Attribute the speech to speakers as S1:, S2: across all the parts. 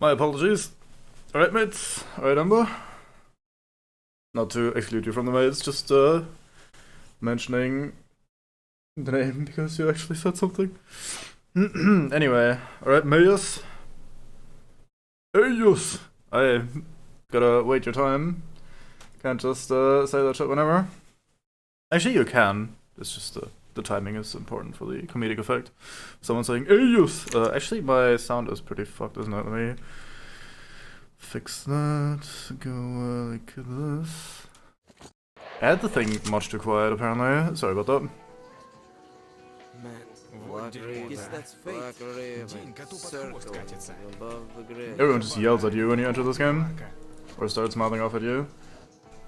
S1: My apologies. Alright, mates. Alright, Amber. Not to exclude you from the mates, just mentioning the name because you actually said something. Anyway, alright, Mayus. Ayus! I gotta wait your time. Can't just say that shit whenever. Actually, you can. It's just the timing is important for the comedic effect. Someone saying Ayus! Actually, my sound is pretty fucked, isn't it? Let me fix that. Go like this. I had the thing much too quiet, apparently. Sorry about that. Everyone just yells at you when you enter this game, or starts mouthing off at you.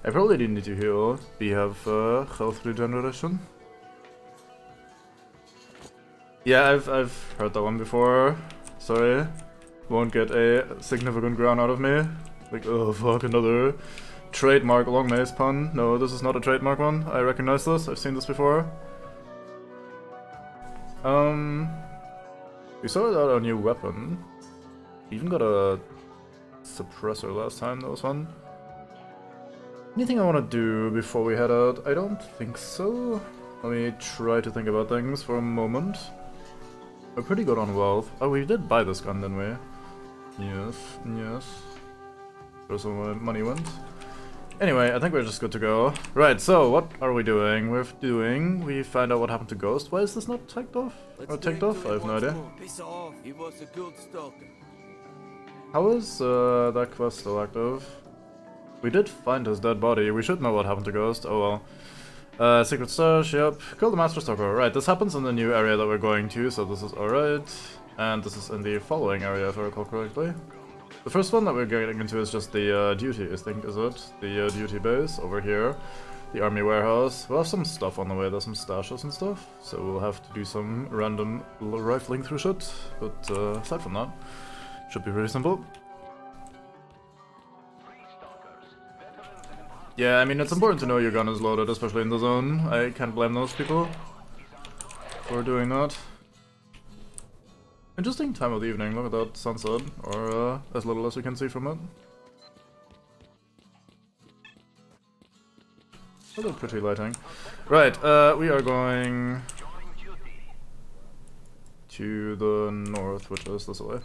S1: I probably didn't need to heal. We have health regeneration. Yeah, I've heard that one before. Sorry. Won't get a significant ground out of me. Like, oh fuck, another trademark long maze pun. No, this is not a trademark one. I recognize this. I've seen this before. We sorted out our new weapon. We even got a suppressor last time. That was fun. Anything I want to do before we head out? I don't think so. Let me try to think about things for a moment. We're pretty good on wealth. Oh, we did buy this gun, didn't we? Yes, yes. Where's all my money went? Anyway, I think we're just good to go. Right, so what are we doing? We find out what happened to Ghost. Why is this not tagged off? Or tagged off? I have no idea.
S2: He was a good stalker.
S1: How is that quest still active? We did find his dead body. We should know what happened to Ghost. Oh well. Secret stash, yep. Kill the Master Stalker. Right, this happens in the new area that we're going to, so this is alright. And this is in the following area, if I recall correctly. The first one that we're getting into is just the duty, I think, is it? The duty base over here. The army warehouse. We'll have some stuff on the way, there's some stashes and stuff. So we'll have to do some random rifling through shit. But aside from that, should be pretty simple. Yeah, I mean, it's important to know your gun is loaded, especially in the zone. I can't blame those people for doing that. Interesting time of the evening, look at that sunset, or as little as we can see from it. What a pretty lighting. Right, we are going to the north, which is this way.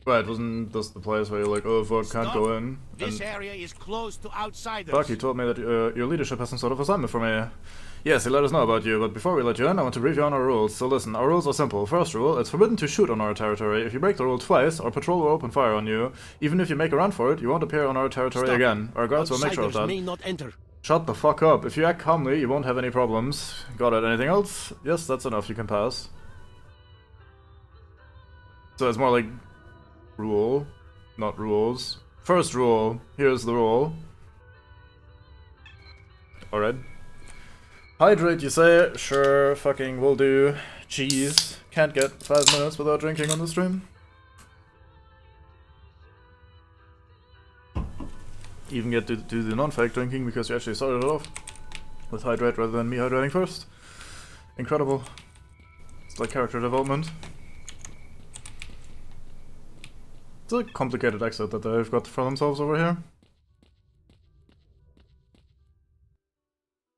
S1: Right, wasn't this the place where you're like, oh fuck, can't go in?
S3: This area is closed to outsiders.
S1: Fuck, he told me that your leadership has some sort of assignment for me. Yes, he let us know about you, but before we let you in, I want to brief you on our rules. So listen, our rules are simple. First rule, it's forbidden to shoot on our territory. If you break the rule twice, our patrol will open fire on you. Even if you make a run for it, you won't appear on our territory again. Our guards will make sure of that.
S3: May not enter.
S1: Shut the fuck up. If you act calmly, you won't have any problems. Got it. Anything else? Yes, that's enough. You can pass. So it's more like rule, not rules. First rule. Here's the rule. Alright. Hydrate, you say? Sure, fucking will do. Jeez. Can't get 5 minutes without drinking on the stream. Even get to do the non-fake drinking because you actually started it off with hydrate rather than me hydrating first. Incredible. It's like character development. It's a complicated exit that they've got for themselves over here.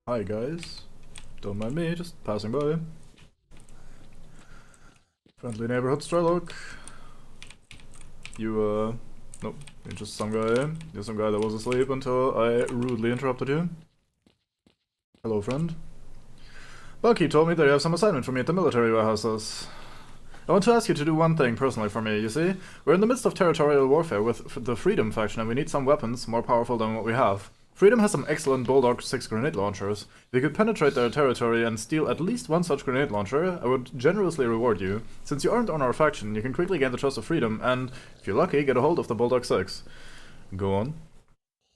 S1: Hi guys. Don't mind me, just passing by. Friendly neighborhood Strelok. You, nope, you're just some guy. You're some guy that was asleep until I rudely interrupted you. Hello, friend. Bucky told me that you have some assignment for me at the military warehouses. I want to ask you to do one thing personally for me, you see? We're in the midst of territorial warfare with the Freedom faction and we need some weapons more powerful than what we have. Freedom has some excellent Bulldog 6 grenade launchers. If you could penetrate their territory and steal at least one such grenade launcher, I would generously reward you. Since you aren't on our faction, you can quickly gain the trust of Freedom and, if you're lucky, get a hold of the Bulldog 6. Go on.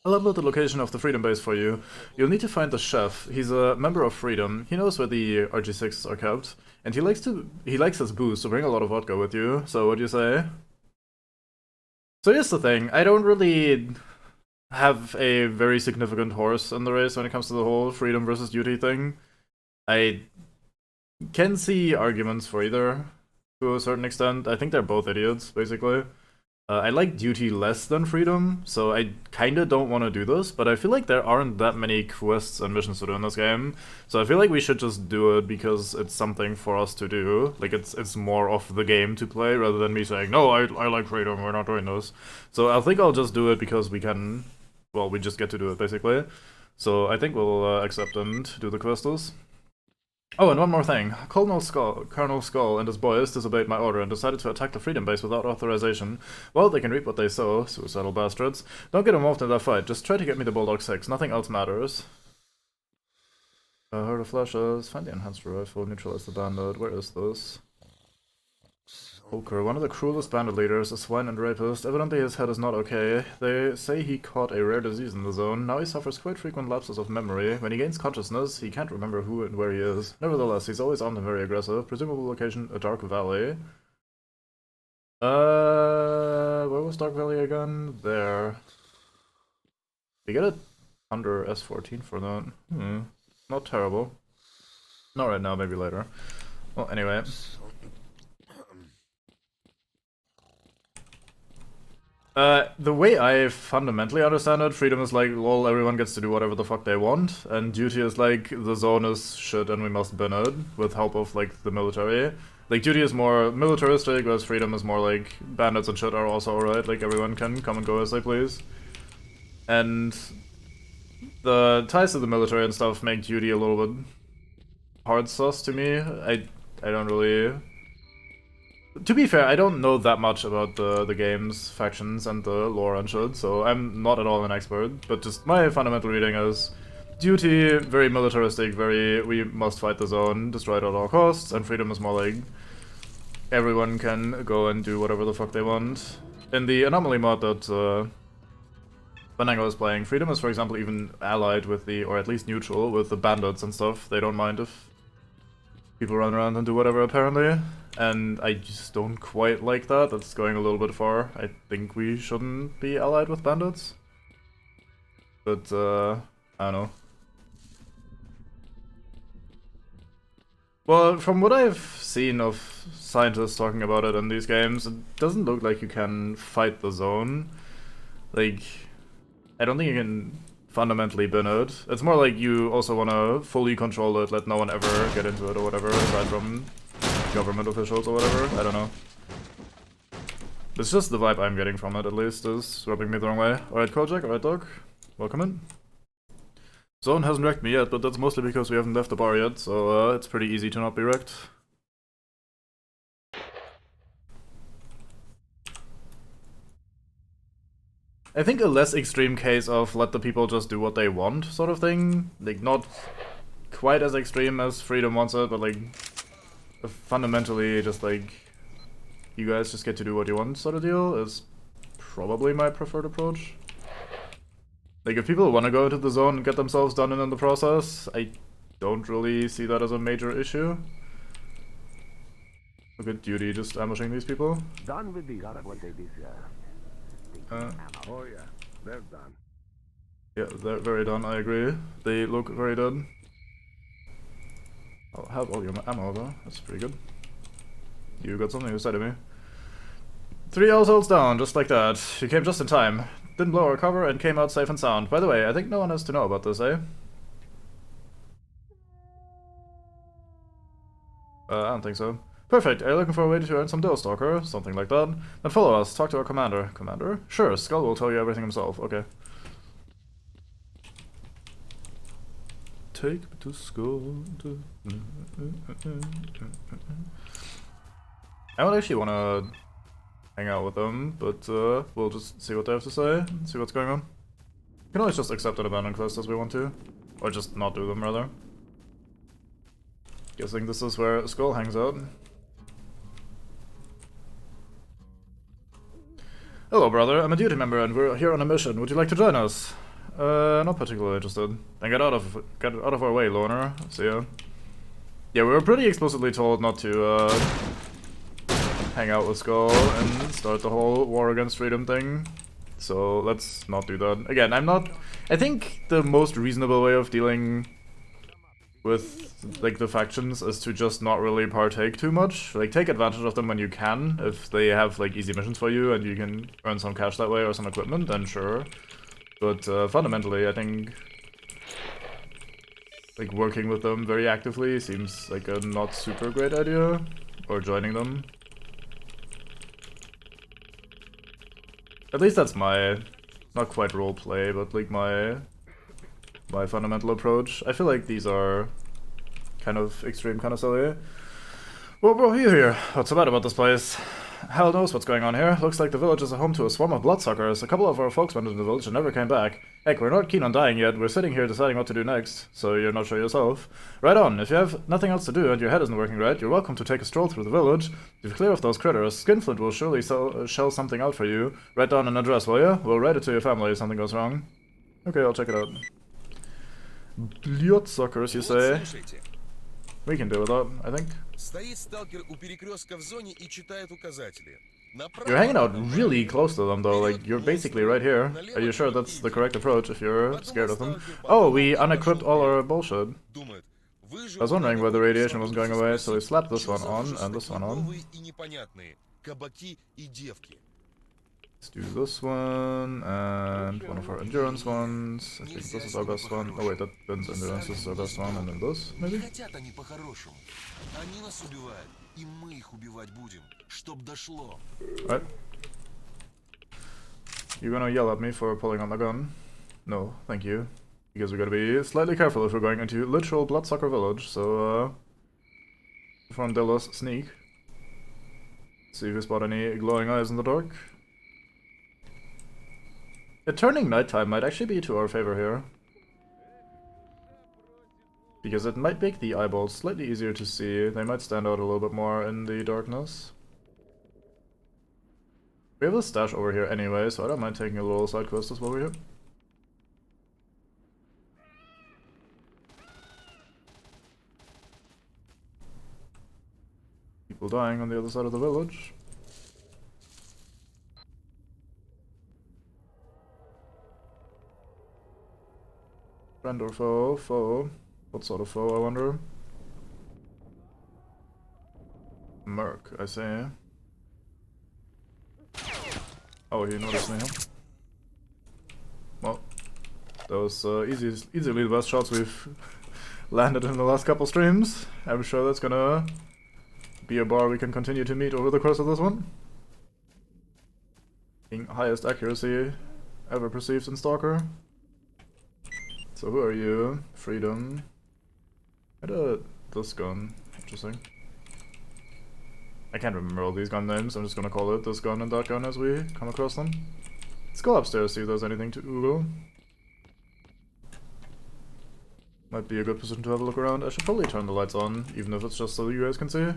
S1: I'll upload the location of the Freedom base for you. You'll need to find the chef. He's a member of Freedom. He knows where the RG6s are kept. And he likes his booze, so bring a lot of vodka with you. So what do you say? So here's the thing, I don't really have a very significant horse in the race when it comes to the whole freedom versus duty thing. I can see arguments for either. to a certain extent. I think they're both idiots, basically. I like duty less than freedom, so I kinda don't want to do this, but I feel like there aren't that many quests and missions to do in this game, so I feel like we should just do it because it's something for us to do. Like, it's more of the game to play, rather than me saying, no, I like freedom, we're not doing this. So I think I'll just do it because we can, well, we just get to do it, basically. So I think we'll accept and do the quests. Oh, and one more thing. Colonel Skull and his boys disobeyed my order and decided to attack the Freedom Base without authorization. Well, they can reap what they sow, suicidal bastards. Don't get involved in that fight, just try to get me the Bulldog 6, nothing else matters. Herd of flashes, find the enhanced rifle, neutralize the bandit, where is this? Stalker, one of the cruelest bandit leaders, a swine and rapist. Evidently his head is not okay. They say he caught a rare disease in the zone. Now he suffers quite frequent lapses of memory. When he gains consciousness, he can't remember who and where he is. Nevertheless, he's always armed and very aggressive. Presumable location, a dark valley. Where was Dark Valley again? There. We get it under S14 for that. Not terrible. Not right now, maybe later. Well, anyway. The way I fundamentally understand it, freedom is like, lol, everyone gets to do whatever the fuck they want, and duty is like, the zone is shit and we must bin it, with help of, like, the military. Like, duty is more militaristic, whereas freedom is more like, bandits and shit are also alright, like, everyone can come and go as they please. And the ties to the military and stuff make duty a little bit hard sus to me. I don't really... To be fair, I don't know that much about the game's factions and the lore and shit, so I'm not at all an expert, but just my fundamental reading is duty, very militaristic, very we must fight the zone, destroy it at all costs, and freedom is more like everyone can go and do whatever the fuck they want. In the anomaly mod that Banango is playing, freedom is, for example, even allied with the, or at least neutral, with the bandits and stuff. They don't mind if people run around and do whatever, apparently. And I just don't quite like that. That's going a little bit far. I think we shouldn't be allied with bandits. But, I don't know. Well, from what I've seen of scientists talking about it in these games, it doesn't look like you can fight the zone. Like, I don't think you can fundamentally bin it. It's more like you also want to fully control it, let no one ever get into it or whatever, aside from government officials or whatever. I don't know. It's just the vibe I'm getting from it, at least, is rubbing me the wrong way. Alright, Kojak, alright, Doc. Welcome in. Zone hasn't wrecked me yet, but that's mostly because we haven't left the bar yet, so it's pretty easy to not be wrecked. I think a less extreme case of let the people just do what they want sort of thing, like not quite as extreme as freedom wants it, but like fundamentally just like you guys just get to do what you want sort of deal is probably my preferred approach. Like if people want to go into the zone and get themselves done in the process, I don't really see that as a major issue. Look at duty just ambushing these people.
S4: Done with these what they deserve. Oh yeah, they're done.
S1: Yeah, they're very done, I agree. They look very done. I'll have all your ammo though, that's pretty good. You got something to say to me. 3 households down, just like that. You came just in time. Didn't blow our cover and came out safe and sound. By the way, I think no one has to know about this, eh? I don't think so. Perfect, are you looking for a way to earn some dough, Stalker? Something like that. Then follow us, talk to our commander. Commander? Sure, Skull will tell you everything himself, okay. Take me to school. I would actually want to hang out with them, but we'll just see what they have to say, see what's going on. We can always just accept an abandoned quest as we want to. Or just not do them, rather. Guessing this is where Skull hangs out. Hello, brother. I'm a duty member and we're here on a mission. Would you like to join us? Not particularly interested. Then get out of our way, loner. See ya. Yeah, we were pretty explicitly told not to hang out with Skull and start the whole war against freedom thing. So let's not do that. Again, I think the most reasonable way of dealing with like the factions is to just not really partake too much. Like take advantage of them when you can. If they have like easy missions for you and you can earn some cash that way or some equipment, then sure. But fundamentally, I think like working with them very actively seems like a not super great idea, or joining them. At least that's my, not quite roleplay, but like my fundamental approach. I feel like these are kind of extreme, kind of silly. Well, bro, here. What's so bad about this place? Hell knows what's going on here. Looks like the village is a home to a swarm of bloodsuckers. A couple of our folks went into the village and never came back. Heck, we're not keen on dying yet. We're sitting here deciding what to do next, so you're not sure yourself. Right on. If you have nothing else to do and your head isn't working right, you're welcome to take a stroll through the village. If you clear off those critters, Skinflint will surely shell something out for you. Write down an address, will ya? We'll write it to your family if something goes wrong. Okay, I'll check it out. Bloodsuckers, you say? We can deal with that, I think.
S5: Стоит сталкер у перекрестка в зоне и читает указатели.
S1: You're hanging out really close to them though, like you're basically right here. Are you sure that's the correct approach if you're scared of them? Oh, we unequipped all our bullshit. I was wondering why the radiation wasn't going away, so we slapped this one on and this one on. Let's do this one, and one of our endurance ones. I think this is our best one. Oh wait, that Ben's endurance is our best one, and then this, maybe? Right. You're gonna yell at me for pulling on the gun? No, thank you. Because we gotta be slightly careful if we're going into literal bloodsucker village, so Frondelos sneak. See if we spot any glowing eyes in the dark. Turning nighttime might actually be to our favor here. Because it might make the eyeballs slightly easier to see. They might stand out a little bit more in the darkness. We have a stash over here anyway, so I don't mind taking a little side quest as well over here. People dying on the other side of the village. Friend or foe? Foe. What sort of foe, I wonder? Merc, I say. Oh, he noticed me, huh? Well, those easily the best shots we've landed in the last couple streams. I'm sure that's gonna be a bar we can continue to meet over the course of this one. Being highest accuracy ever perceived in Stalker. So who are you? Freedom. I had this gun. Interesting. I can't remember all these gun names. I'm just gonna call it this gun and that gun as we come across them. Let's go upstairs, see if there's anything to Google. Might be a good position to have a look around. I should probably turn the lights on, even if it's just so you guys can see.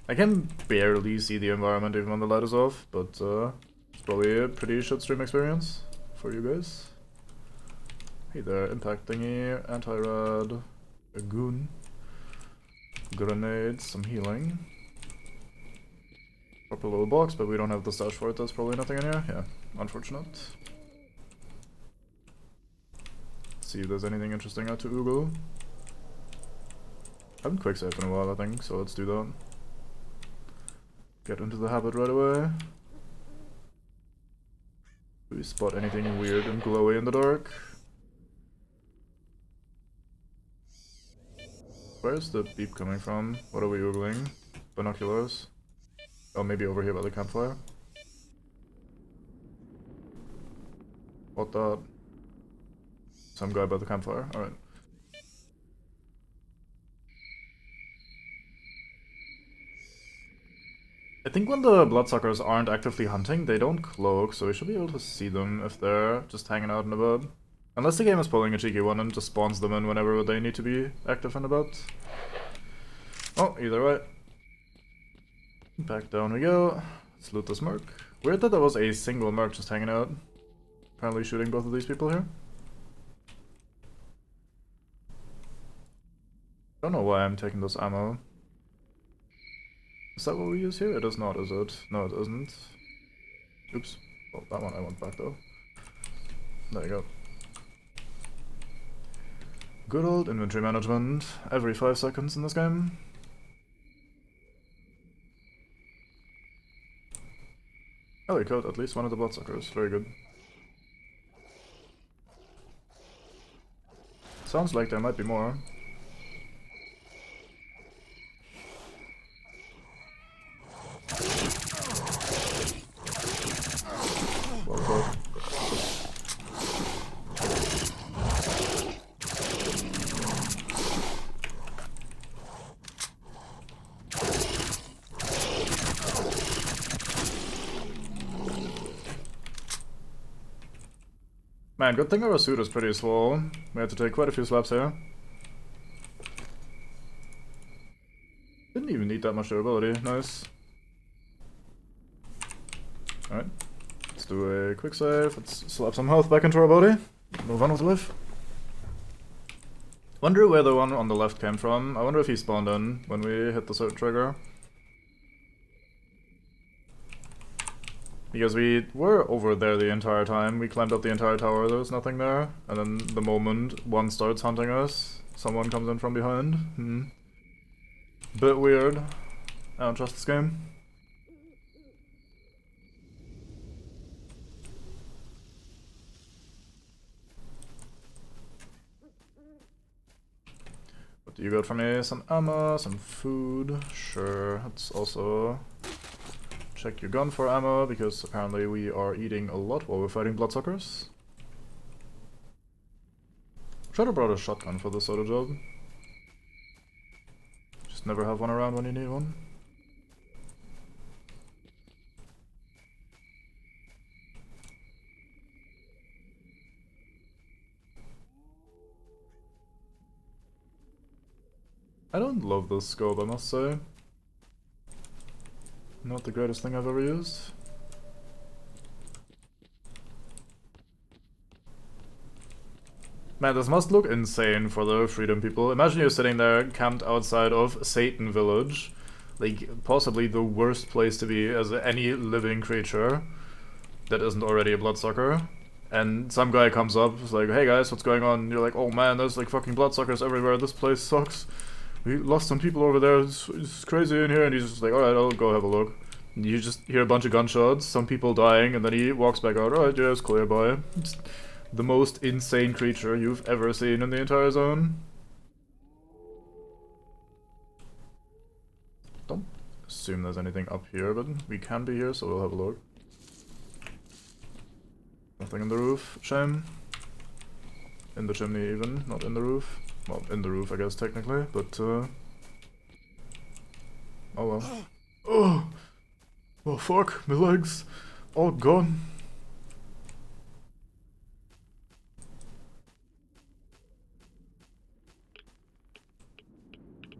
S1: I can barely see the environment even when the light is off, but it's probably a pretty shit stream experience for you guys. Hey there, impact thingy, anti-rad, a goon, grenades, some healing. Proper little box, but we don't have the stash for it, there's probably nothing in here. Yeah, unfortunate. Let's see if there's anything interesting out to Google. I haven't quicksaved in a while, I think, so let's do that. Get into the habit right away. Do we spot anything weird and glowy in the dark? Where's the beep coming from? What are we Googling? Binoculars? Oh, maybe over here by the campfire? What the? Some guy by the campfire? Alright. I think when the bloodsuckers aren't actively hunting, they don't cloak, so we should be able to see them if they're just hanging out and about. Unless the game is pulling a cheeky one and just spawns them in whenever they need to be active and about. Oh, either way. Back down we go. Let's loot this merc. Weird that there was a single merc just hanging out. Apparently shooting both of these people here. Don't know why I'm taking this ammo. Is that what we use here? It is not, is it? No, it isn't. Oops. Oh, that one I want back though. There you go. Good old inventory management every 5 seconds in this game. Oh, we killed at least one of the bloodsuckers. Very good. Sounds like there might be more. Well put. Man, good thing our suit is pretty swole. We had to take quite a few slaps here. Didn't even need that much durability. Nice. Alright. Let's do a quick save. Let's slap some health back into our body. Move on with life. Wonder where the one on the left came from. I wonder if he spawned in when we hit the cert trigger. Because we were over there the entire time, we climbed up the entire tower, there was nothing there. And then the moment one starts hunting us, someone comes in from behind. Bit weird. I don't trust this game. What do you got for me? Some ammo, some food. Sure, let's also check your gun for ammo, because apparently we are eating a lot while we're fighting bloodsuckers. Should have brought a shotgun for this sort of job. Just never have one around when you need one. I don't love this scope, I must say. Not the greatest thing I've ever used. Man, this must look insane for the freedom people. Imagine you're sitting there camped outside of Satan Village. Like, possibly the worst place to be as any living creature that isn't already a bloodsucker. And some guy comes up, is like, hey guys, what's going on? And you're like, oh man, there's like fucking bloodsuckers everywhere, this place sucks. We lost some people over there, it's crazy in here, and he's just like, alright, I'll go have a look. And you just hear a bunch of gunshots, some people dying, and then he walks back out, alright, yeah, it's clear, bye. It's the most insane creature you've ever seen in the entire zone. Don't assume there's anything up here, but we can be here, so we'll have a look. Nothing in the roof, shame. In the chimney even, not in the roof. Well, in the roof, I guess, technically, but, oh well. Oh! Oh, fuck, my legs. All gone.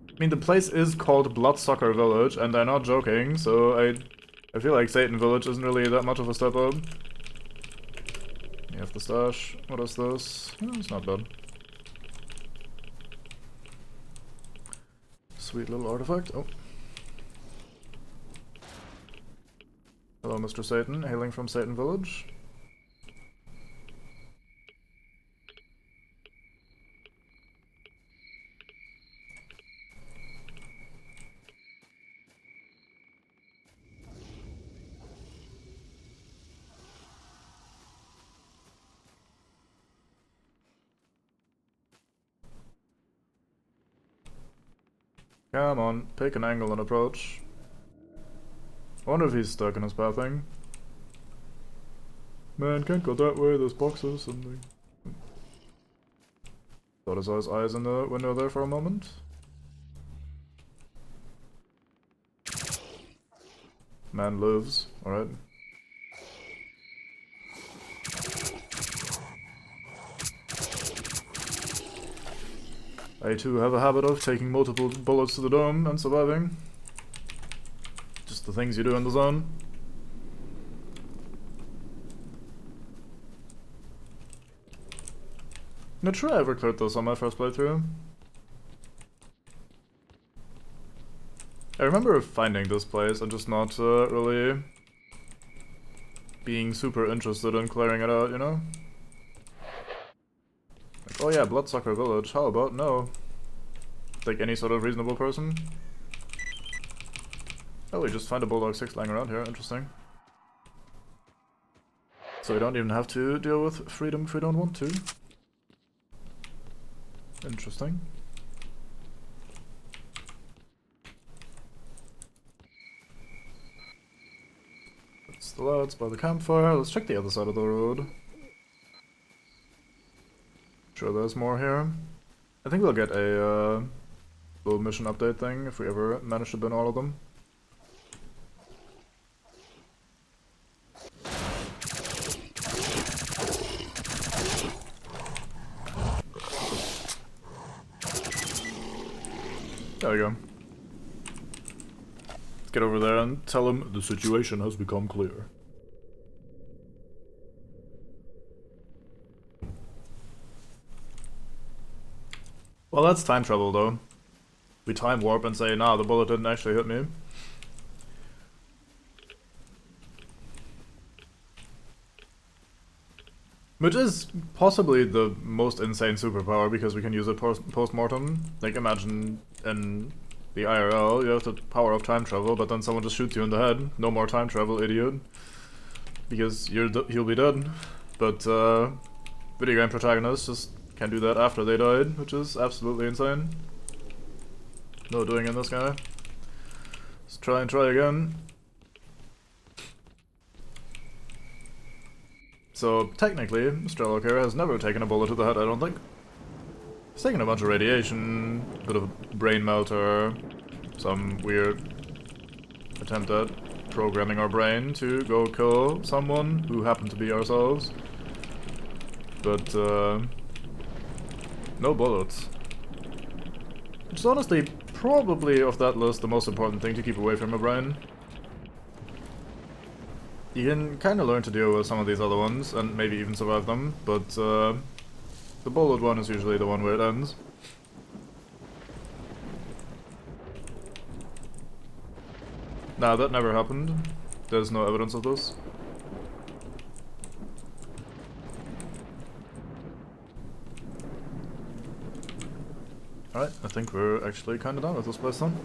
S1: I mean, the place is called Bloodsucker Village, and they're not joking, so I feel like Satan Village isn't really that much of a step up. You have the stash. What is this? Oh, it's not bad. Sweet little artifact. Oh. Hello, Mr. Satan, hailing from Satan Village. Come on, pick an angle and approach. I wonder if he's stuck in his pathing. Man, can't go that way, there's boxes and something. Thought I saw his eyes in the window there for a moment. Man lives, alright. I too have a habit of taking multiple bullets to the dome and surviving. Just the things you do in the zone. Not sure I ever cleared this on my first playthrough. I remember finding this place and just not really being super interested in clearing it out, you know? oh yeah, Bloodsucker Village, how about no? Like any sort of reasonable person? Oh, we just find a Bulldog 6 lying around here, interesting. So we don't even have to deal with freedom if we don't want to. Interesting. That's the lads by the campfire. Let's check the other side of the road. Sure, there's more here. I think we'll get a little mission update thing if we ever manage to bin all of them. There we go. Let's get over there and tell him the situation has become clear. Well, that's time travel, though. We time warp and say, nah, the bullet didn't actually hit me. Which is possibly the most insane superpower, because we can use it post-mortem. Like, imagine in the IRL, you have the power of time travel, but then someone just shoots you in the head. No more time travel, idiot. Because he'll be dead. But, video game protagonists just can do that after they died, which is absolutely insane. No doing in this guy. Let's try and try again. So, technically, STALKER has never taken a bullet to the head, I don't think. He's taken a bunch of radiation, a bit of a brain melter, some weird attempt at programming our brain to go kill someone who happened to be ourselves. But, no bullets. Which is honestly probably of that list the most important thing to keep away from your brain. You can kind of learn to deal with some of these other ones, and maybe even survive them, but the bullet one is usually the one where it ends. Nah, that never happened. There's no evidence of this. Alright, I think we're actually kinda done with this place then.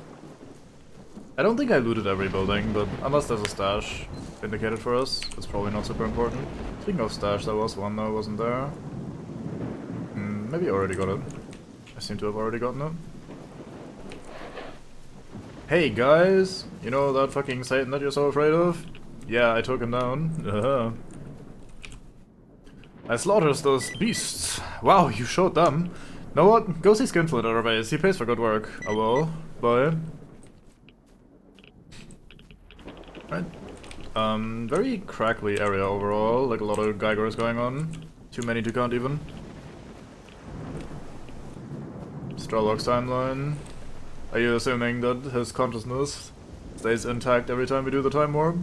S1: I don't think I looted every building, but unless there's a stash indicated for us, it's probably not super important. Speaking of stash, there was one that wasn't there. Maybe I already got it. I seem to have already gotten it. Hey guys! You know that fucking Satan that you're so afraid of? Yeah, I took him down. I slaughtered those beasts. Wow, you showed them. Know what? Go see Skinflint at our base. He pays for good work. I will. Bye. Right. Very crackly area overall, like a lot of Geigers going on. Too many to count even. Stralog's timeline. Are you assuming that his consciousness stays intact every time we do the time warp?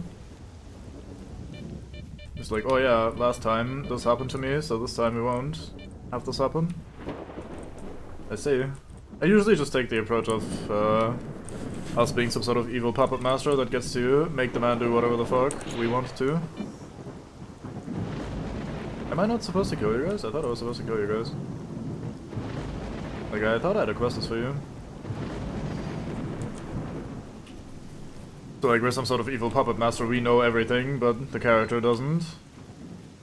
S1: It's like, oh yeah, last time this happened to me, so this time we won't have this happen. I see. I usually just take the approach of us being some sort of evil puppet master that gets to make the man do whatever the fuck we want to. Am I not supposed to kill you guys? I thought I was supposed to kill you guys. Like, I thought I had a quest for you. So like, we're some sort of evil puppet master, we know everything, but the character doesn't.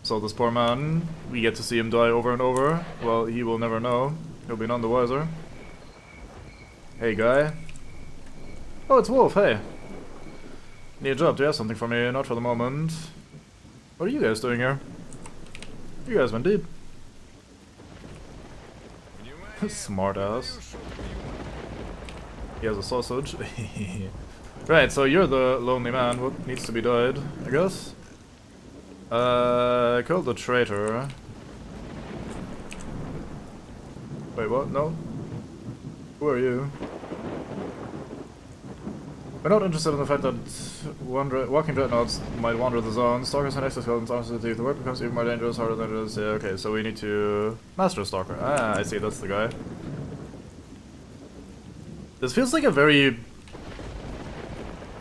S1: So this poor man, we get to see him die over and over. Well, he will never know. He'll be none the wiser. Hey guy. Oh, it's Wolf, hey. Need a job, do you have something for me? Not for the moment. What are you guys doing here? You guys went deep. Smart ass. He has a sausage. Right, so you're the lonely man. What needs to be died, I guess? Killed the traitor. Wait, what? No? Who are you? We're not interested in the fact that walking dreadnoughts might wander the zone. Stalkers and exoskeletons honestly, if the work becomes even more dangerous, harder than it is. Yeah, okay, so we need to master a stalker. Ah, I see, that's the guy. This feels like a very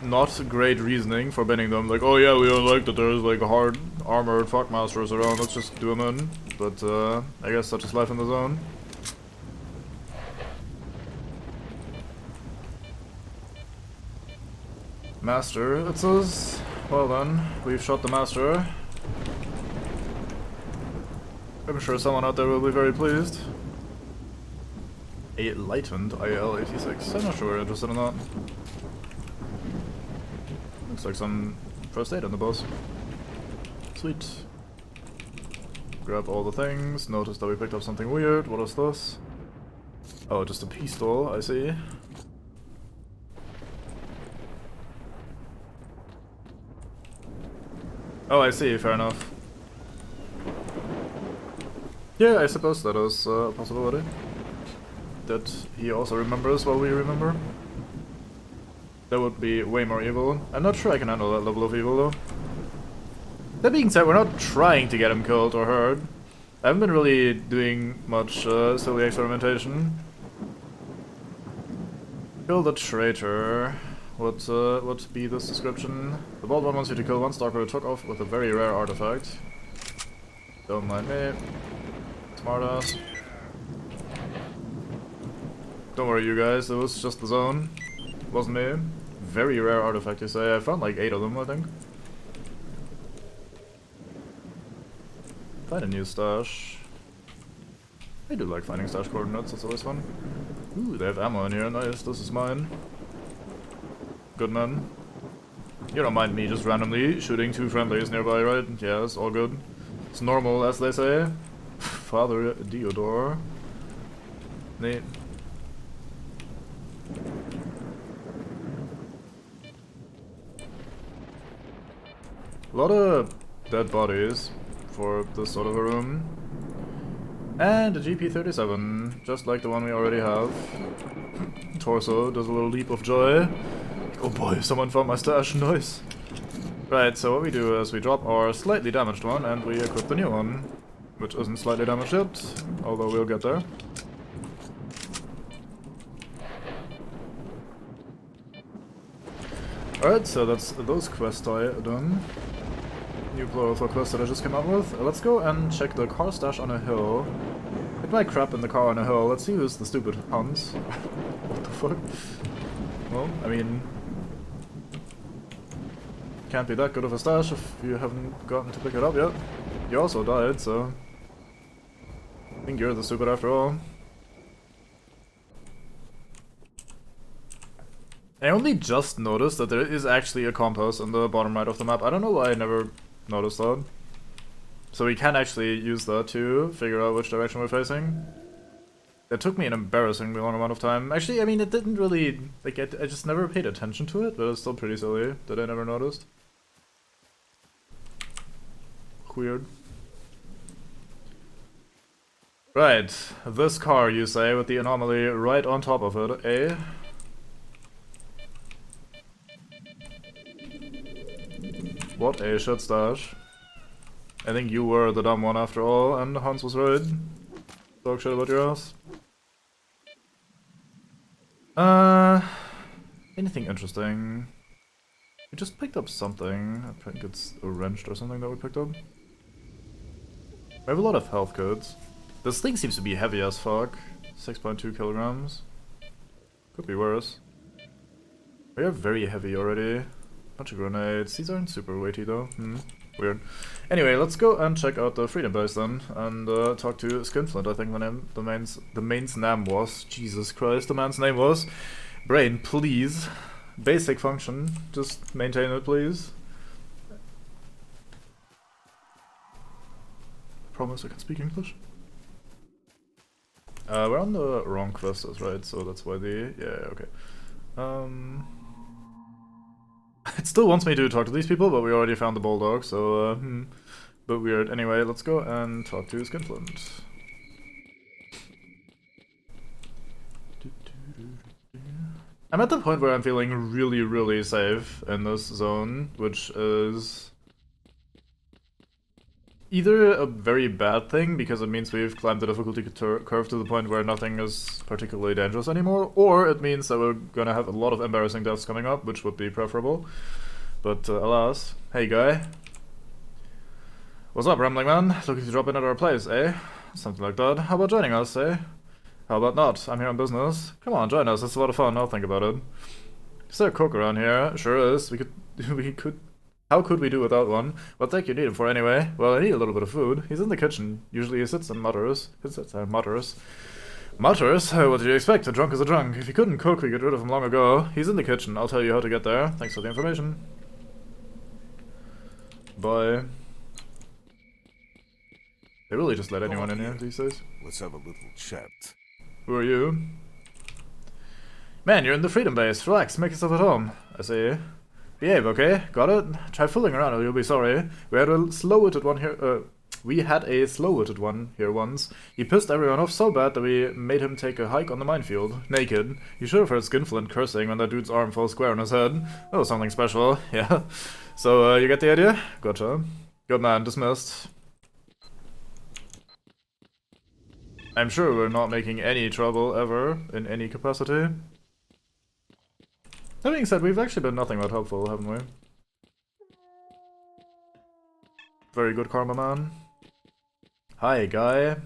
S1: not great reasoning for banning them. Like, oh yeah, we don't like that there's like hard armored fuckmasters around, let's just do them in. but I guess such is life in the zone. Master, it says. Well then, we've shot the master. I'm sure someone out there will be very pleased. A lightened IL-86. I'm not sure we're interested in that. Looks like some first aid on the boss. Sweet. Grab all the things. Notice that we picked up something weird. What is this? Oh, just a pistol, I see. Oh, I see, fair enough. Yeah, I suppose that is a possibility. That he also remembers while we remember. That would be way more evil. I'm not sure I can handle that level of evil though. That being said, we're not trying to get him killed or hurt. I haven't been really doing much silly experimentation. Kill the traitor. What would be this description? The bald one wants you to kill one stalker who took off with a very rare artifact. Don't mind me. Smartass. Don't worry you guys, it was just the zone. It wasn't me. Very rare artifact you say. I found like 8 of them I think. Find a new stash. I do like finding stash coordinates, it's always fun. Ooh, they have ammo in here, nice, this is mine. Good man. You don't mind me just randomly shooting 2 friendlies nearby, right? Yeah, it's all good. It's normal, as they say. Father Diodor. Neat. A lot of dead bodies for this sort of a room. And a GP37, just like the one we already have. Torso does a little leap of joy. Oh boy, someone found my stash, nice. Right, so what we do is we drop our slightly damaged one and we equip the new one. Which isn't slightly damaged yet, although we'll get there. Alright, so that's those quests done. New plural for quests that I just came up with. Let's go and check the car stash on a hill. Hit my crap in the car on a hill. Let's see who's the stupid Hans. What the fuck? Well, I mean... Can't be that good of a stash if you haven't gotten to pick it up yet. You also died, so... I think you're the stupid after all. I only just noticed that there is actually a compass in the bottom right of the map. I don't know why I never noticed that. So we can actually use that to figure out which direction we're facing. It took me an embarrassingly long amount of time. Actually, I mean, it didn't really... Like, I just never paid attention to it, but it's still pretty silly that I never noticed. Weird. Right, this car, you say, with the anomaly right on top of it, eh? What a shit stash. I think you were the dumb one after all, and Hans was right. Talk shit about your ass. Anything interesting? We just picked up something. I think it's a wrench or something that we picked up. We have a lot of health codes. This thing seems to be heavy as fuck. 6.2 kilograms. Could be worse. We are very heavy already. Bunch of grenades. These aren't super weighty though. Weird. Anyway, let's go and check out the Freedom Base then, and talk to Skinflint. I think the main's name was. Jesus Christ, the man's name was. Brain, please. Basic function. Just maintain it, please. Promise I can speak English. We're on the wrong quest, right? So that's why the... Yeah, okay. It still wants me to talk to these people, but we already found the bulldog, so, But weird. Anyway, let's go and talk to Skinflint. I'm at the point where I'm feeling really, really safe in this zone, which is... either a very bad thing, because it means we've climbed the difficulty curve to the point where nothing is particularly dangerous anymore, or it means that we're gonna have a lot of embarrassing deaths coming up, which would be preferable. But alas. Hey guy. What's up, Rambling Man? Looking to drop in at our place, eh? Something like that. How about joining us, eh? How about not? I'm here on business. Come on, join us. It's a lot of fun. I'll think about it. Is there a cook around here? Sure is. We could... How could we do without one? What the heck you need him for anyway? Well, I need a little bit of food. He's in the kitchen. Usually he sits and mutters. Mutters? Mutters? What did you expect? A drunk is a drunk. If he couldn't cook, we got rid of him long ago. He's in the kitchen. I'll tell you how to get there. Thanks for the information. Bye. They really just let anyone in here these days.
S6: Let's have a little chat.
S1: Who are you? Man, you're in the Freedom Base. Relax, make yourself at home. I see. Behave, okay? Got it? Try fooling around or you'll be sorry. We had a slow-witted one here once. He pissed everyone off so bad that we made him take a hike on the minefield. Naked. You should have heard Skinflint cursing when that dude's arm fell square on his head. That was something special, yeah. So, you get the idea? Gotcha. Good man, dismissed. I'm sure we're not making any trouble, ever, in any capacity. That being said, we've actually been nothing but helpful, haven't we? Very good karma, man. Hi, guy.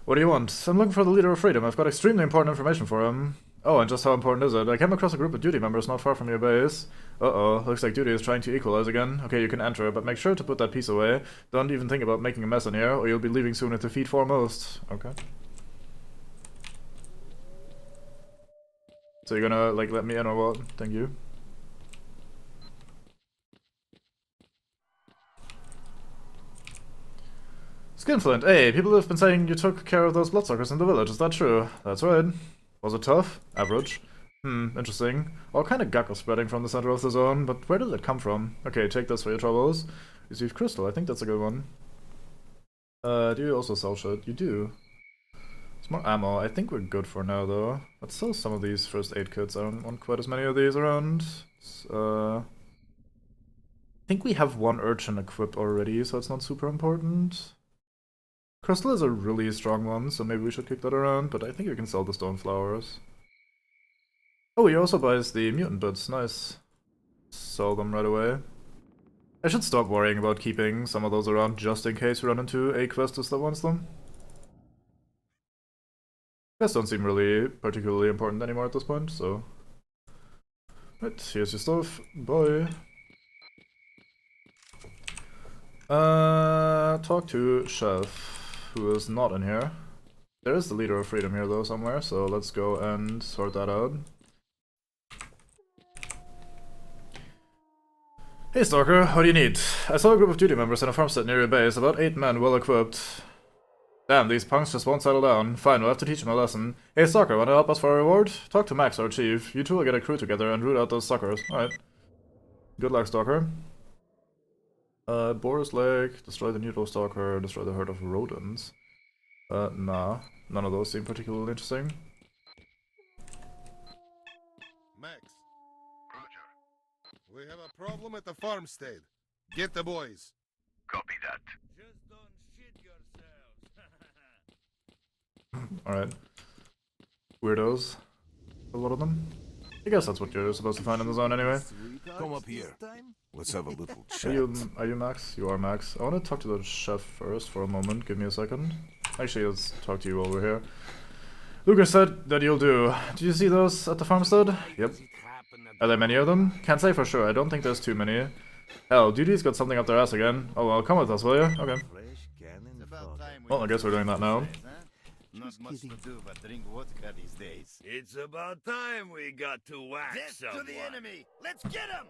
S1: What do you want? I'm looking for the leader of Freedom. I've got extremely important information for him. Oh, and just how important is it? I came across a group of duty members not far from your base. Uh-oh, looks like duty is trying to equalize again. Okay, you can enter, but make sure to put that piece away. Don't even think about making a mess in here, or you'll be leaving soon with the feet foremost. Okay. So you're gonna, like, let me in or what? Thank you. Skinflint, hey, people have been saying you took care of those bloodsuckers in the village, is that true? That's right. Was it tough? Average. Interesting. All kind of gunk was spreading from the center of the zone, but where did it come from? Okay, take this for your troubles. Received crystal, I think that's a good one. Do you also sell shit? You do. It's more ammo. I think we're good for now, though. Let's sell some of these first aid kits. I don't want quite as many of these around. I think we have one urchin equipped already, so it's not super important. Crystal is a really strong one, so maybe we should kick that around, but I think we can sell the stone flowers. Oh, he also buys the mutant bits. Nice. Sell them right away. I should stop worrying about keeping some of those around just in case we run into a Questus that wants them. Quests don't seem really particularly important anymore at this point, so... Right, here's your stuff. Bye. Talk to Chef, who is not in here. There is the leader of Freedom here though somewhere, so let's go and sort that out. Hey Stalker, what do you need? I saw a group of duty members in a farmstead near your base, about 8 men well equipped. Damn, these punks just won't settle down. Fine, we'll have to teach them a lesson. Hey Stalker, wanna help us for a reward? Talk to Max, our chief. You two will get a crew together and root out those suckers. Alright. Good luck, Stalker. Boris Lake, destroy the neutral Stalker, destroy the herd of rodents. Nah. None of those seem particularly interesting.
S5: Max. Roger. We have a problem at the farmstead. Get the boys.
S6: Copy that.
S3: Just don't shit yourselves.
S1: Alright. Weirdos. A lot of them. I guess that's what you're supposed to find in the zone anyway.
S6: Come up here. Let's have a little
S1: Are
S6: chat.
S1: you Max? You are Max. I want to talk to the chef first for a moment. Give me a second. Actually, let's talk to you while we're here. Lucas said that you'll do. Did you see those at the farmstead? Yep. Are there many of them? Can't say for sure. I don't think there's too many. Hell, Duty's got something up their ass again. Oh well, come with us, will you? Okay. Well, I guess we're doing that now.
S3: Not much to do but drink vodka these days.
S2: It's about time we got to whack
S3: Death
S2: someone.
S3: to the enemy! Let's get him!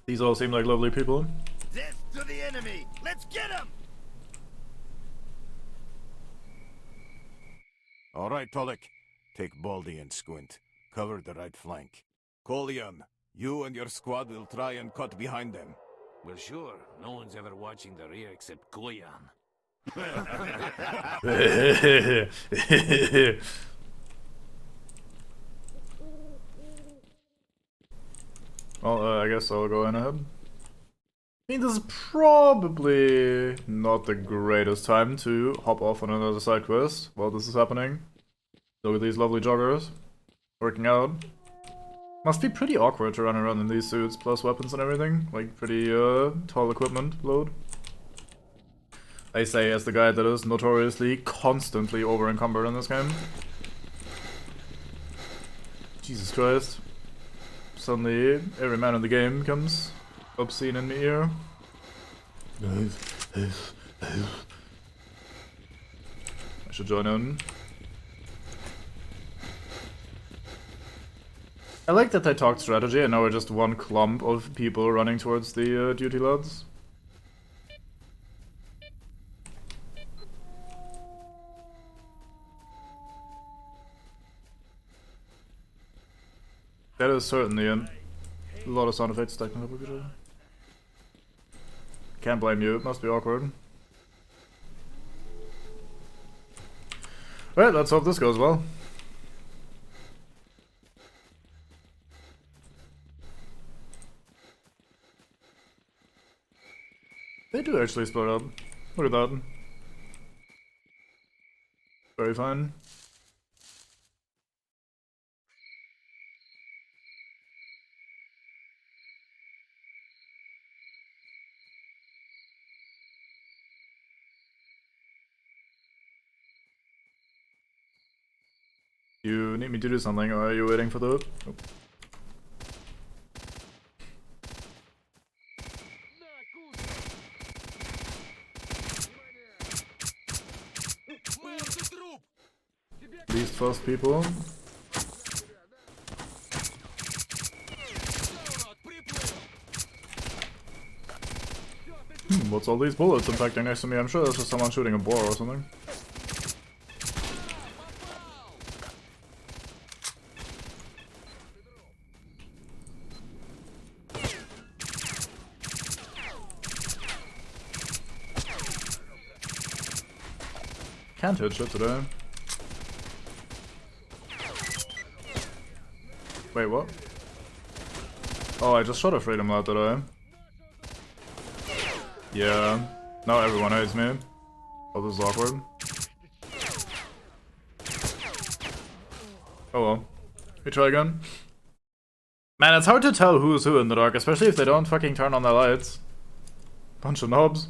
S1: These all seem like lovely people.
S3: Death to the enemy! Let's get him!
S6: All right, Tolik. Take Baldy and Squint. Cover the right flank. Kolyan, you and your squad will try and cut behind them.
S2: Well, sure. No one's ever watching the rear except Koyan.
S1: Well, I guess I'll go in ahead. I mean, this is probably not the greatest time to hop off on another side quest while this is happening. Look at these lovely joggers. Working out. Must be pretty awkward to run around in these suits, plus weapons and everything. Like, pretty, tall equipment load. I say as the guy that is notoriously constantly over-encumbered in this game. Jesus Christ. Suddenly, every man in the game becomes obscene in the ear. I should join in. I like that they talked strategy and now we're just one clump of people running towards the duty lads. That is certainly a lot of sound effects stacked on top of each other. Can't blame you, it must be awkward. Alright, let's hope this goes well. They do actually split up. Look at that. Very fine. You need me to do something, or are you waiting for the... Oh. These first people. What's all these bullets impacting next to me? I'm sure that's just someone shooting a boar or something. Can't hit shit today. Wait, what? Oh, I just shot a freedom lad, did I? Yeah. Now everyone hates me. Oh, this is awkward. Oh well. We try again. Man, it's hard to tell who's who in the dark, especially if they don't fucking turn on their lights. Bunch of knobs.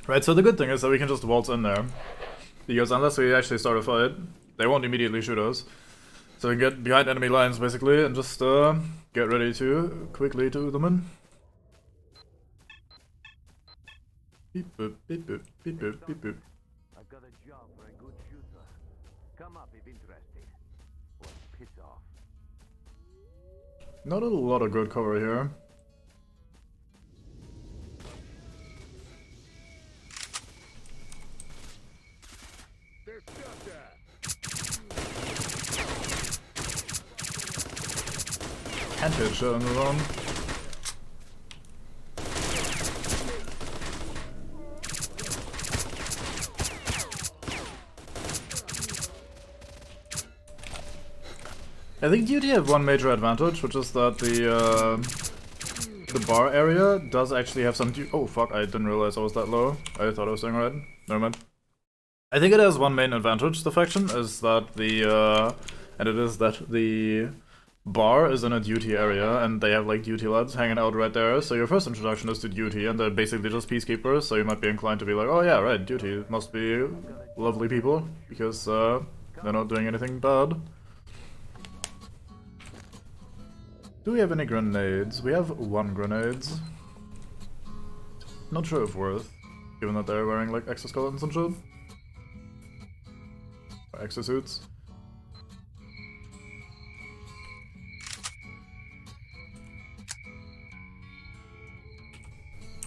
S1: Right, so the good thing is that we can just waltz in there. Because unless we actually start a fight, they won't immediately shoot us. So we can get behind enemy lines, basically, and just get ready to quickly do them in. Beep boop, beep boop, beep boop, beep boop.
S4: I've got a job for a good shooter. Come up if interested. Or piss off.
S1: Not a lot of good cover here. Can't hit shit on the run. I think duty have one major advantage, which is that the bar area does actually have some oh fuck, I didn't realize I was that low. I thought I was doing right. Never mind. I think it has one main advantage, the faction, is that the bar is in a duty area, and they have like duty lads hanging out right there, so your first introduction is to duty, and they're basically just peacekeepers, so you might be inclined to be like, oh yeah, right, duty must be lovely people, because they're not doing anything bad. Do we have any grenades? We have 1 grenades. Not sure if worth, given that they're wearing like exoskeletons and shit. Or exosuits.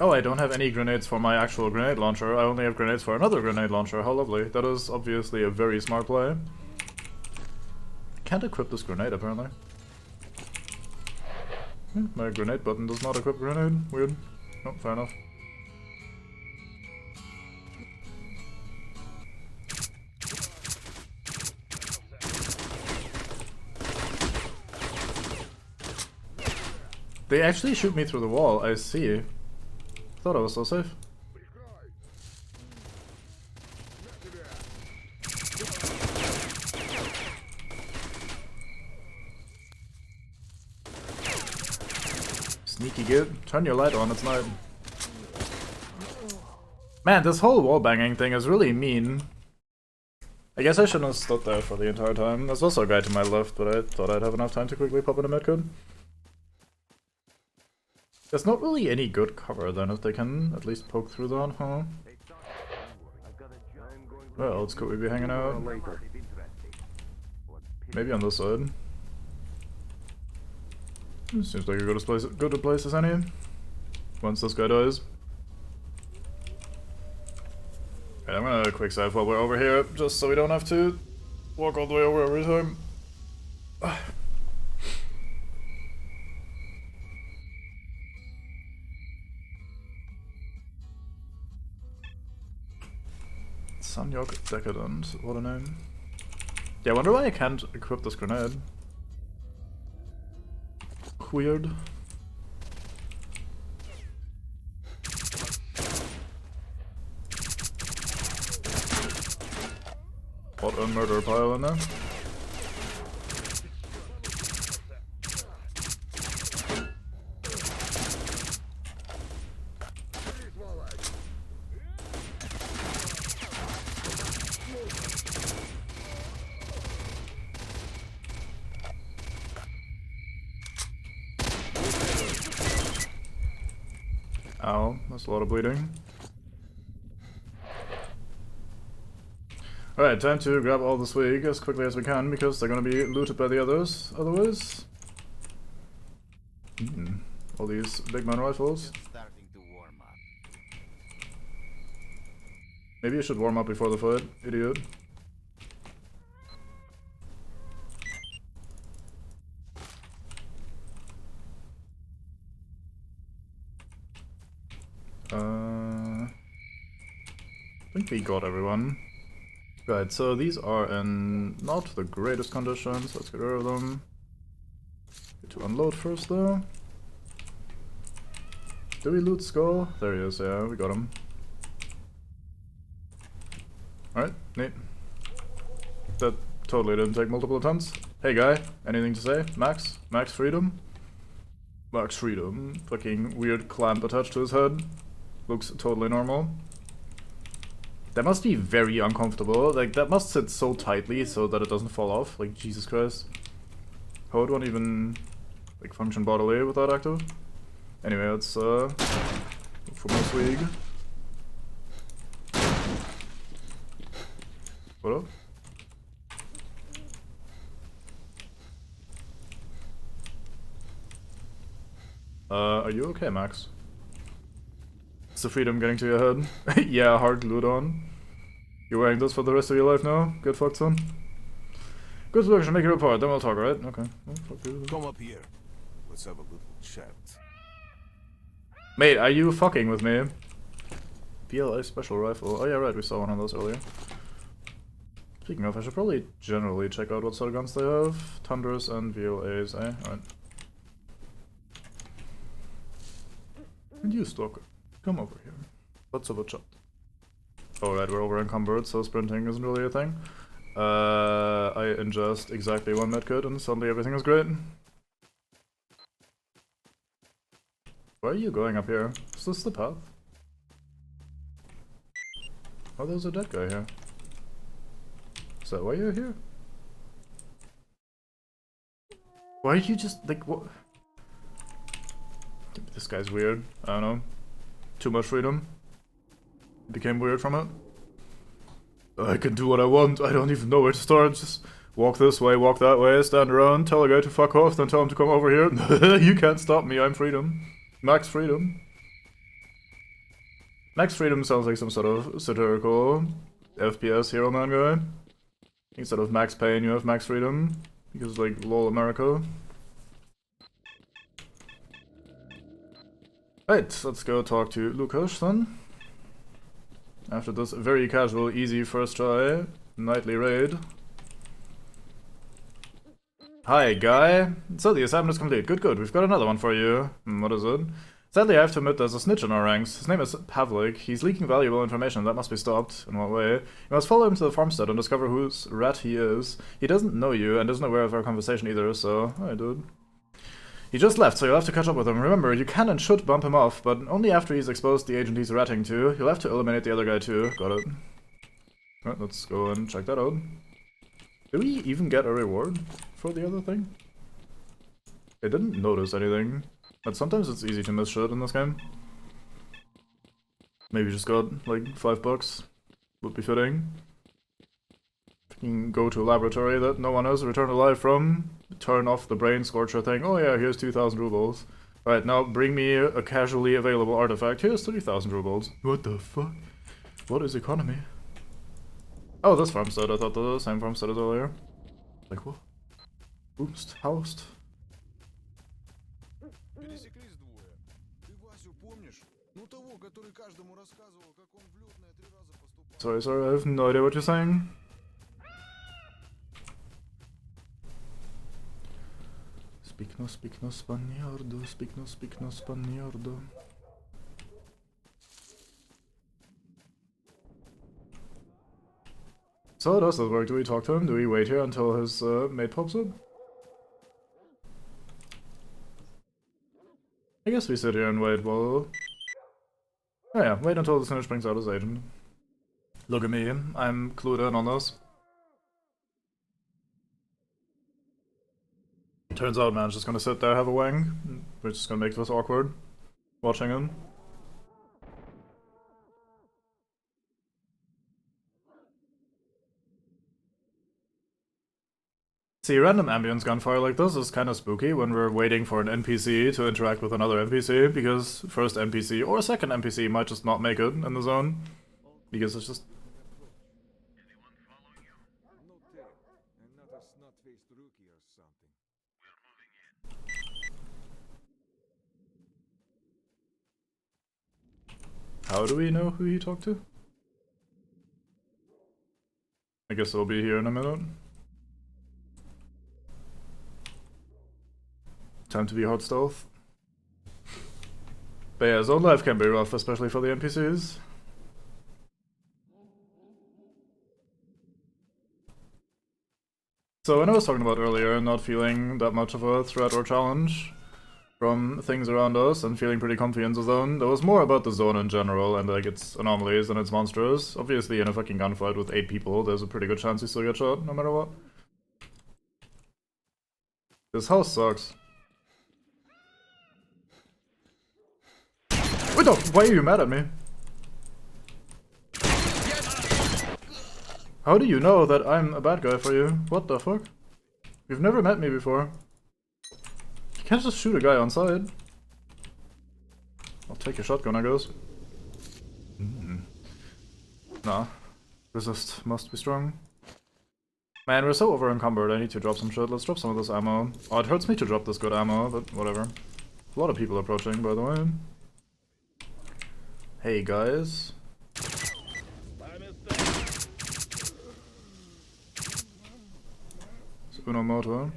S1: Oh, I don't have any grenades for my actual grenade launcher. I only have grenades for another grenade launcher. How lovely. That is obviously a very smart play. Can't equip this grenade, apparently. My grenade button does not equip grenade. Weird. Oh, fair enough. They actually shoot me through the wall, I see. Thought I was so safe. Sneaky git. Turn your light on, it's night. Man, this whole wallbanging thing is really mean. I guess I shouldn't have stood there for the entire time. There's also a guy to my left, but I thought I'd have enough time to quickly pop in a medkit. There's not really any good cover then if they can at least poke through that, huh? Where else could we be hanging out? Maybe on this side. Seems like a good place as any. Once this guy dies. Right, I'm gonna quick save while we're over here, just so we don't have to walk all the way over every time. Sanyok Decadent, what a name. Yeah, I wonder why I can't equip this grenade. Weird. What a murder pile in there. Ow, that's a lot of bleeding. Alright, time to grab all the swig as quickly as we can, because they're gonna be looted by the others, otherwise. All these big man rifles.
S3: Just starting to warm up.
S1: Maybe you should warm up before the fight, idiot. I think we got everyone. Right, so these are in not the greatest conditions. Let's get rid of them. Get to unload first though. Did we loot Skull? There he is, yeah, we got him. Alright, neat. That totally didn't take multiple attempts. Hey guy, anything to say? Max? Max Freedom? Max Freedom. Fucking weird clamp attached to his head. Looks totally normal. That must be very uncomfortable. Like, that must sit so tightly so that it doesn't fall off. Like, Jesus Christ. How would one even, like, function bodily with that active? Anyway, let's, look for more swig. What up? Are you okay, Max? Is the freedom getting to your head? Yeah, hard glued on. You're wearing this for the rest of your life now? Get fucked, son. Good work, should make a report, then we'll talk, right? Okay. Well, fuck you.
S6: Come up here. Let's have a little chat.
S1: Mate, are you fucking with me? PLA special rifle. Oh yeah, right, we saw one of those earlier. Speaking of, I should probably generally check out what sort of guns they have. Tundras and VLAs, eh? Alright. And you, Stalker. Come over here. Let's have a chat. Alright, we're over encumbered, so sprinting isn't really a thing. I ingest exactly one medkit and suddenly everything is great. Why are you going up here? Is this the path? Oh, there's a dead guy here. Is that why you're here? Why are you just, like, what? This guy's weird. I don't know. Too much freedom. Became weird from it. I can do what I want. I don't even know where to start. Just walk this way, walk that way, stand around, tell a guy to fuck off, then tell him to come over here. You can't stop me. I'm freedom. Max Freedom. Max Freedom sounds like some sort of satirical FPS hero man guy. Instead of Max Payne, you have Max Freedom. Because, like, lol America. Right, let's go talk to Lukas then. After this very casual, easy first try, nightly raid. Hi, guy. So the assignment is complete. Good, good. We've got another one for you. What is it? Sadly, I have to admit there's a snitch in our ranks. His name is Pavlik. He's leaking valuable information that must be stopped. In what way? You must follow him to the farmstead and discover whose rat he is. He doesn't know you and isn't aware of our conversation either, so... Hi, dude. He just left, so you'll have to catch up with him. Remember, you can and should bump him off, but only after he's exposed the agent he's ratting to. You'll have to eliminate the other guy too. Got it. Alright, let's go and check that out. Did we even get a reward for the other thing? I didn't notice anything. But sometimes it's easy to miss shit in this game. Maybe just got like $5. Would be fitting. You can go to a laboratory that no one has returned alive from. Turn off the brain scorcher thing. Oh yeah, here's 2,000 rubles. Alright, now bring me a casually available artifact. Here's 3,000 rubles. What the fuck? What is economy? Oh, this farmstead. I thought the same farmstead as earlier. Like what? Boost. Housed.
S5: Пересеклись двое. Ты Васю помнишь? Ну того, который каждому рассказывал, как он в лётное 3 раза поступал.
S1: Sorry, I have no idea what you're saying. Speak no spaniardo, speak no spaniardo. So how does this work? Do we talk to him? Do we wait here until his mate pops up? I guess we sit here and wait while... Oh yeah, wait until the Snitch brings out his agent. Look at me, I'm clued in on this. Turns out man's just gonna sit there, have a wang. We're just gonna make this awkward. Watching him. See, random ambience gunfire like this is kinda spooky when we're waiting for an NPC to interact with another NPC, because first NPC or second NPC might just not make it in the zone. Because it's just... How do we know who he talked to? I guess I'll be here in a minute. Time to be hard stealth. But yeah, zone life can be rough, especially for the NPCs. So when I was talking about earlier, not feeling that much of a threat or challenge from things around us and feeling pretty comfy in the zone, there was more about the zone in general and like its anomalies and its monsters. Obviously in a fucking gunfight with 8 people, there's a pretty good chance you still get shot, no matter what. This house sucks. What the? Why are you mad at me? How do you know that I'm a bad guy for you? What the fuck? You've never met me before. You can't just shoot a guy on sight. I'll take your shotgun, I guess. Nah. Resist must be strong. Man, we're so over encumbered, I need to drop some shit. Let's drop some of this ammo. Oh, it hurts me to drop this good ammo, but whatever. A lot of people approaching, by the way. Hey guys. It's Uno Moto.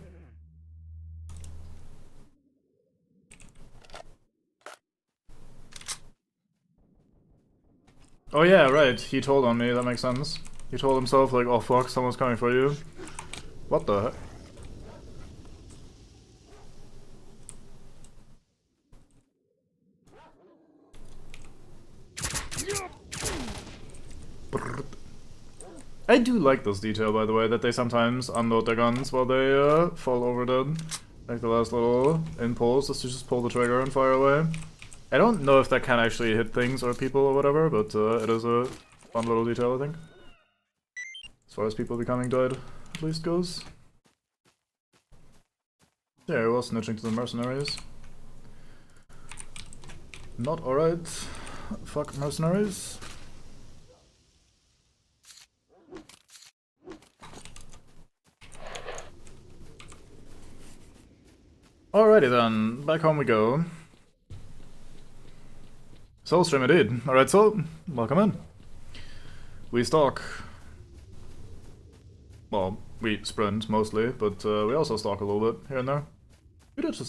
S1: Oh yeah, right, he told on me, that makes sense. He told himself like, oh fuck, someone's coming for you. What the heck? I do like this detail, by the way, that they sometimes unload their guns while they fall over dead. Like the last little impulse is to just pull the trigger and fire away. I don't know if that can actually hit things or people or whatever, but it is a fun little detail, I think. As far as people becoming dead, at least goes. Yeah, he was snitching to the mercenaries. Not alright. Fuck mercenaries. Alrighty then, back home we go. Soulstream indeed. Alright, so, welcome in. We stalk. Well, we sprint mostly, but we also stalk a little bit here and there. We did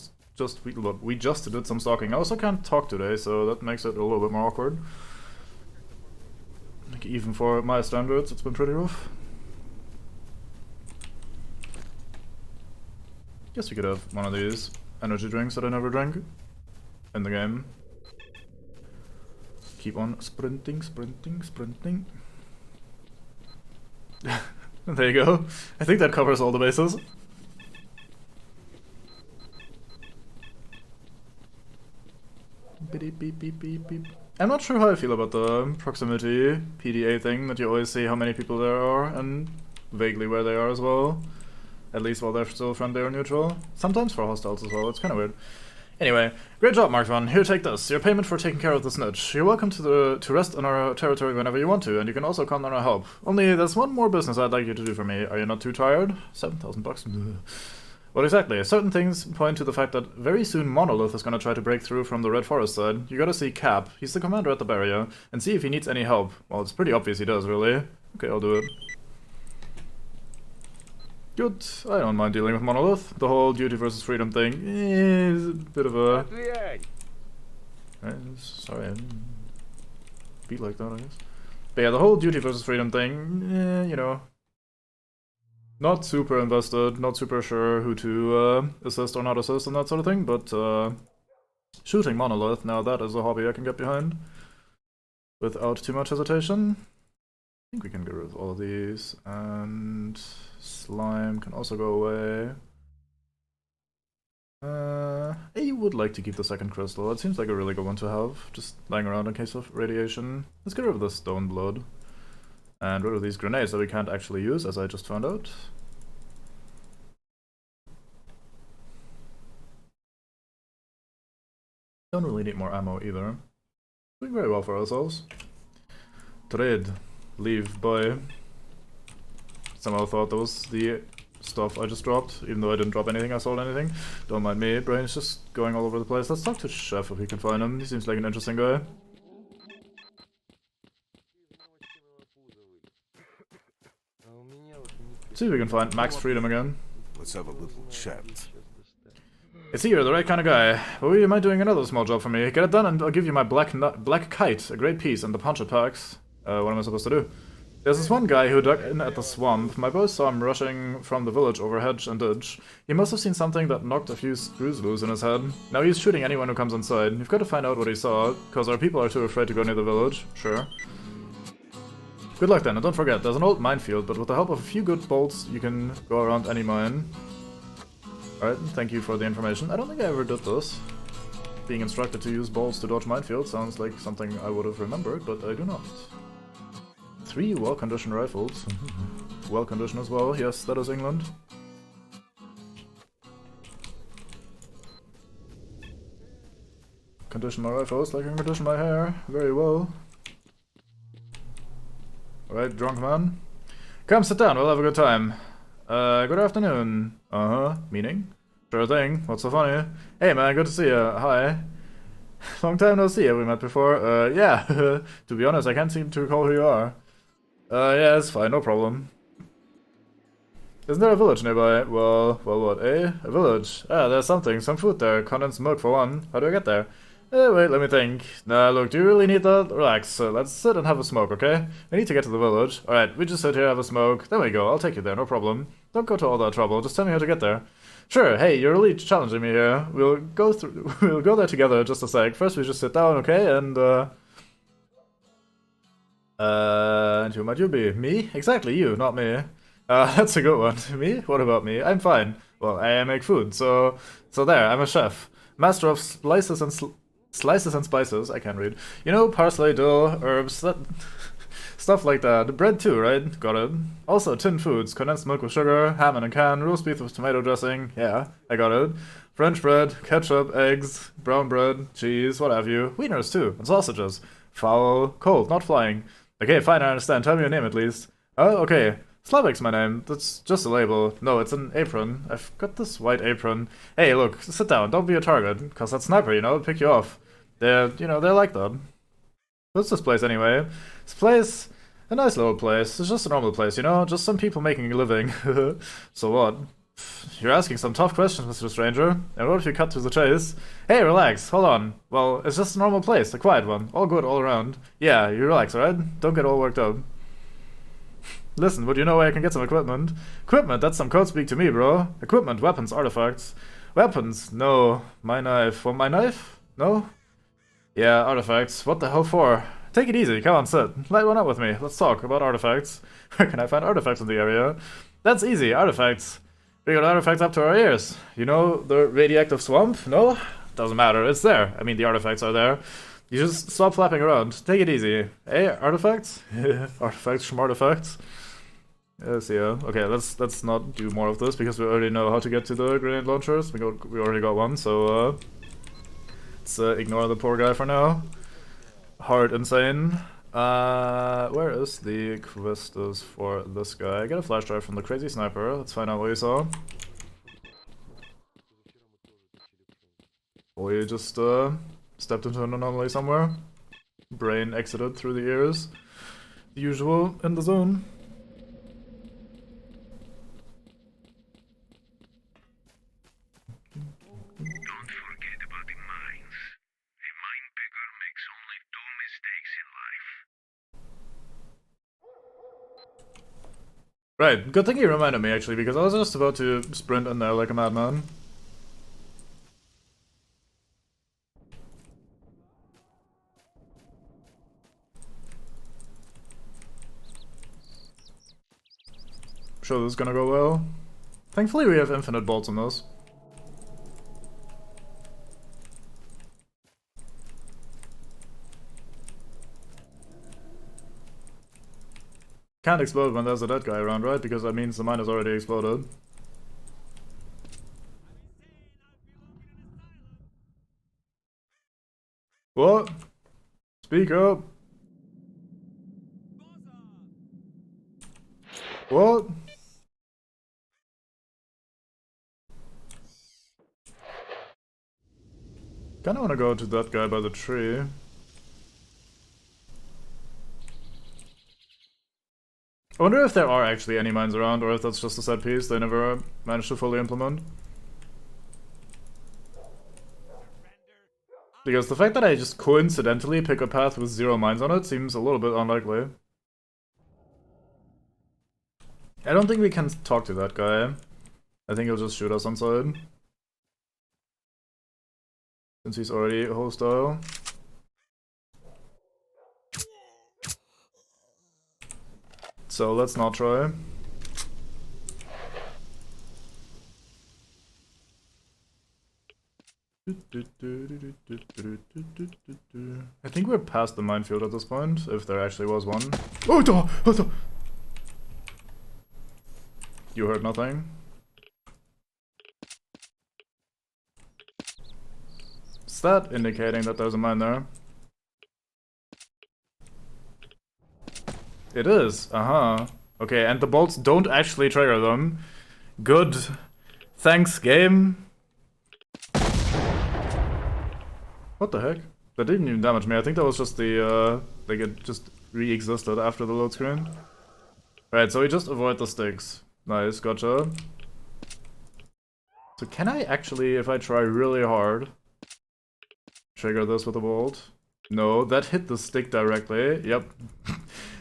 S1: we just did some stalking. I also can't talk today, so that makes it a little bit more awkward. Like, even for my standards, it's been pretty rough. Guess we could have one of these. energy drinks that I never drank in the game. Keep on sprinting, sprinting, sprinting. There you go. I think that covers all the bases. Beep, beep, beep, beep, beep. I'm not sure how I feel about the proximity PDA thing, that you always see how many people there are and vaguely where they are as well. At least while they're still friendly or neutral. Sometimes for hostiles as well, it's kind of weird. Anyway, great job, Mark 1. Here, take this. Your payment for taking care of the snitch. You're welcome to rest on our territory whenever you want to, and you can also count on our help. Only there's one more business I'd like you to do for me. Are you not too tired? 7,000 bucks. Well, exactly. Certain things point to the fact that very soon Monolith is gonna try to break through from the Red Forest side. You gotta see Cap, he's the commander at the barrier, and see if he needs any help. Well, it's pretty obvious he does, really. Okay, I'll do it. Good. I don't mind dealing with Monolith. The whole duty versus freedom thing is a bit of a... Sorry, I didn't beat like that, I guess. But yeah, the whole duty versus freedom thing, you know... Not super invested, not super sure who to assist or not assist and that sort of thing, but shooting Monolith, now that is a hobby I can get behind. Without too much hesitation. I think we can get rid of all of these, and slime can also go away. I would like to keep the second crystal. It seems like a really good one to have, just lying around in case of radiation. Let's get rid of the stone blood. And rid of these grenades that we can't actually use, as I just found out. Don't really need more ammo either. Doing very well for ourselves. Trade. Leave. Buy. Somehow thought that was the stuff I just dropped, even though I didn't drop anything, I sold anything. Don't mind me, brain's just going all over the place. Let's talk to Chef if we can find him. He seems like an interesting guy. See if we can find Max Freedom again.
S6: Let's have a little chat.
S1: I see you're the right kind of guy. But would you mind doing another small job for me? Get it done and I'll give you my black kite, a great piece, and the poncho packs. What am I supposed to do? There's this one guy who dug in at the swamp. My boys saw him rushing from the village over hedge and ditch. He must have seen something that knocked a few screws loose in his head. Now he's shooting anyone who comes inside. You've got to find out what he saw, because our people are too afraid to go near the village. Sure. Good luck then, and don't forget, there's an old minefield, but with the help of a few good bolts, you can go around any mine. Alright, thank you for the information. I don't think I ever did this. Being instructed to use bolts to dodge minefield sounds like something I would have remembered, but I do not. 3 well-conditioned rifles. Well-conditioned as well, yes, that is England. Condition my rifles like I can condition my hair. Very well. Alright, drunk man. Come sit down, we'll have a good time. Good afternoon. Meaning? Sure thing, what's so funny? Hey man, good to see ya. Hi. Long time no see, have we met before? Yeah. To be honest, I can't seem to recall who you are. Yeah, it's fine, no problem. Isn't there a village nearby? Well, what, eh? A village? Ah, there's something, some food there, condensed milk for one. How do I get there? Wait, let me think. Nah, look, do you really need that? Relax, let's sit and have a smoke, okay? We need to get to the village. Alright, we just sit here, have a smoke. There we go, I'll take you there, no problem. Don't go to all that trouble, just tell me how to get there. Sure, hey, you're really challenging me here. We'll go there together just a sec. First we just sit down, okay? And who might you be? Me? Exactly, you, not me. That's a good one. Me? What about me? I'm fine. Well, I make food, so there, I'm a chef. Master of slices and spices, I can't read. You know, parsley, dill, herbs, that stuff like that. Bread too, right? Got it. Also, tinned foods, condensed milk with sugar, ham in a can, roast beef with tomato dressing. Yeah, I got it. French bread, ketchup, eggs, brown bread, cheese, what have you. Wieners too, and sausages. Foul, cold, not flying. Okay, fine, I understand. Tell me your name at least. Oh, okay. Slavic's my name. That's just a label. No, it's an apron. I've got this white apron. Hey, look, sit down. Don't be a target. Cause that sniper, you know, pick you off. They're like that. What's this place anyway? This place, a nice little place. It's just a normal place, you know? Just some people making a living. So what? You're asking some tough questions, Mr. Stranger. And what if you cut to the chase? Hey, relax. Hold on. Well, it's just a normal place. A quiet one. All good all around. Yeah, you relax, alright? Don't get all worked up. Listen, would you know where I can get some equipment? Equipment? That's some code speak to me, bro. Equipment, weapons, artifacts. Weapons? No. My knife. Want my knife? No? Yeah, artifacts. What the hell for? Take it easy. Come on, sit. Light one up with me. Let's talk about artifacts. Where can I find artifacts in the area? That's easy. Artifacts. We got artifacts up to our ears. You know the radioactive swamp? No? Doesn't matter. It's there. I mean, the artifacts are there. You just stop flapping around. Take it easy. Hey, artifacts? Artifacts, schmartifacts. Yes, yeah. Okay, let's not do more of this because we already know how to get to the grenade launchers. We already got one, so let's ignore the poor guy for now. Hard insane. Where is the Questus for this guy? I got a flash drive from the crazy sniper. Let's find out what he saw. Or he just stepped into an anomaly somewhere. Brain exited through the ears. The usual in the zone.
S4: Don't forget about the mines. A mine picker makes only 2 mistakes in life.
S1: Right, good thing you reminded me actually, because I was just about to sprint in there like a madman. Sure this is gonna go well. Thankfully we have infinite bolts in this. Can't explode when there's a dead guy around, right? Because that means the mine has already exploded. What? Speak up. What? Kinda wanna go to that guy by the tree. I wonder if there are actually any mines around, or if that's just a set piece they never managed to fully implement. Because the fact that I just coincidentally pick a path with 0 mines on it seems a little bit unlikely. I don't think we can talk to that guy. I think he'll just shoot us on sight. Since he's already hostile. So let's not try. I think we're past the minefield at this point, if there actually was one. Oh, you heard nothing? Is that indicating that there's a mine there? It is, Okay, and the bolts don't actually trigger them. Good. Thanks, game. What the heck? That didn't even damage me. I think that was just the, like it just re-existed after the load screen. Right, so we just avoid the sticks. Nice, gotcha. So can I actually, if I try really hard, trigger this with a bolt? No, that hit the stick directly. Yep.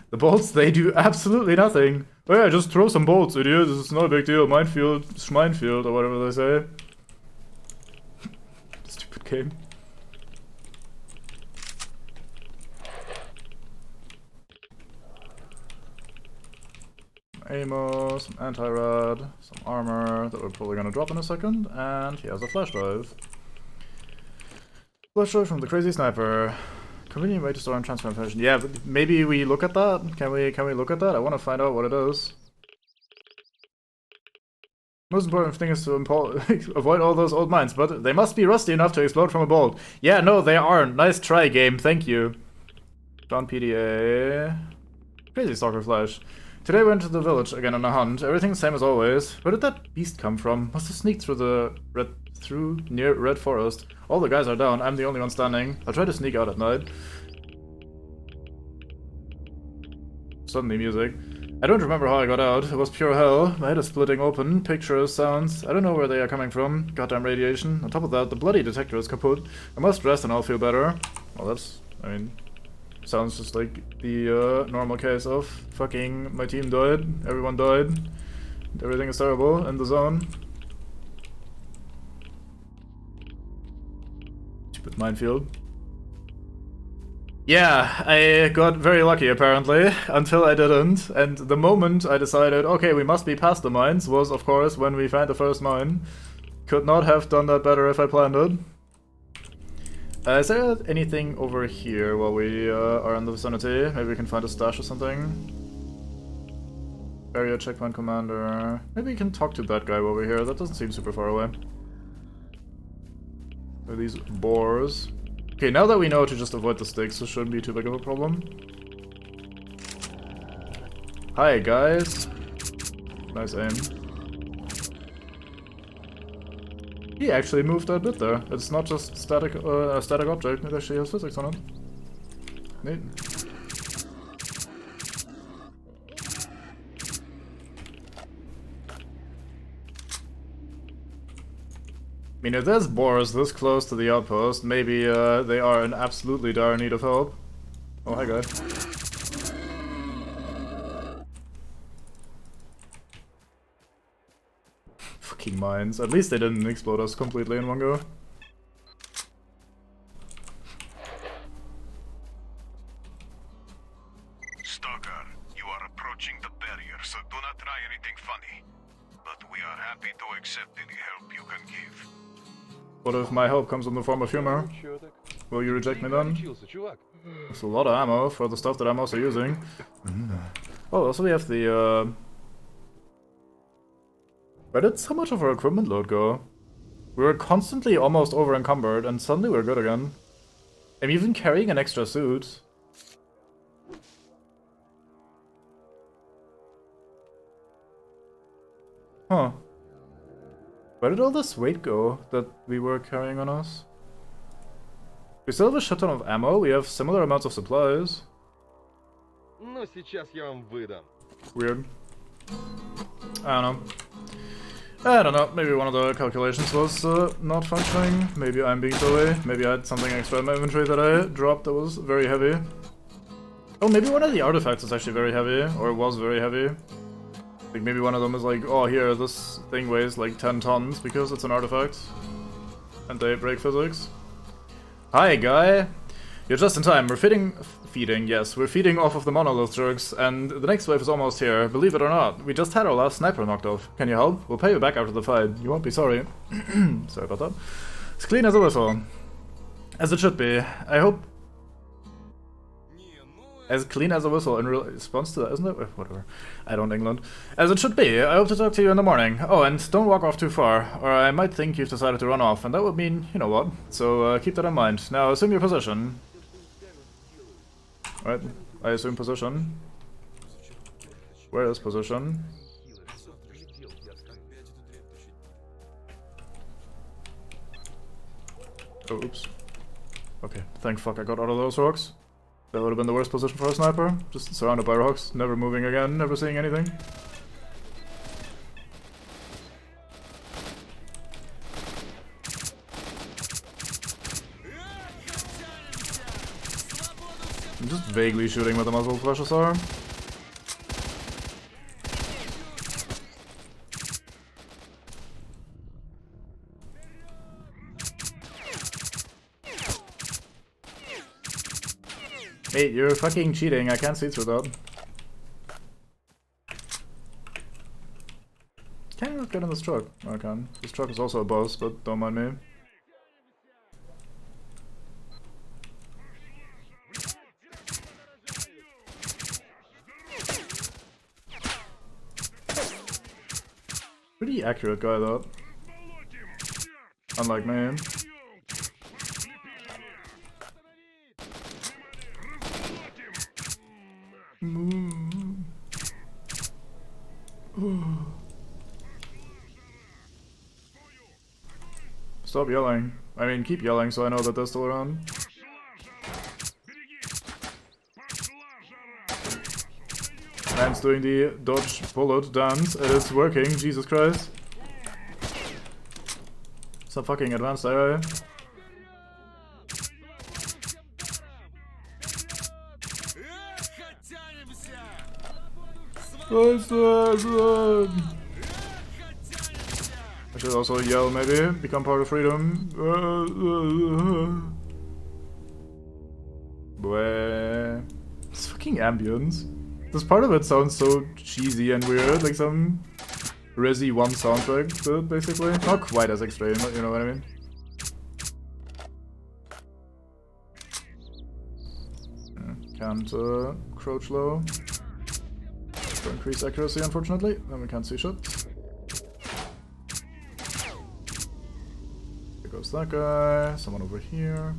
S1: The bolts, they do absolutely nothing. Oh yeah, just throw some bolts, idiot. This is not a big deal. Minefield, schminefield, or whatever they say. Stupid game. Ammo, some anti-rad, some armor that we're probably gonna drop in a second, and he has a flash drive. Flash drive from the crazy sniper. Convenient way to store and transfer information. Yeah, but maybe we look at that? Can we look at that? I want to find out what it is. Most important thing is to avoid all those old mines, but they must be rusty enough to explode from a bolt. Yeah, no, they aren't. Nice try, game. Thank you. Found PDA. Crazy stalker flash. Today we went to the village again on a hunt. Everything's same as always. Where did that beast come from? Must have sneaked through near Red Forest. All the guys are down. I'm the only one standing. I'll try to sneak out at night. Suddenly music. I don't remember how I got out. It was pure hell. My head is splitting open. Pictures, sounds. I don't know where they are coming from. Goddamn radiation. On top of that, the bloody detector is kaput. I must rest and I'll feel better. Well, that's... I mean... Sounds just like the normal case of fucking my team died, everyone died, everything is terrible in the zone. Minefield. Yeah, I got very lucky apparently, until I didn't, and the moment I decided, okay, we must be past the mines, was of course when we found the first mine. Could not have done that better if I planned it. Is there anything over here while we are in the vicinity? Maybe we can find a stash or something? Area checkpoint commander. Maybe we can talk to that guy while we're here, that doesn't seem super far away. Are these boars? Okay, now that we know to just avoid the sticks, this shouldn't be too big of a problem. Hi, guys. Nice aim. He actually moved that bit there. It's not just static, a static object, it actually has physics on it. Neat. I mean, if there's boars this close to the outpost, maybe they are in absolutely dire need of help. Oh, hi guys. Fucking mines. At least they didn't explode us completely in one go.
S6: Stalker, you are approaching the barrier, so do not try anything funny. But we are happy to accept any help you can give.
S1: What if my help comes in the form of humor? Will you reject me then? That's a lot of ammo for the stuff that I'm also using. Oh, also we have the where did so much of our equipment load go? We were constantly almost over encumbered and suddenly we're good again. I'm even carrying an extra suit. Huh. Where did all this weight go that we were carrying on us? We still have a shit ton of ammo, we have similar amounts of supplies. Weird. I don't know, maybe one of the calculations was not functioning. Maybe I'm being silly. Maybe I had something extra in my inventory that I dropped that was very heavy. Oh, maybe one of the artifacts is actually very heavy, or was very heavy. Like maybe one of them is like, oh here, this thing weighs like 10 tons because it's an artifact. And they break physics. Hi guy! You're just in time, we're feeding off of the monolith jerks, and the next wave is almost here, believe it or not. We just had our last sniper knocked off. Can you help? We'll pay you back after the fight. You won't be sorry. Sorry about that. It's clean as a whistle. As it should be. I hope... As clean as a whistle in response to that, isn't it? Whatever. I don't England. As it should be. I hope to talk to you in the morning. Oh, and don't walk off too far, or I might think you've decided to run off, and that would mean, you know what. So keep that in mind. Now assume your position. Alright, I assume position. Where is position? Oh, oops. Okay, thank fuck I got out of those rocks. That would have been the worst position for a sniper. Just surrounded by rocks, never moving again, never seeing anything. I'm just vaguely shooting with a muzzle flasher. Hey, you're fucking cheating, I can't see through that. Can you not get in this truck? Oh, I can. This truck is also a boss, but don't mind me. Pretty accurate guy though. Unlike me. Stop yelling. I mean, keep yelling so I know that they're still around. Man's doing the dodge bullet dance, and it's working, Jesus Christ. Some fucking advanced AI. I should also yell, maybe. Become part of freedom. Boy. This fucking ambience. This part of it sounds so cheesy and weird, like some Resi 1 soundtrack bit, basically. Not quite as extreme, but you know what I mean. Can't crouch low. For increased accuracy, unfortunately. Then we can't see shit. There goes that guy. Someone over here.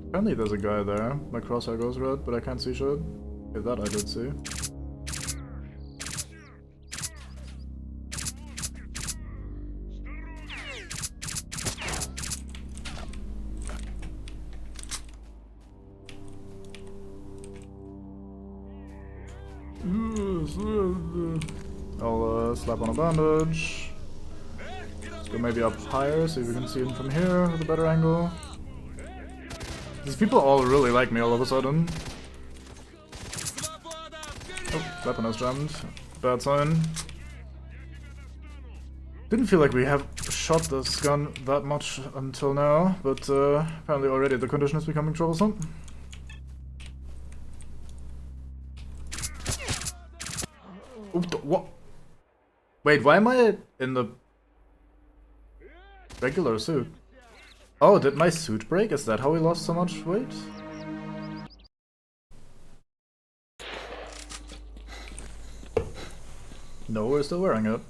S1: Apparently there's a guy there. My crosshair goes red, but I can't see shit. Okay, that I did see. I'll slap on a bandage. Let's go maybe up higher, see if we can see him from here with a better angle. These people all really like me all of a sudden. Oh, weapon is jammed. Bad sign. Didn't feel like we have shot this gun that much until now, but apparently already the condition is becoming troublesome. What? Wait, why am I in the regular suit? Oh, did my suit break? Is that how we lost so much weight? No, we're still wearing it.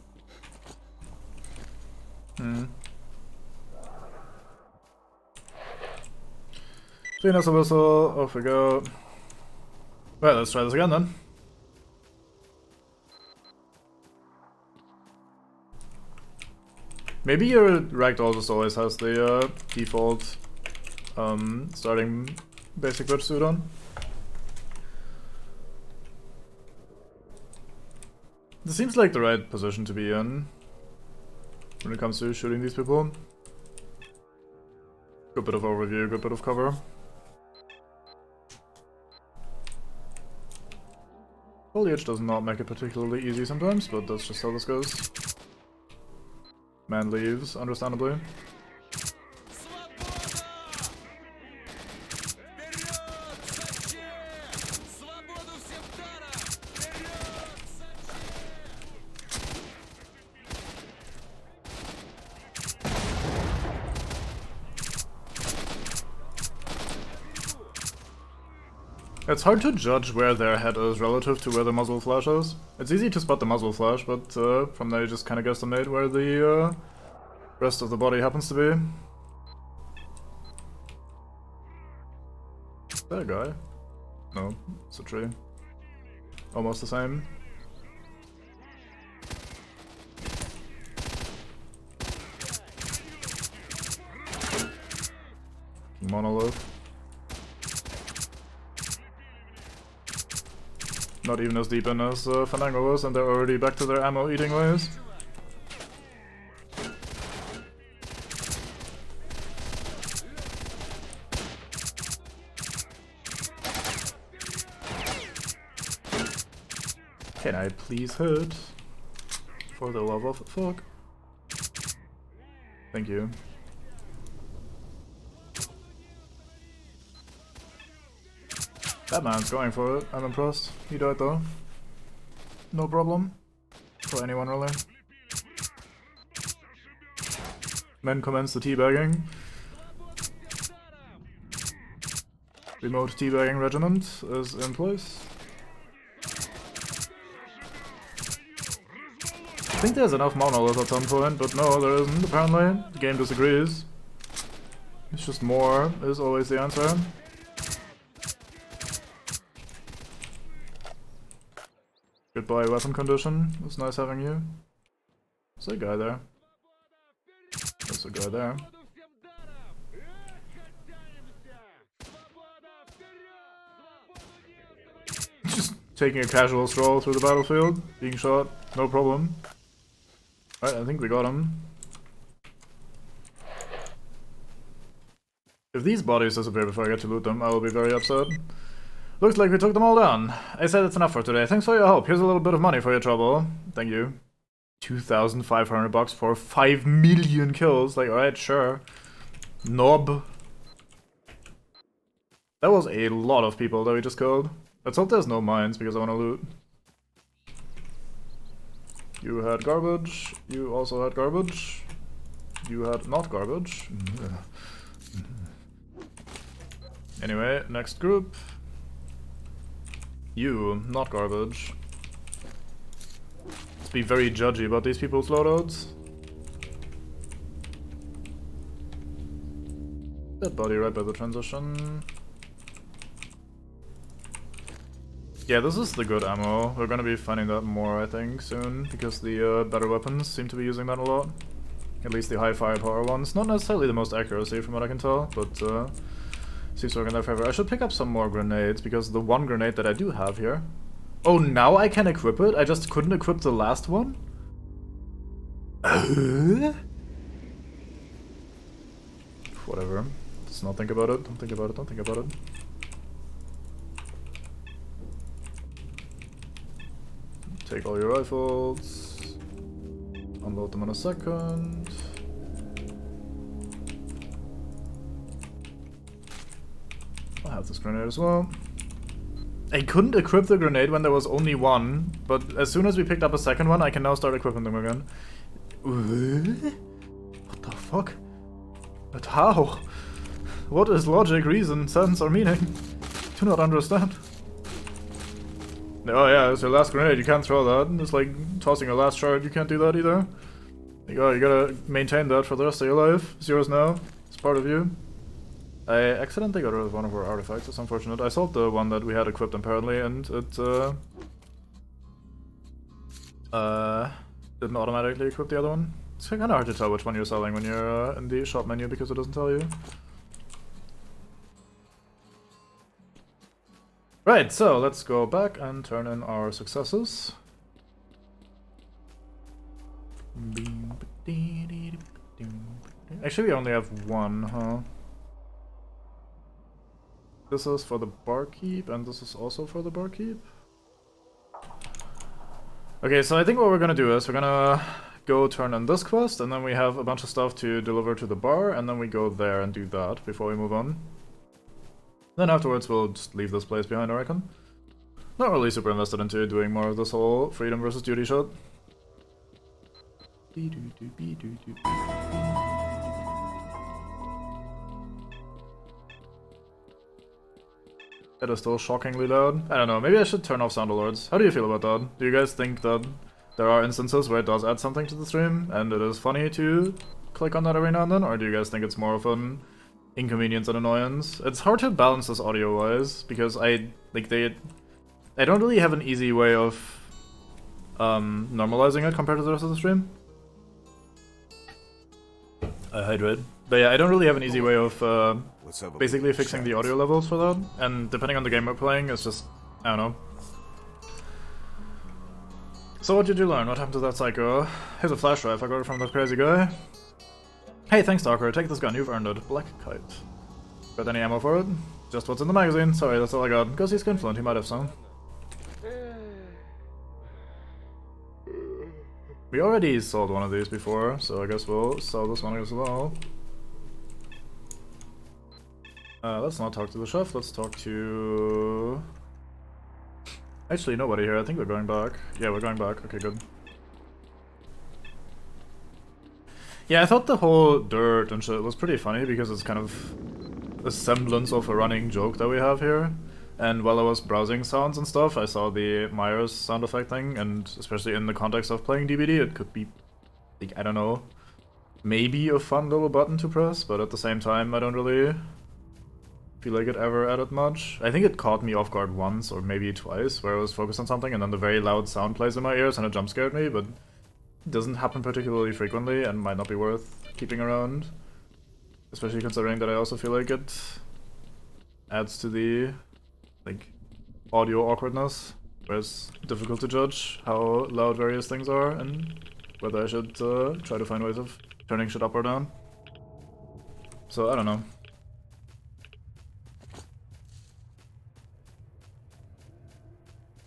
S1: Venus a whistle, off we go. Well, let's try this again then. Maybe your ragdoll just always has the default starting basic bitch suit on. This seems like the right position to be in when it comes to shooting these people. Good bit of overview, good bit of cover. Foliage does not make it particularly easy sometimes, but that's just how this goes. Man leaves, understandably. It's hard to judge where their head is relative to where the muzzle flash is. It's easy to spot the muzzle flash, but from there you just kind of guesstimate where the rest of the body happens to be. Is that a guy? No, it's a tree. Almost the same. Monolith. Not even as deep in as Fandango was, and they're already back to their ammo eating ways. Can I please hit? For the love of fuck. Thank you. That man's going for it. I'm impressed. He died though. No problem. For anyone really. Men commence the teabagging. Remote teabagging regiment is in place. I think there's enough monolith at some point, but no, there isn't apparently. The game disagrees. It's just more is always the answer. Goodbye, weapon condition. It was nice having you. There's a guy there. There's a guy there. Just taking a casual stroll through the battlefield, being shot, no problem. Alright, I think we got him. If these bodies disappear before I get to loot them, I will be very upset. Looks like we took them all down. I said it's enough for today. Thanks for your help. Here's a little bit of money for your trouble. Thank you. 2,500 bucks for 5 million kills. Like, alright, sure. Knob. That was a lot of people that we just killed. Let's hope there's no mines because I want to loot. You had garbage. You also had garbage. You had not garbage. Anyway, next group. You, not garbage. Let's be very judgy about these people's loadouts. Dead body right by the transition. Yeah, this is the good ammo. We're gonna be finding that more, I think, soon, because the better weapons seem to be using that a lot. At least the high firepower ones. Not necessarily the most accuracy from what I can tell, but seems to work in their favor. I should pick up some more grenades, because the one grenade that I do have here... Oh, now I can equip it? I just couldn't equip the last one? Whatever. Let's not think about it. Don't think about it. Don't think about it. Take all your rifles. Unload them in a second. I'll have this grenade as well. I couldn't equip the grenade when there was only one, but as soon as we picked up a second one, I can now start equipping them again. What the fuck? But how? What is logic, reason, sense, or meaning? Do not understand. Oh yeah, it's your last grenade, you can't throw that. It's like tossing your last shard, you can't do that either. You gotta maintain that for the rest of your life. It's yours now. It's part of you. I accidentally got rid of one of our artifacts, it's unfortunate. I sold the one that we had equipped apparently, and it didn't automatically equip the other one. It's kinda hard to tell which one you're selling when you're in the shop menu because it doesn't tell you. Right, so let's go back and turn in our successes. Actually, we only have one, huh? This is for the barkeep, and this is also for the barkeep. Okay, so I think what we're gonna do is we're gonna go turn in this quest, and then we have a bunch of stuff to deliver to the bar, and then we go there and do that before we move on. Then afterwards we'll just leave this place behind, I reckon. Not really super invested into doing more of this whole freedom versus duty shit. That is still shockingly loud. I don't know, maybe I should turn off sound alerts. How do you feel about that? Do you guys think that there are instances where it does add something to the stream, and it is funny to click on that every now and then? Or do you guys think it's more of an inconvenience and annoyance? It's hard to balance this audio-wise, because I don't really have an easy way of normalizing it compared to the rest of the stream. I hydrate. But yeah, I don't really have an easy way of basically fixing the audio levels for that, and depending on the game we're playing, it's just, I don't know. So what did you learn? What happened to that psycho? Here's a flash drive, I got it from that crazy guy. Hey, thanks STALKER, take this gun, you've earned it. Black Kite. Got any ammo for it? Just what's in the magazine, sorry, that's all I got. Go see Skinflint, he might have some. We already sold one of these before, so I guess we'll sell this one as well. Let's not talk to the chef, let's talk to... Actually, nobody here, I think we're going back. Yeah, we're going back, okay, good. Yeah, I thought the whole dirt and shit was pretty funny because it's kind of a semblance of a running joke that we have here. And while I was browsing sounds and stuff, I saw the Myers sound effect thing, and especially in the context of playing DBD, it could be, like, I don't know, maybe a fun little button to press, but at the same time, I don't really feel like it ever added much. I think it caught me off guard once, or maybe twice, where I was focused on something and then the very loud sound plays in my ears and it jump scared me, but it doesn't happen particularly frequently and might not be worth keeping around. Especially considering that I also feel like it adds to the, like, audio awkwardness, where it's difficult to judge how loud various things are and whether I should try to find ways of turning shit up or down. So, I don't know.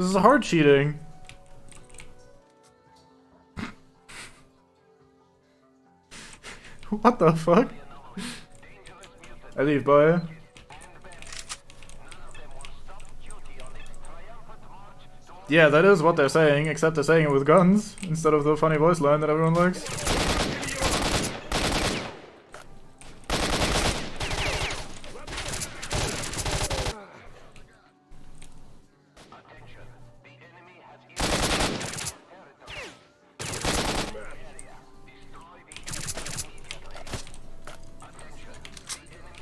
S1: This is hard cheating. What the fuck? I leave, bye. Yeah, that is what they're saying, except they're saying it with guns, instead of the funny voice line that everyone likes.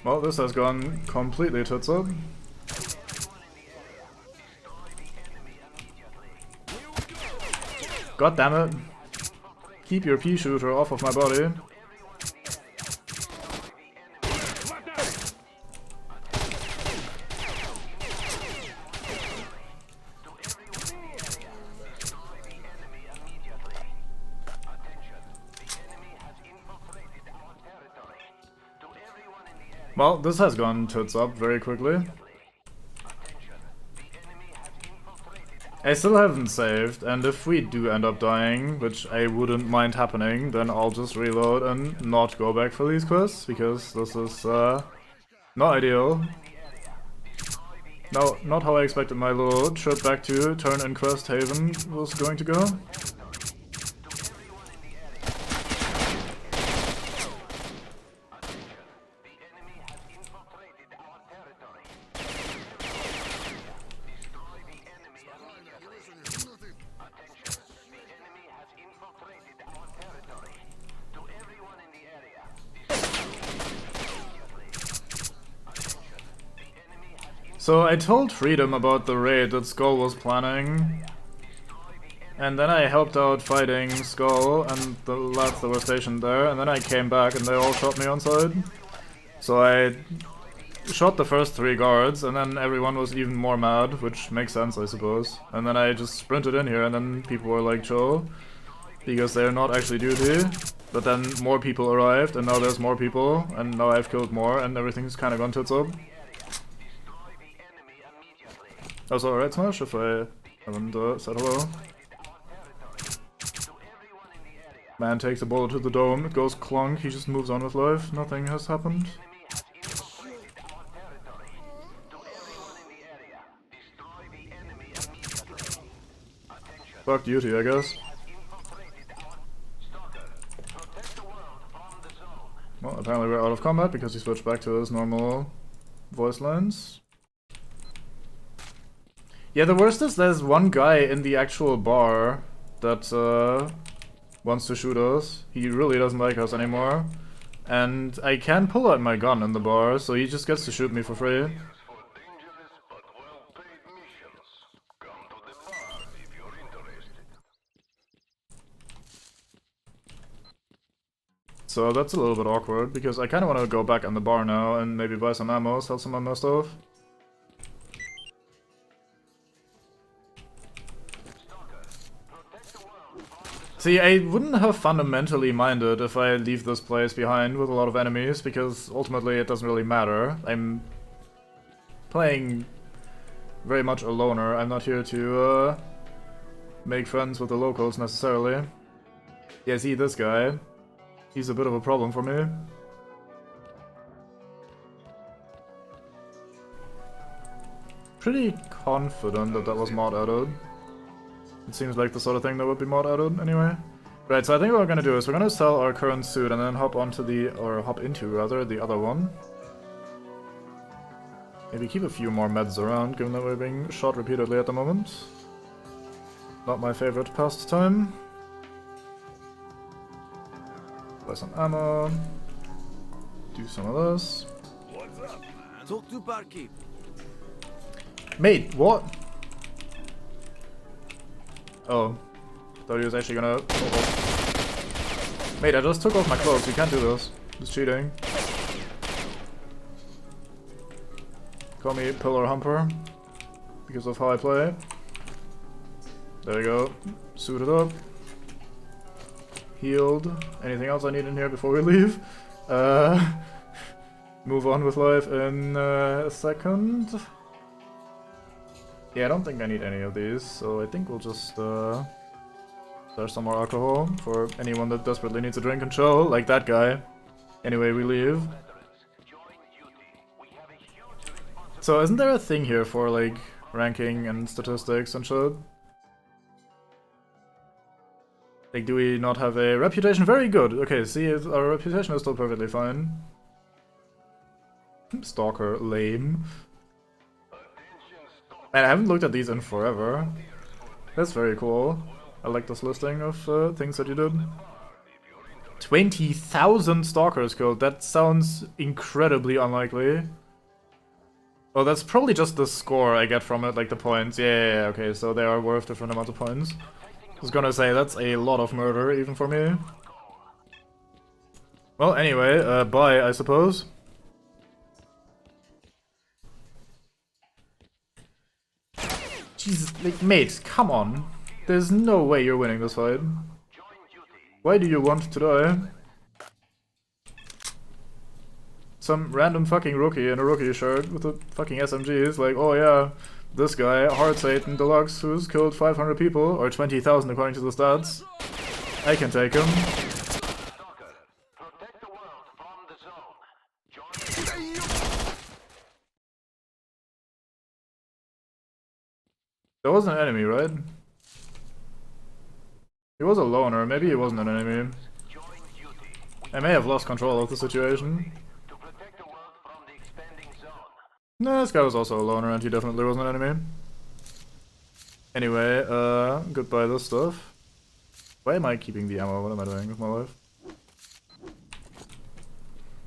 S1: Well, this has gone completely tits up. God damn it. Keep your pea shooter off of my body. Well, this has gone tits up very quickly. I still haven't saved, and if we do end up dying, which I wouldn't mind happening, then I'll just reload and not go back for these quests, because this is not ideal. No, not how I expected my little trip back to Turn and Quest Haven was going to go. So I told Freedom about the raid that Skull was planning, and then I helped out fighting Skull and the lads that were stationed there, and then I came back and they all shot me on side. So I shot the first 3 guards, and then everyone was even more mad, which makes sense I suppose. And then I just sprinted in here and then people were like chill, because they're not actually duty. But then more people arrived and now there's more people, and now I've killed more and everything's kinda gone tits up. Also, alright Smash, if I haven't said hello. Man takes a bullet to the dome, it goes clunk, he just moves on with life, nothing has happened. Fuck duty, I guess. Well, apparently we're out of combat because he switched back to his normal voice lines. Yeah, the worst is there's one guy in the actual bar that wants to shoot us. He really doesn't like us anymore. And I can pull out my gun in the bar, so he just gets to shoot me for free. So that's a little bit awkward, because I kind of want to go back in the bar now and maybe buy some ammo, sell some of my stuff. See, I wouldn't have fundamentally minded if I leave this place behind with a lot of enemies, because ultimately it doesn't really matter. I'm playing very much a loner. I'm not here to make friends with the locals necessarily. Yeah, see this guy. He's a bit of a problem for me. Pretty confident that that was mod added. It seems like the sort of thing that would be mod added anyway. Right, so I think what we're gonna do is we're gonna sell our current suit and then hop into the other one. Maybe keep a few more meds around, given that we're being shot repeatedly at the moment. Not my favorite pastime. Buy some ammo. Do some of this.
S3: What's up, man?
S4: Talk to barkeep.
S1: Mate, what? Oh. Thought he was actually gonna... Mate, I just took off my clothes, you can't do this. It's cheating. Call me Pillar Humper. Because of how I play. There we go. Suited up. Healed. Anything else I need in here before we leave? Move on with life in a second. Yeah, I don't think I need any of these, so I think we'll just there's some more alcohol for anyone that desperately needs a drink and chill, like that guy. Anyway, we leave. So isn't there a thing here for like ranking and statistics and shit? Like, do we not have a reputation? Very good. Okay, see, our reputation is still perfectly fine. Stalker, lame. Man, I haven't looked at these in forever. That's very cool. I like this listing of things that you did. 20,000 stalkers killed. That sounds incredibly unlikely. Oh, that's probably just the score I get from it, like the points. Yeah, okay, so they are worth different amounts of points. I was gonna say, that's a lot of murder, even for me. Well, anyway, bye, I suppose. Jesus, like, mate, come on. There's no way you're winning this fight. Why do you want to die? Some random fucking rookie in a rookie shirt with a fucking SMG is like, oh yeah, this guy, Hard Satan Deluxe, who's killed 500 people, or 20,000 according to the stats. I can take him. That was an enemy, right? He was a loner, maybe he wasn't an enemy. I may have lost control of the situation. No, this guy was also a loner and he definitely wasn't an enemy. Anyway, goodbye this stuff. Why am I keeping the ammo? What am I doing with my life?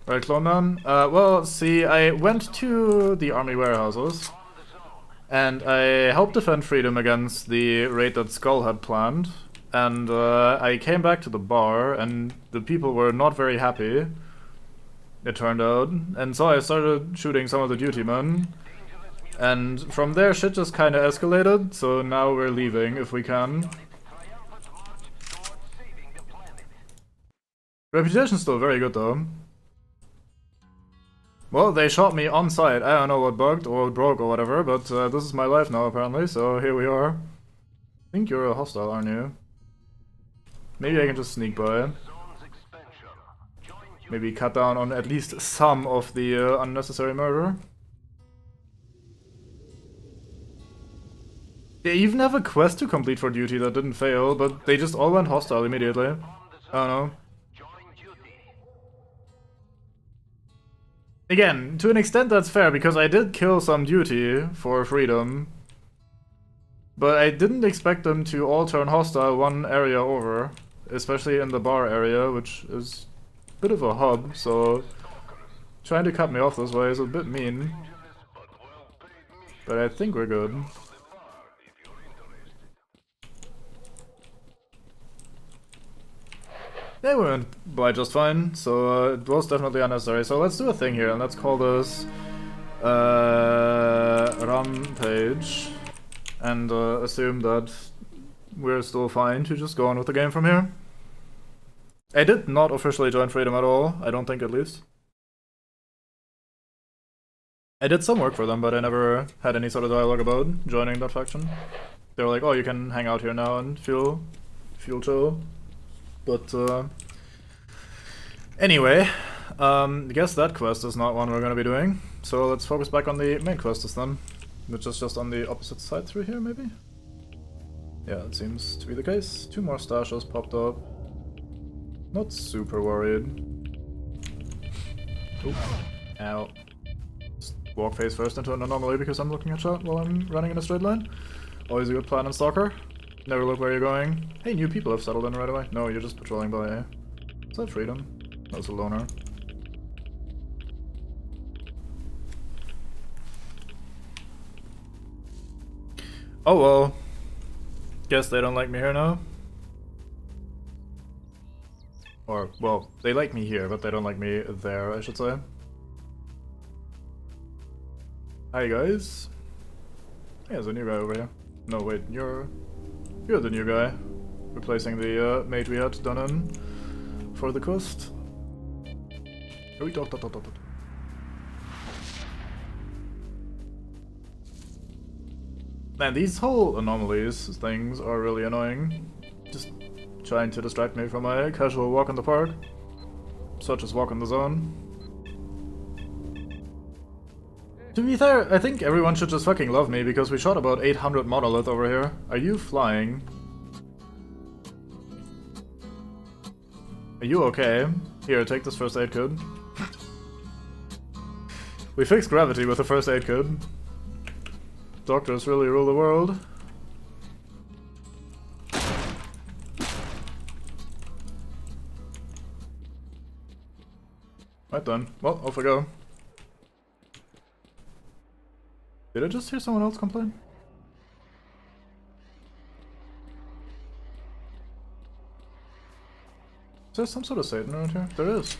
S1: Right, Clone Man. Well, see, I went to the army warehouses. And I helped defend Freedom against the raid that Skull had planned. And I came back to the bar, and the people were not very happy, it turned out. And so I started shooting some of the duty men. And from there, shit just kinda escalated, so now we're leaving if we can. Reputation's still very good though. Well, they shot me on sight. I don't know what bugged or broke or whatever, but this is my life now apparently, so here we are. I think you're a hostile, aren't you? Maybe I can just sneak by. Maybe cut down on at least some of the unnecessary murder. They even have a quest to complete for duty that didn't fail, but they just all went hostile immediately. I don't know. Again, to an extent that's fair, because I did kill some duty for Freedom. But I didn't expect them to all turn hostile one area over. Especially in the bar area, which is a bit of a hub, so trying to cut me off this way is a bit mean. But I think we're good. They went by just fine, so it was definitely unnecessary. So let's do a thing here, and let's call this Rampage, and assume that we're still fine to just go on with the game from here. I did not officially join Freedom at all, I don't think at least. I did some work for them, but I never had any sort of dialogue about joining that faction. They were like, oh, you can hang out here now and feel chill. But, anyway, I guess that quest is not one we're gonna be doing. So let's focus back on the main quest then, which is just on the opposite side through here, maybe? Yeah, it seems to be the case. 2 more stashes popped up. Not super worried. Oop. Ow. Just walk face first into an anomaly because I'm looking at shot while I'm running in a straight line. Always a good plan in Stalker. Never look where you're going. Hey, new people have settled in right away. No, you're just patrolling by, eh? Is that Freedom? That's a loner. Oh well. Guess they don't like me here now. Or, well, they like me here, but they don't like me there, I should say. Hi guys. Hey, there's a new guy over here. No, wait, you're the new guy. Replacing the mate we had done in for the quest. Here we go. Man, these whole anomalies things are really annoying. Just trying to distract me from my casual walk in the park. Such as walk in the zone. To be fair, I think everyone should just fucking love me because we shot about 800 monolith over here. Are you flying? Are you okay? Here, take this first aid kit. We fixed gravity with the first aid kit. Doctors really rule the world. Right then. Well, off we go. Did I just hear someone else complain? Is there some sort of Satan around here? There is.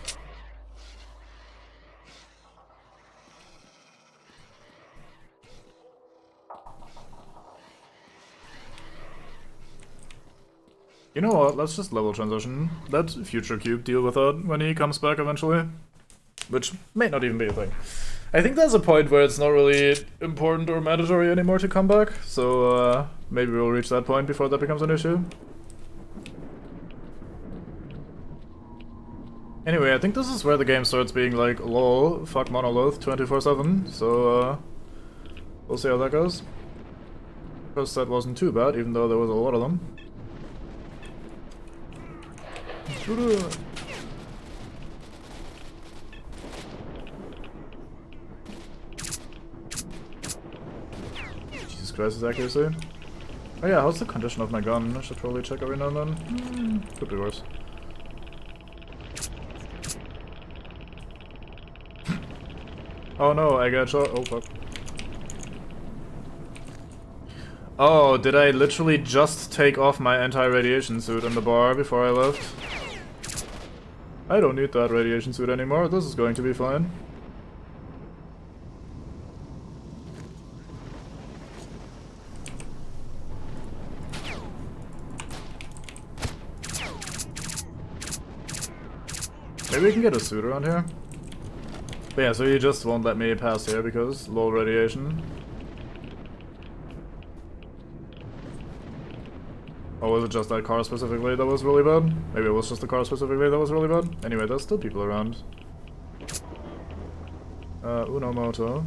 S1: You know what, let's just level transition. Let Future Cube deal with it when he comes back eventually. Which may not even be a thing. I think there's a point where it's not really important or mandatory anymore to come back, so maybe we'll reach that point before that becomes an issue. Anyway, I think this is where the game starts being like, lol, fuck monolith 24/7, so we'll see how that goes. First set wasn't too bad, even though there was a lot of them. Jesus Christ, his accuracy. Oh yeah, how's the condition of my gun? I should probably check every now and then. Could be worse. Oh no, I got shot. Oh fuck. Oh, did I literally just take off my anti-radiation suit in the bar before I left? I don't need that radiation suit anymore, this is going to be fine. Maybe we can get a suit around here. But yeah, so you just won't let me pass here because low radiation. Or was it just that car specifically that was really bad? Maybe it was just the car specifically that was really bad? Anyway, there's still people around. Uno moto.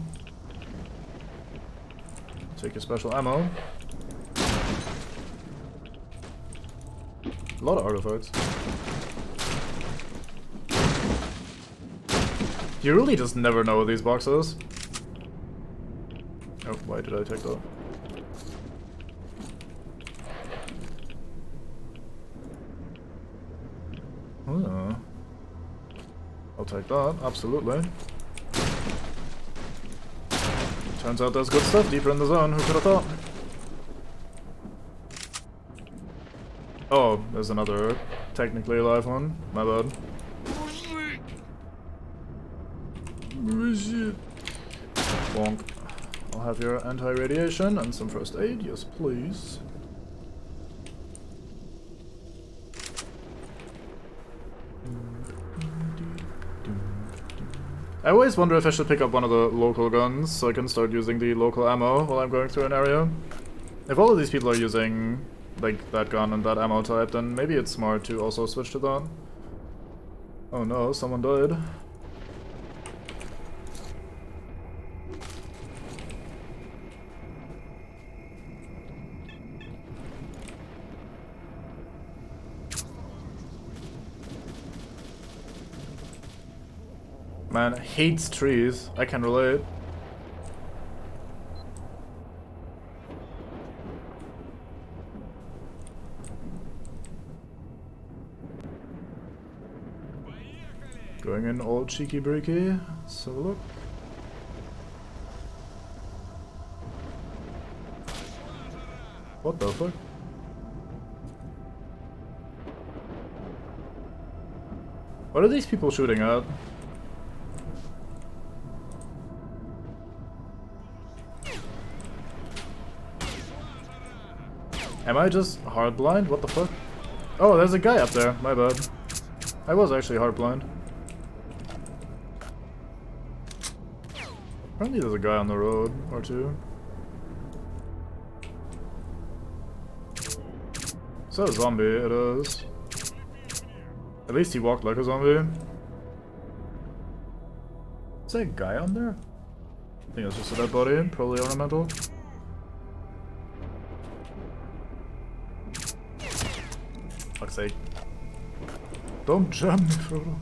S1: Take your special ammo. A lot of artifacts. You really just never know with these boxes. Oh, why did I take that? Oh. I'll take that, absolutely. Turns out there's good stuff deeper in the zone, who could have thought? Oh, there's another technically alive one, my bad. Bonk. I'll have your anti-radiation and some first aid, yes please. I always wonder if I should pick up one of the local guns so I can start using the local ammo while I'm going through an area. If all of these people are using like that gun and that ammo type, then maybe it's smart to also switch to that. Oh no, someone died. Man hates trees. I can relate. Going in all cheeky breaky. Let's have a look. What the fuck? What are these people shooting at? Am I just hard blind? What the fuck? Oh, there's a guy up there. My bad. I was actually hard blind. Apparently there's a guy on the road or two. So a zombie it is. At least he walked like a zombie. Is there a guy on there? I think it's just a dead body, probably ornamental. Fuck's sake. Don't jam me, Frodo.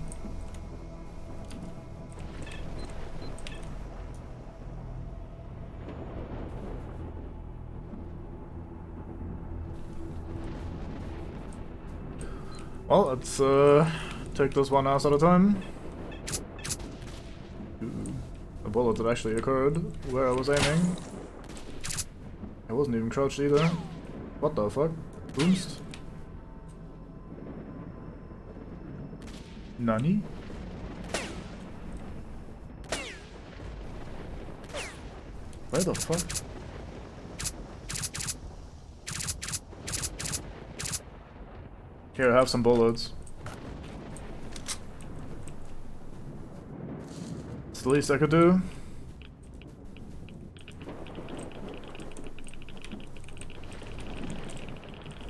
S1: Well, let's take this one ass at a time. A bullet that actually occurred where I was aiming. I wasn't even crouched either. What the fuck? Boost? Nani? Where the fuck? Here, have some bullets. It's the least I could do.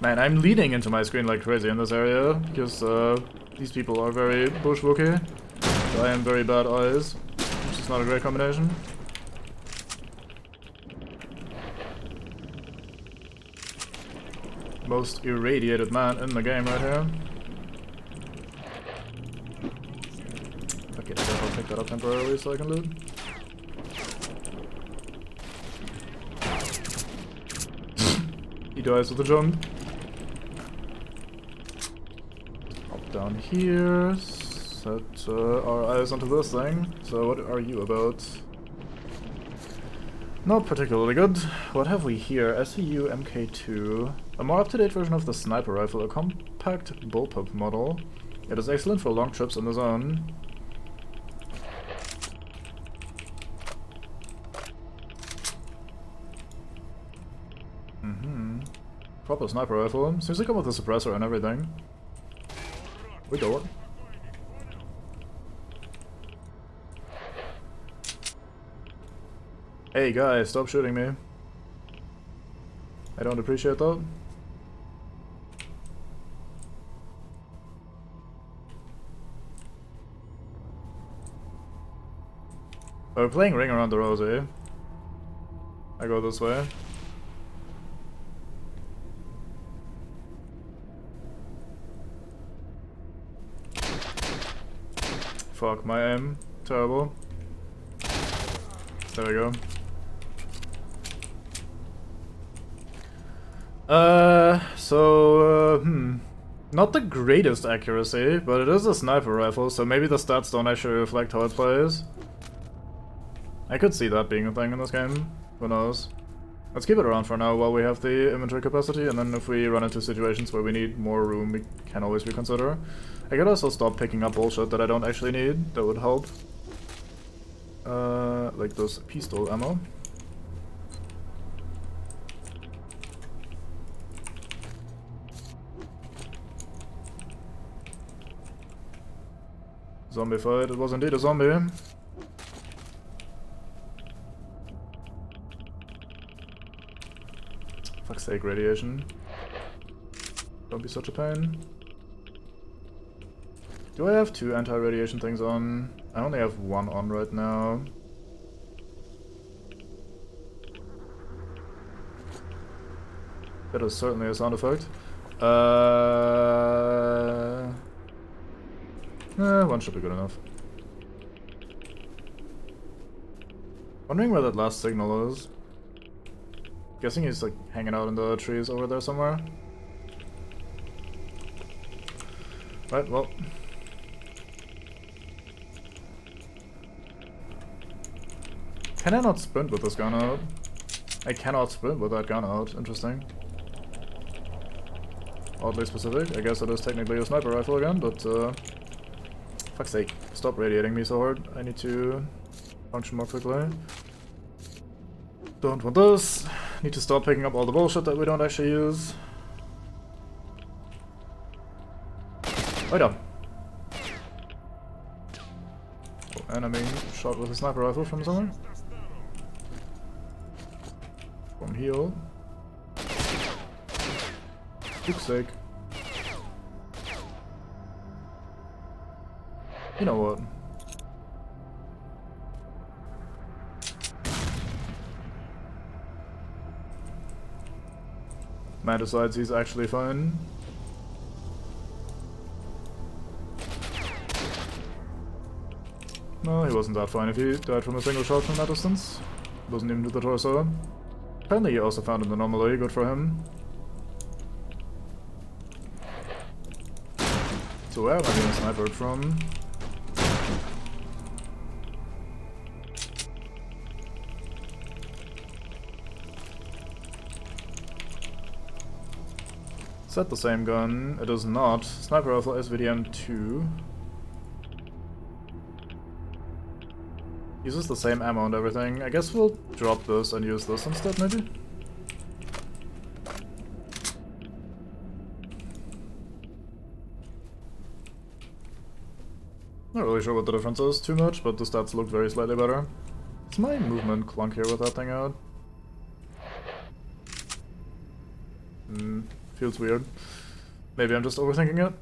S1: Man, I'm leaning into my screen like crazy in this area, because these people are very bushwookie. So I am very bad eyes, which is not a great combination. Most irradiated man in the game right here. Okay, I guess I'll pick that up temporarily so I can loot. He dies with a jump. Hop down here. Set our eyes onto this thing. So what are you about? Not particularly good. What have we here? SCU MK2. A more up-to-date version of the sniper rifle, a compact bullpup model. It is excellent for long trips in the zone. Proper sniper rifle. Seems to come with a suppressor and everything. We do it. Hey guys, stop shooting me. I don't appreciate that. We're playing Ring Around the Rosie. I go this way. Fuck, my aim. Terrible. There we go. Not the greatest accuracy, but it is a sniper rifle, so maybe the stats don't actually reflect how it plays. I could see that being a thing in this game. Who knows? Let's keep it around for now while we have the inventory capacity, and then if we run into situations where we need more room, we can always reconsider. I could also stop picking up bullshit that I don't actually need. That would help. Like this pistol ammo. Zombie fight. It was indeed a zombie. Fuck's sake, radiation. Don't be such a pain. Do I have 2 anti-radiation things on? I only have 1 on right now. That is certainly a sound effect. 1 should be good enough. Wondering where that last signal is. Guessing he's like hanging out in the trees over there somewhere. Right, well. Can I not sprint with this gun out? I cannot sprint with that gun out. Interesting. Oddly specific. I guess it is technically a sniper rifle again, but fuck's sake. Stop radiating me so hard. I need to function more quickly. Don't want this. Need to stop picking up all the bullshit that we don't actually use. Right on. Oh, enemy shot with a sniper rifle from somewhere. From heal. Fuck's sake. You know what? Man decides he's actually fine. No, he wasn't that fine if he died from a single shot from that distance. Wasn't even to the torso. Apparently he also found an anomaly, good for him. So where am I being sniped from? Is that the same gun? It is not. Sniper rifle SVDM2. Uses the same ammo and everything. I guess we'll drop this and use this instead, maybe? Not really sure what the difference is too much, but the stats look very slightly better. Is my movement clunkier with that thing out? Feels weird. Maybe I'm just overthinking it.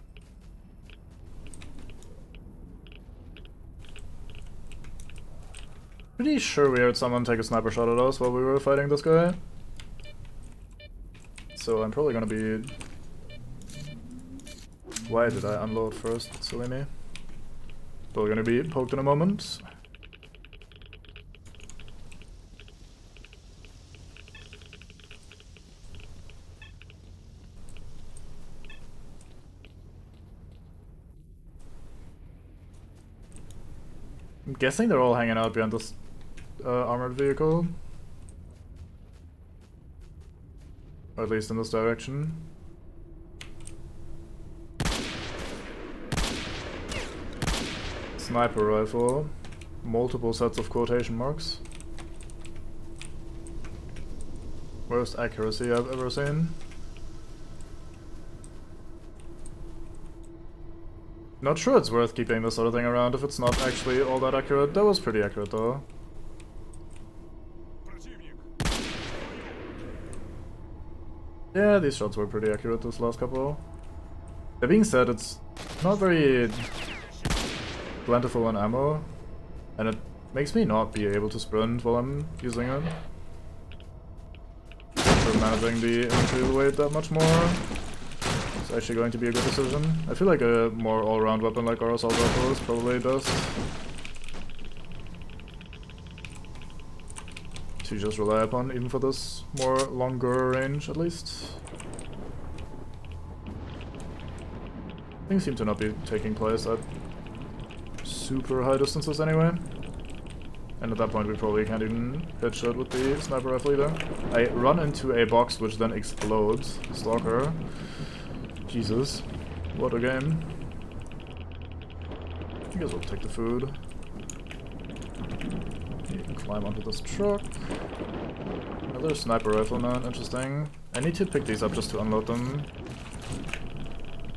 S1: Pretty sure we heard someone take a sniper shot at us while we were fighting this guy. So I'm probably gonna be... Why did I unload first? Silly me. Probably gonna be poked in a moment. I'm guessing they're all hanging out behind this armored vehicle. Or at least in this direction. Sniper rifle. Multiple sets of quotation marks. Worst accuracy I've ever seen. Not sure it's worth keeping this sort of thing around if it's not actually all that accurate. That was pretty accurate though. Yeah, these shots were pretty accurate, this last couple. That being said, it's not very plentiful in ammo, and it makes me not be able to sprint while I'm using it. For managing the infantry weight that much more. It's actually going to be a good decision. I feel like a more all-round weapon like our assault rifle is probably best. To just rely upon, even for this more longer range at least. Things seem to not be taking place at super high distances anyway. And at that point we probably can't even hit shit with the sniper rifle either. I run into a box which then explodes. Stalker. Jesus. What a game. I guess we'll take the food. You can climb onto this truck. Another sniper rifle man, interesting. I need to pick these up just to unload them.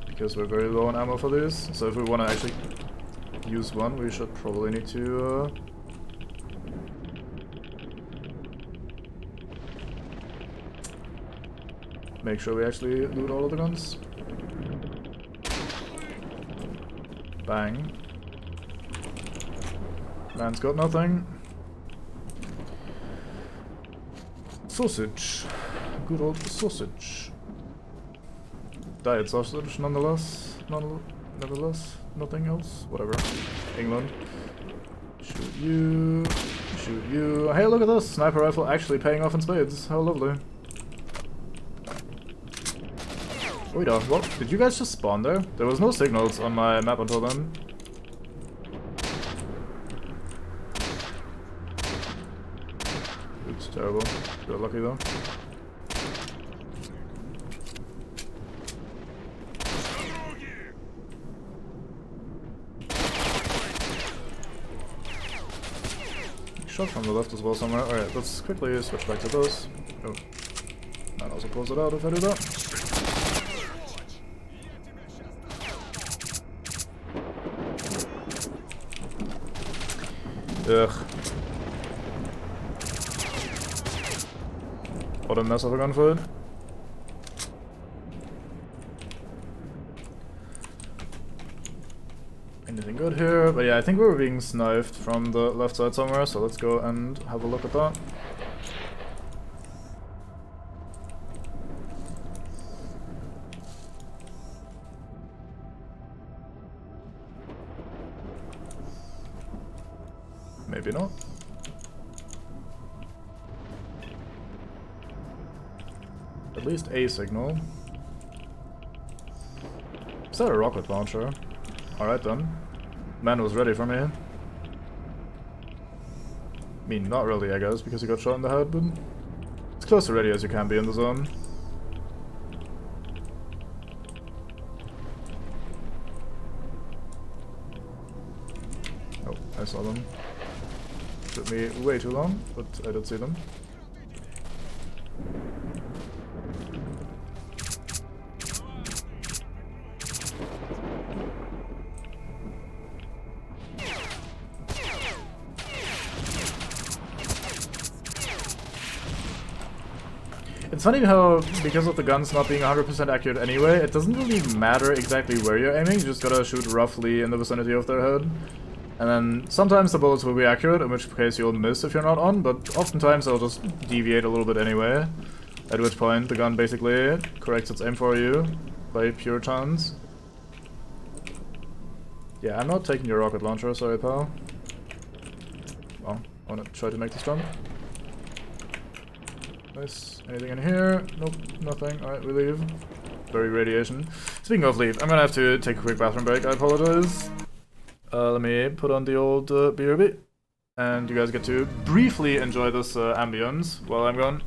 S1: Because we're very low on ammo for these. So if we want to actually use one, we should probably need to make sure we actually loot all of the guns. Bang. Man's got nothing. Sausage. Good old sausage. Diet sausage, nonetheless. Nevertheless. Nothing else. Whatever. England. Shoot you. Shoot you. Hey, look at this! Sniper rifle actually paying off in spades. How lovely. Wait, what? Did you guys just spawn there? There was no signals on my map until then. Oops, terrible. Got lucky though. Shot from the left as well somewhere. Alright, let's quickly switch back to those. Oh. And also close it out if I do that. Ugh. What a mess of a gunfight. anything good here. But yeah, I think we were being sniped from the left side somewhere, so let's go and have a look at that. Maybe not. At least a signal. Is that a rocket launcher? Alright then. Man was ready for me. I mean, not really, I guess, because he got shot in the head, but it's close to ready as you can be in the zone. Oh, I saw them. Took me way too long, but I did see them. It's funny how, because of the guns not being 100% accurate anyway, it doesn't really matter exactly where you're aiming, you just gotta shoot roughly in the vicinity of their head. And then sometimes the bullets will be accurate, in which case you'll miss if you're not on, but oftentimes they'll just deviate a little bit anyway. At which point the gun basically corrects its aim for you by pure chance. Yeah, I'm not taking your rocket launcher, sorry pal. Well, I wanna try to make this jump. Nice. Anything in here? Nope, nothing. Alright, we leave. Very radiation. Speaking of leave, I'm gonna have to take a quick bathroom break, I apologize. Let me put on the old BRB. And you guys get to briefly enjoy this ambience while I'm gone.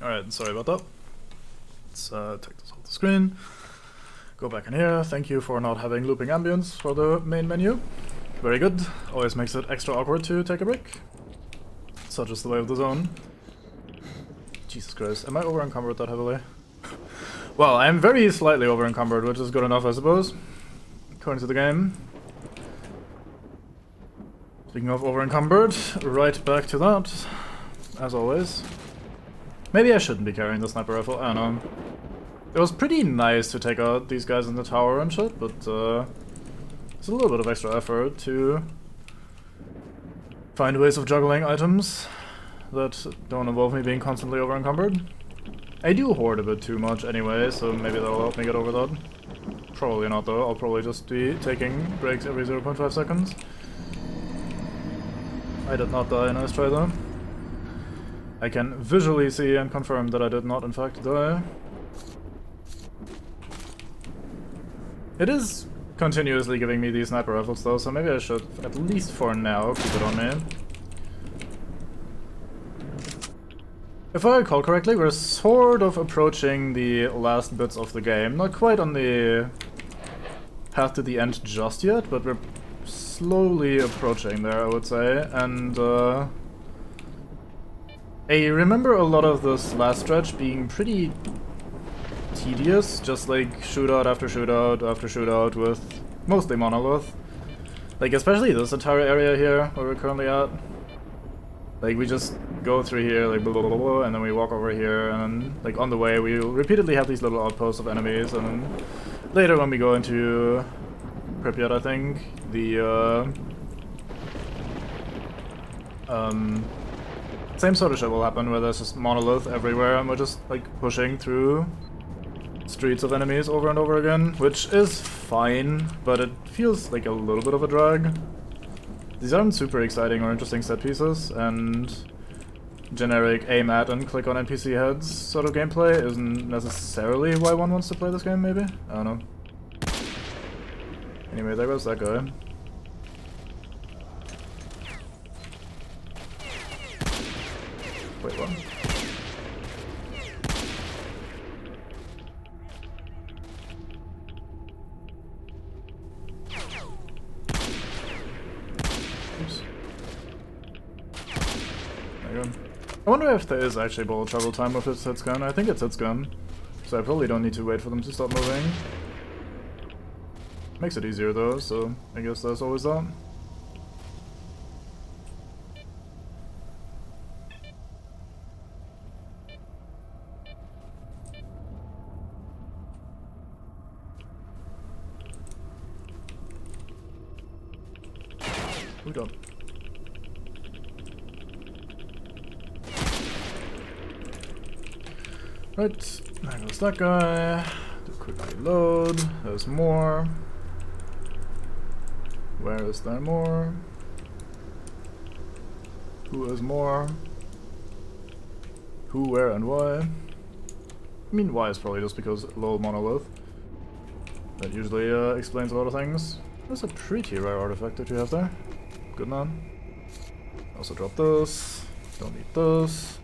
S1: Alright, sorry about that. Let's take this off the screen. Go back in here. Thank you for not having looping ambience for the main menu. Very good. Always makes it extra awkward to take a break. Such is the way of the zone. Jesus Christ, am I over encumbered that heavily? Well, I'm very slightly over encumbered, which is good enough, I suppose. According to the game. Speaking of over encumbered, right back to that. As always. Maybe I shouldn't be carrying the sniper rifle, I don't know. It was pretty nice to take out these guys in the tower and shit, but it's a little bit of extra effort to find ways of juggling items that don't involve me being constantly over encumbered. I do hoard a bit too much anyway, so maybe that'll help me get over that. Probably not though, I'll probably just be taking breaks every 0.5 seconds. I did not die, nice try though. I can visually see and confirm that I did not in fact die. It is continuously giving me these sniper rifles though, so maybe I should, at least for now, keep it on me. If I recall correctly, we're sort of approaching the last bits of the game. Not quite on the path to the end just yet, but we're slowly approaching there, I would say. And I remember a lot of this last stretch being pretty tedious, just like shootout after shootout after shootout with mostly monolith. Like especially this entire area here where we're currently at. Like we just go through here like blah, blah, blah, blah, and then we walk over here, and then like on the way we repeatedly have these little outposts of enemies, and then later when we go into Pripyat, I think, the same sort of shit will happen where there's just monolith everywhere and we're just like pushing through streets of enemies over and over again, which is fine, but it feels like a little bit of a drag. These aren't super exciting or interesting set pieces, and generic aim at and click on NPC heads sort of gameplay isn't necessarily why one wants to play this game, maybe? I don't know. Anyway, there goes that guy. Wait, what? Oops. There you go. I wonder if there is actually bullet travel time with its hits gun. I think it's its gun, so I probably don't need to wait for them to stop moving. Makes it easier though, so I guess that's always that. Hold up. Right, there goes that guy. Do quickly load. There's more. Where is there more? Who is more? Who, where, and why? I mean, why is probably just because lol monolith. That usually explains a lot of things. That's a pretty rare artifact that you have there. Good man. Also drop this. Don't need this.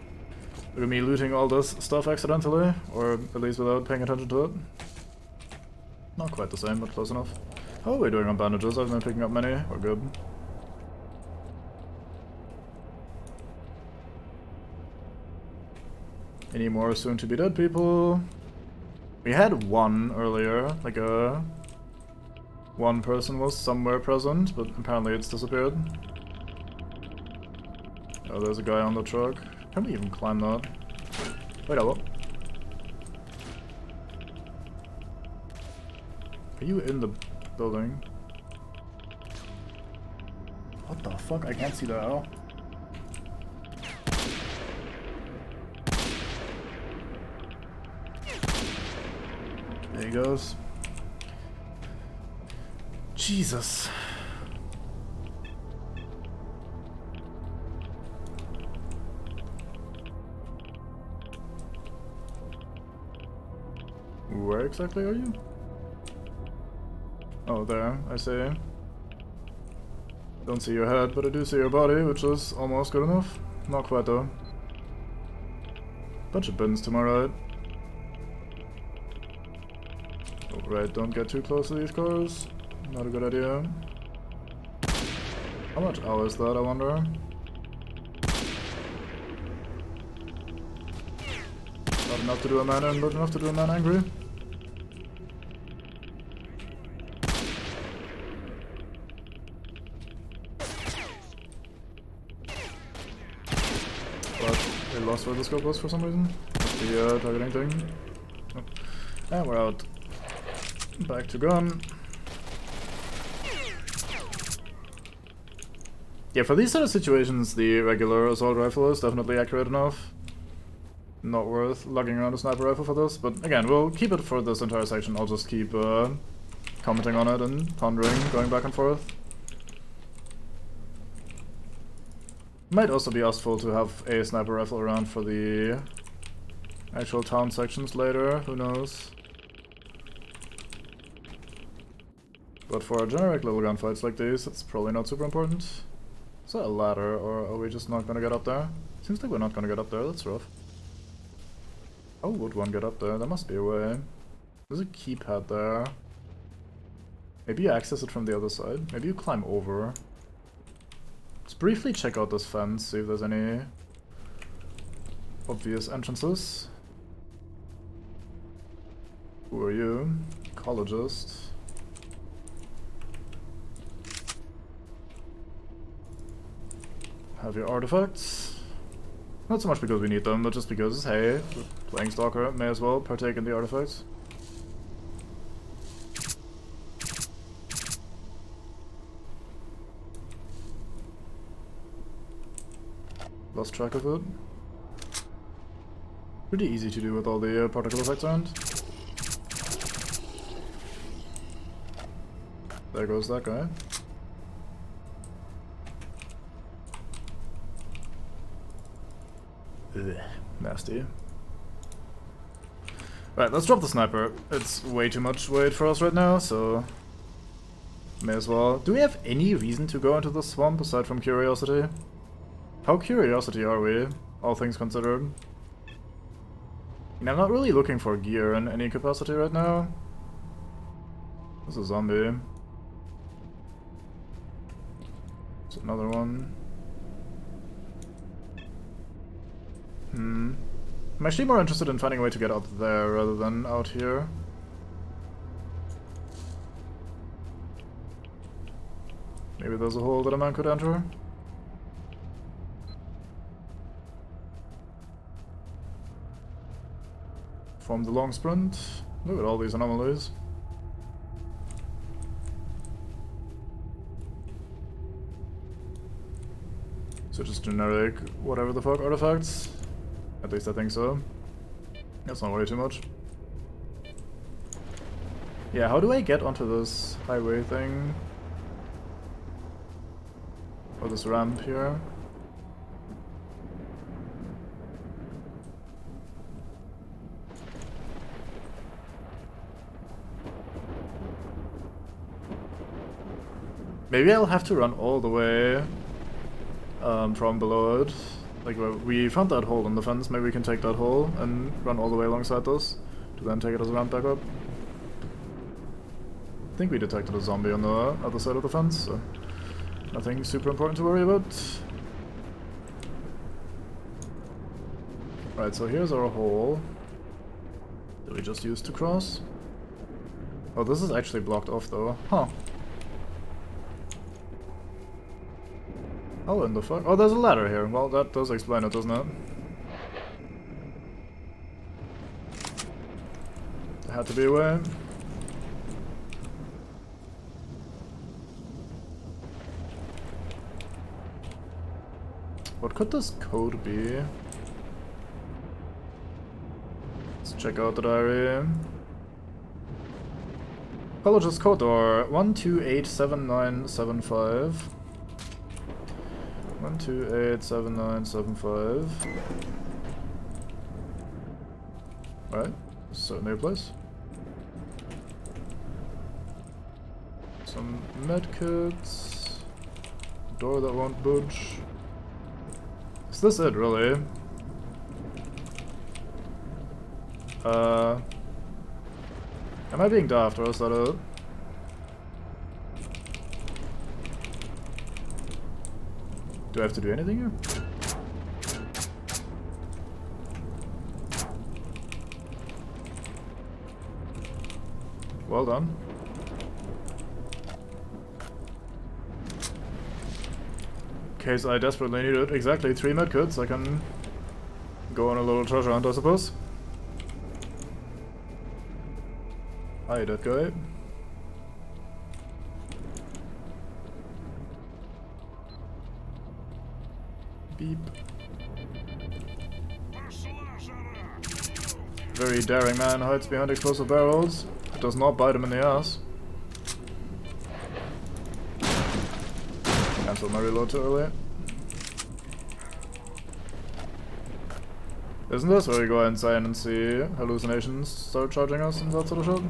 S1: Look at me looting all this stuff accidentally, or at least without paying attention to it. Not quite the same, but close enough. How are we doing on bandages? I've been picking up many. We're good. Any more soon-to-be dead people? We had one earlier, like one person was somewhere present, but apparently it's disappeared. Oh, there's a guy on the truck. Can we even climb that? Wait, what? Are you in the building? What the fuck? I can't see that at all. There he goes. Jesus. Where exactly are you? Oh, there, I see. Don't see your head, but I do see your body, which is almost good enough. Not quite though. Bunch of bins to my right. Oh, right, don't get too close to these cars. Not a good idea. How much hour is that, I wonder? Not enough to do a man in, but enough to do a man angry. But I lost where the scope was for some reason. The targeting thing. Oh. And we're out. Back to gun. Yeah, for these sort of situations, the regular assault rifle is definitely accurate enough. Not worth lugging around a sniper rifle for this, but again, we'll keep it for this entire section. I'll just keep commenting on it and pondering, going back and forth. Might also be useful to have a sniper rifle around for the actual town sections later, who knows. But for generic little gunfights like these, it's probably not super important. Is that a ladder, or are we just not gonna get up there? Seems like we're not gonna get up there, that's rough. How would one get up there? There must be a way. There's a keypad there. Maybe you access it from the other side. Maybe you climb over. Let's briefly check out this fence, see if there's any obvious entrances. Who are you? Ecologist. Have your artifacts. Not so much because we need them, but just because, hey, we're playing Stalker, may as well partake in the artifacts. Lost track of it. Pretty easy to do with all the particle effects around. There goes that guy. Ugh, nasty. Right, let's drop the sniper. It's way too much weight for us right now, so may as well. Do we have any reason to go into the swamp aside from curiosity? How curiosity are we, all things considered? And I'm not really looking for gear in any capacity right now. There's a zombie. There's another one. I'm actually more interested in finding a way to get out there rather than out here. Maybe there's a hole that a man could enter. Form the long sprint. Look at all these anomalies. So just generic whatever the fuck artifacts. At least I think so. That's not way too much. Yeah, how do I get onto this highway thing? Or this ramp here? Maybe I'll have to run all the way from below it. Like, we found that hole in the fence, maybe we can take that hole and run all the way alongside this to then take it as a ramp back up. I think we detected a zombie on the other side of the fence, so nothing super important to worry about. Right, so here's our hole that we just used to cross. Oh, this is actually blocked off though. Huh. Oh, in the fuck? Oh, there's a ladder here. Well, that does explain it, doesn't it? There had to be a way. What could this code be? Let's check out the diary. College's code door 1287975. 1287975. Alright, certainly a place. Some medkits. Door that won't budge. Is this it, really? Am I being daft or is that it? Do I have to do anything here? Well done. In case I desperately need it. Exactly, 3 medkits. I can go on a little treasure hunt, I suppose. Hi, that guy. Beep. Very daring man hides behind explosive barrels. It does not bite him in the ass. Cancelled my reload too early. Isn't this where we go inside and see hallucinations start charging us and that sort of shit?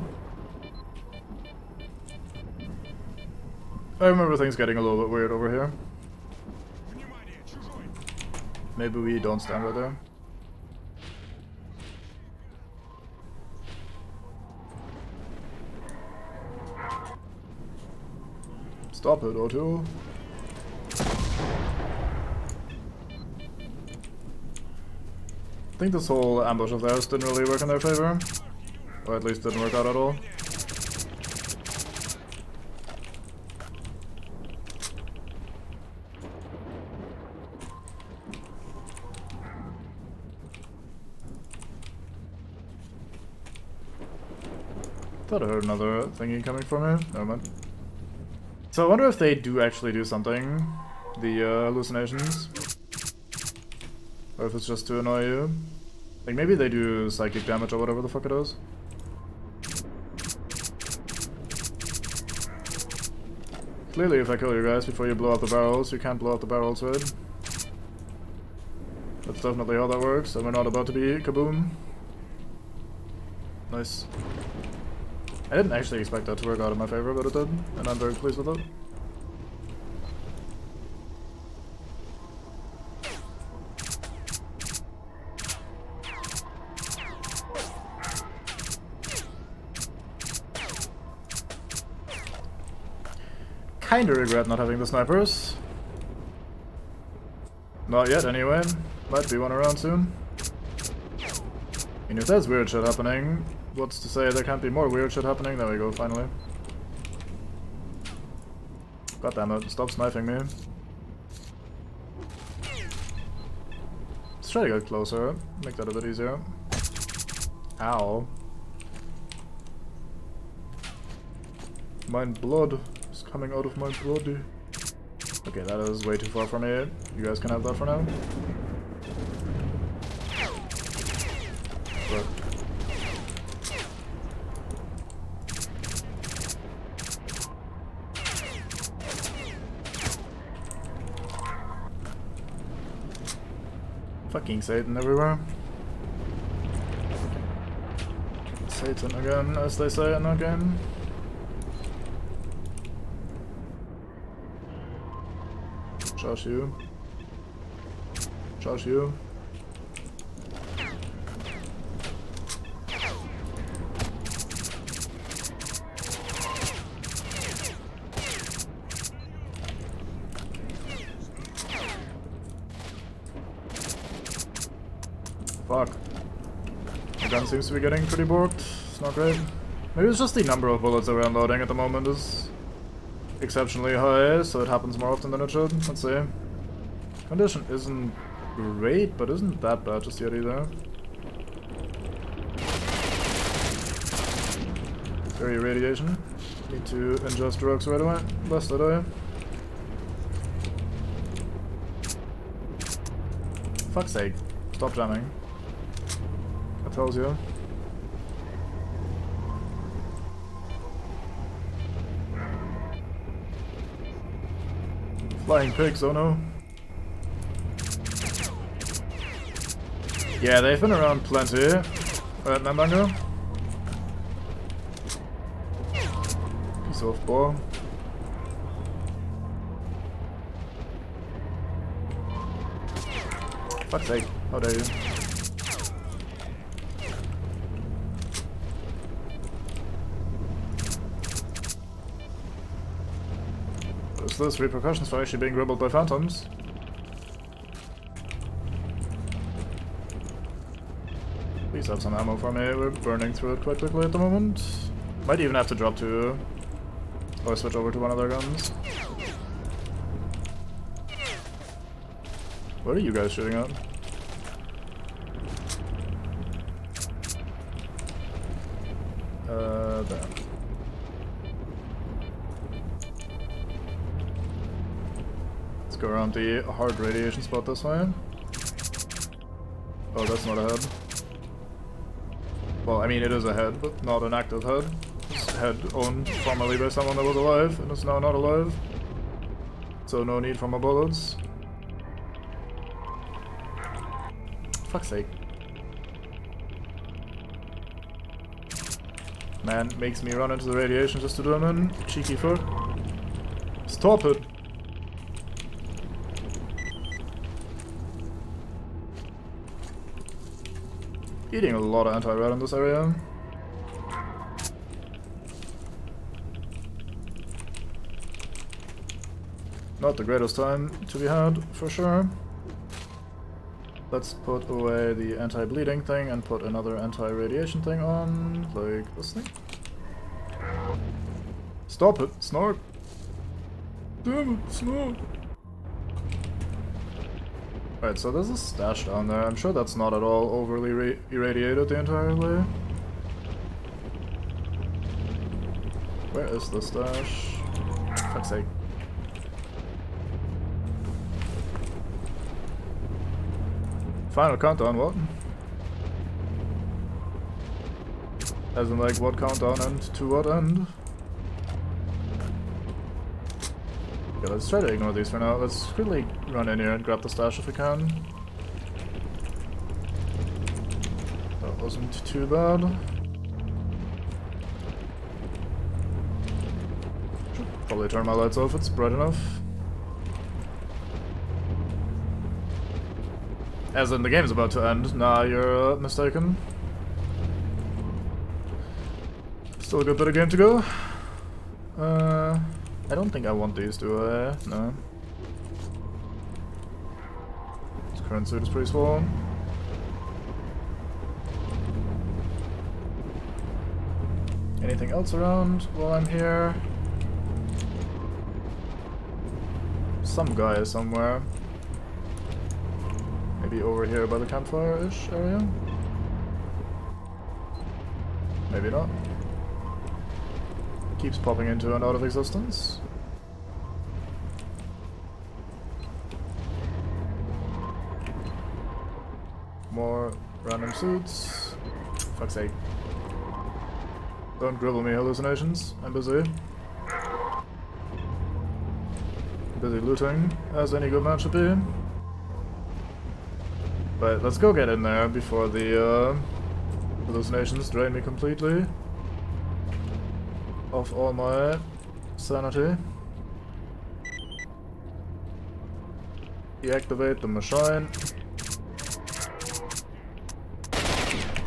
S1: I remember things getting a little bit weird over here. Maybe we don't stand right there. Stop it, O2. I think this whole ambush of theirs didn't really work in their favor. Or at least didn't work out at all. Thought I heard another thingy coming from me. Never mind. So I wonder if they do actually do something. The hallucinations. Or if it's just to annoy you. Like maybe they do psychic damage or whatever the fuck it is. Clearly if I kill you guys before you blow up the barrels, you can't blow up the barrels, right? That's definitely how that works, and we're not about to be kaboom. Nice. I didn't actually expect that to work out in my favor, but it did, and I'm very pleased with it. Kinda regret not having the snipers. Not yet, anyway. Might be one around soon. And if there's weird shit happening, what's to say there can't be more weird shit happening? There we go, finally. God damn it, stop sniping me. Let's try to get closer, make that a bit easier. Ow. My blood is coming out of my body. Okay, that is way too far from me. You guys can have that for now. But fucking Satan everywhere. Satan again, as they say in that game. Josh you. Josh you. Fuck. The gun seems to be getting pretty borked. It's not great. Maybe it's just the number of bullets that we're unloading at the moment is exceptionally high, so it happens more often than it should. Let's see. Condition isn't great, but isn't that bad just yet either. Very radiation. Need to ingest drugs right away, lest I die. Fuck's sake. Stop jamming. That tells you. Flying pigs, oh no. Yeah, they've been around plenty. Right, Nambango? Piece of ball. Fuck's sake, how dare you. What's this? Repercussions for actually being gribbled by phantoms. Please have some ammo for me. We're burning through it quite quickly at the moment. Might even have to drop to... or switch over to one of their guns. What are you guys shooting at? There. Let's go around the hard radiation spot this way. Oh, that's not a head. Well, I mean, it is a head, but not an active head. It's a head owned formerly by someone that was alive and is now not alive. So no need for more bullets. Fuck's sake. Man makes me run into the radiation just to do him in. Cheeky fuck. Stop it! Eating a lot of anti-red in this area. Not the greatest time to be had, for sure. Let's put away the anti-bleeding thing and put another anti-radiation thing on, like this thing. Stop it, Snort! Damn it, Snort! Right, so there's a stash down there. I'm sure that's not at all overly irradiated the entire way. Where is the stash? Fuck's sake. Final countdown, what? As in, like, what countdown and to what end? Okay, let's try to ignore these for now. Let's quickly run in here and grab the stash if we can. That wasn't too bad. Should probably turn my lights off, it's bright enough. As in, the game's about to end. Nah, you're mistaken. Still a good bit of game to go. I don't think I want these, do I? No. This current suit is pretty small. Anything else around while I'm here? Some guy somewhere. Maybe over here by the campfire-ish area? Maybe not. Keeps popping into and out of existence. More random suits. Fuck's sake. Don't gribble me, hallucinations. I'm busy. Busy looting, as any good man should be. But let's go get in there before the hallucinations drain me completely of all my sanity. Deactivate the machine.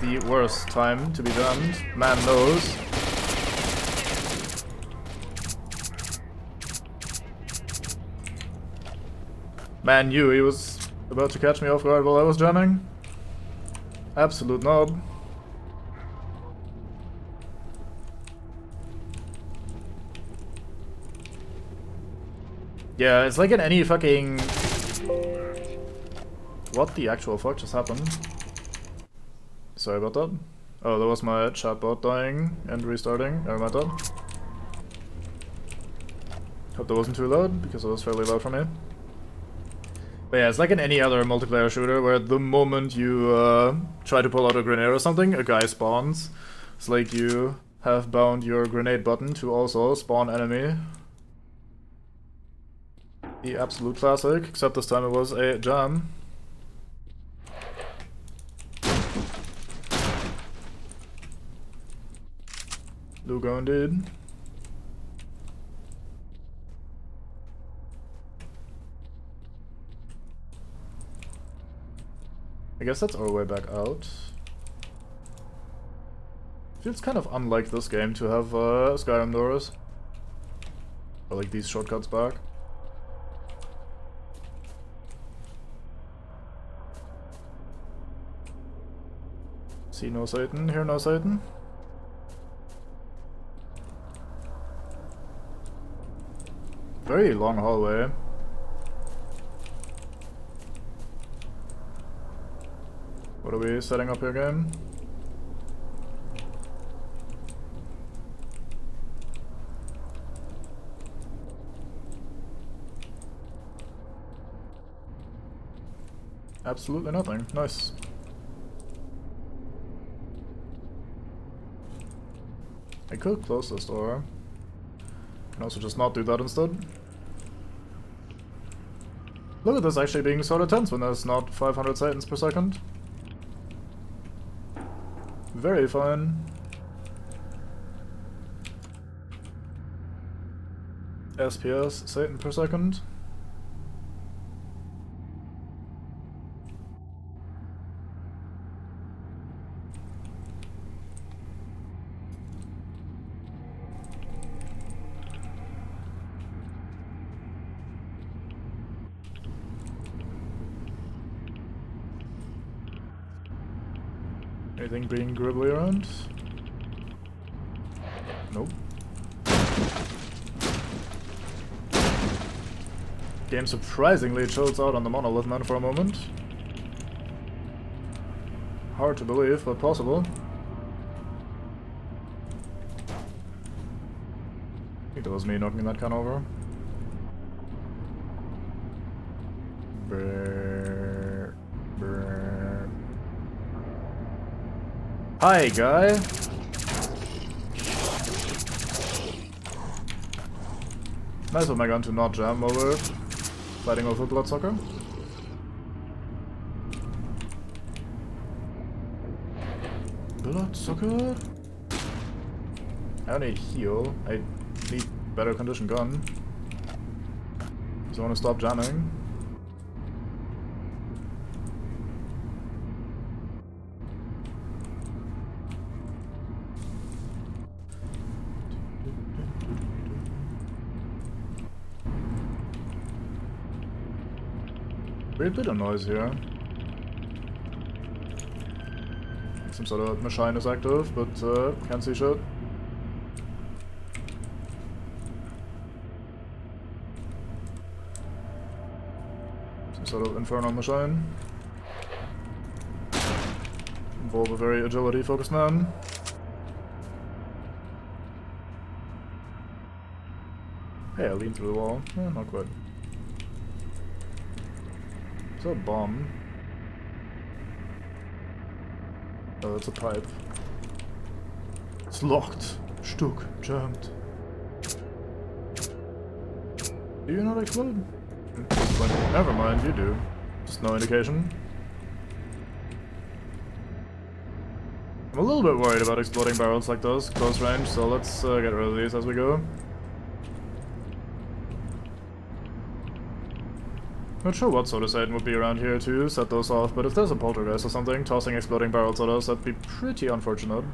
S1: The worst time to be damned, man knows. Man knew he was about to catch me off guard while I was jamming. Absolute knob. Yeah, it's like in any fucking... What the actual fuck just happened? Sorry about that. Oh, that was my chatbot dying and restarting. Never mind that. Hope that wasn't too loud, because it was fairly loud for me. But yeah, it's like in any other multiplayer shooter where the moment you try to pull out a grenade or something, a guy spawns. It's like you have bound your grenade button to also spawn enemy. The absolute classic, except this time it was a jam. Lugo indeed. I guess that's our way back out. Feels kind of unlike this game to have Skyrim doors. Or like these shortcuts back. See no Satan, hear no Satan. Very long hallway. What are we setting up here, game? Absolutely nothing. Nice. I could close this door. Can also just not do that instead. Look at this actually being sort of tense when there's not 500 Satans per second. Very fine. SPS, Satan per second. Anything being gribbly around? Nope. Game surprisingly chills out on the monolith man for a moment. Hard to believe, but possible. I think that was me knocking that can over. Brrr, brrr. Hi, guy! Nice of my gun to not jam while we're fighting over Bloodsucker. Bloodsucker? I don't need heal. I need better condition gun. So I want to stop jamming. Weird bit of noise here. Some sort of machine is active, but can't see shit. Some sort of infernal machine. Involve a very agility focused man. Hey, I leaned through the wall. Not quite. Is that a bomb? Oh, that's a pipe. It's locked. Stuck. Jammed. Do you not explode? Never mind, you do. Just no indication. I'm a little bit worried about exploding barrels like those, close range, so let's get rid of these as we go. Not sure what sort of Satan would be around here to set those off, but if there's a poltergeist or something tossing exploding barrels at us, that'd be pretty unfortunate.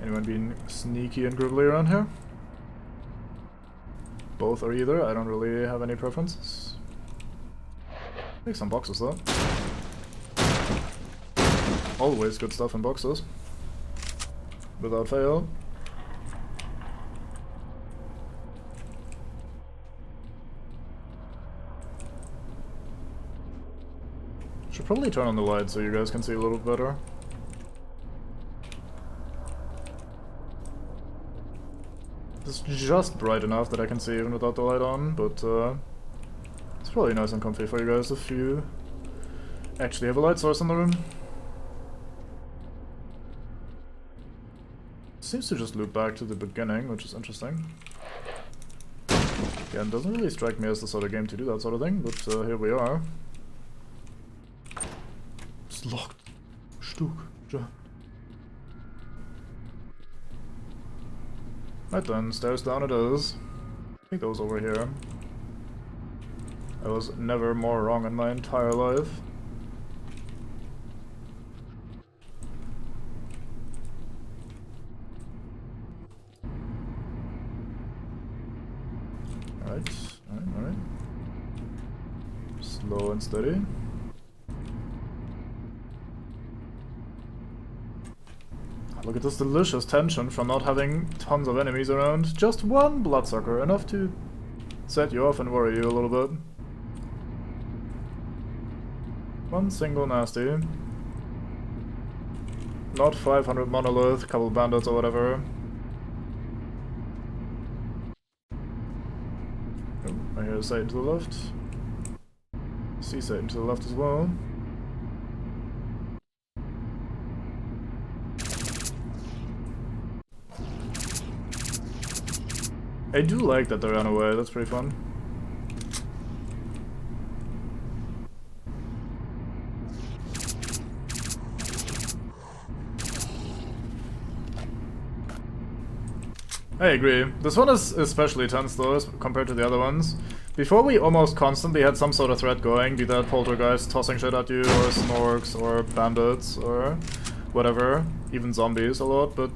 S1: Anyone being sneaky and gribbly around here? Both or either, I don't really have any preferences. Take some boxes though. Always good stuff in boxes. Without fail. Should probably turn on the light so you guys can see a little better. It's just bright enough that I can see even without the light on, but it's probably nice and comfy for you guys if you actually have a light source in the room. Seems to just loop back to the beginning, which is interesting. Again, doesn't really strike me as the sort of game to do that sort of thing, but here we are. It's locked. Stuck. Ja. Right then, stairs down it is. I think that was over here. I was never more wrong in my entire life. Slow and steady. Look at this delicious tension from not having tons of enemies around. Just one bloodsucker, enough to set you off and worry you a little bit. One single nasty. Not 500 monolith, couple bandits or whatever. Oh, I hear Satan to the left. See Satan to the left as well. I do like that they ran away, that's pretty fun. I agree. This one is especially tense though, compared to the other ones. Before we almost constantly had some sort of threat going, be that poltergeist tossing shit at you, or snorks, or bandits, or whatever. Even zombies a lot, but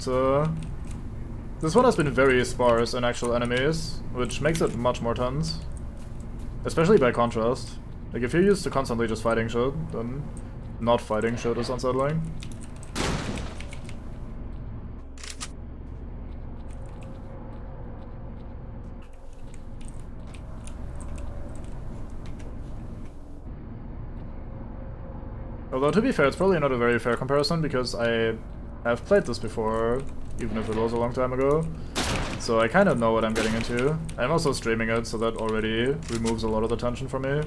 S1: this one has been very sparse in actual enemies, which makes it much more tense. Especially by contrast. Like, if you're used to constantly just fighting shit, then not fighting shit is unsettling. Although, to be fair, it's probably not a very fair comparison, because I have played this before, even if it was a long time ago. So I kind of know what I'm getting into. I'm also streaming it, so that already removes a lot of the tension from me.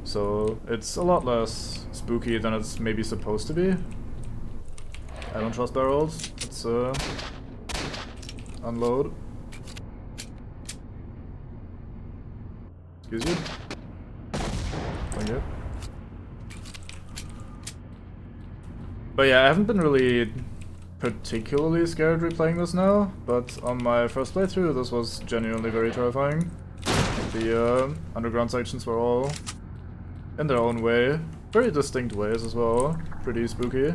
S1: So it's a lot less spooky than it's maybe supposed to be. I don't trust barrels. Let's unload. Excuse you. Thank you. But yeah, I haven't been really particularly scared replaying this now, but on my first playthrough this was genuinely very terrifying. The underground sections were all, in their own way, very distinct ways as well, pretty spooky.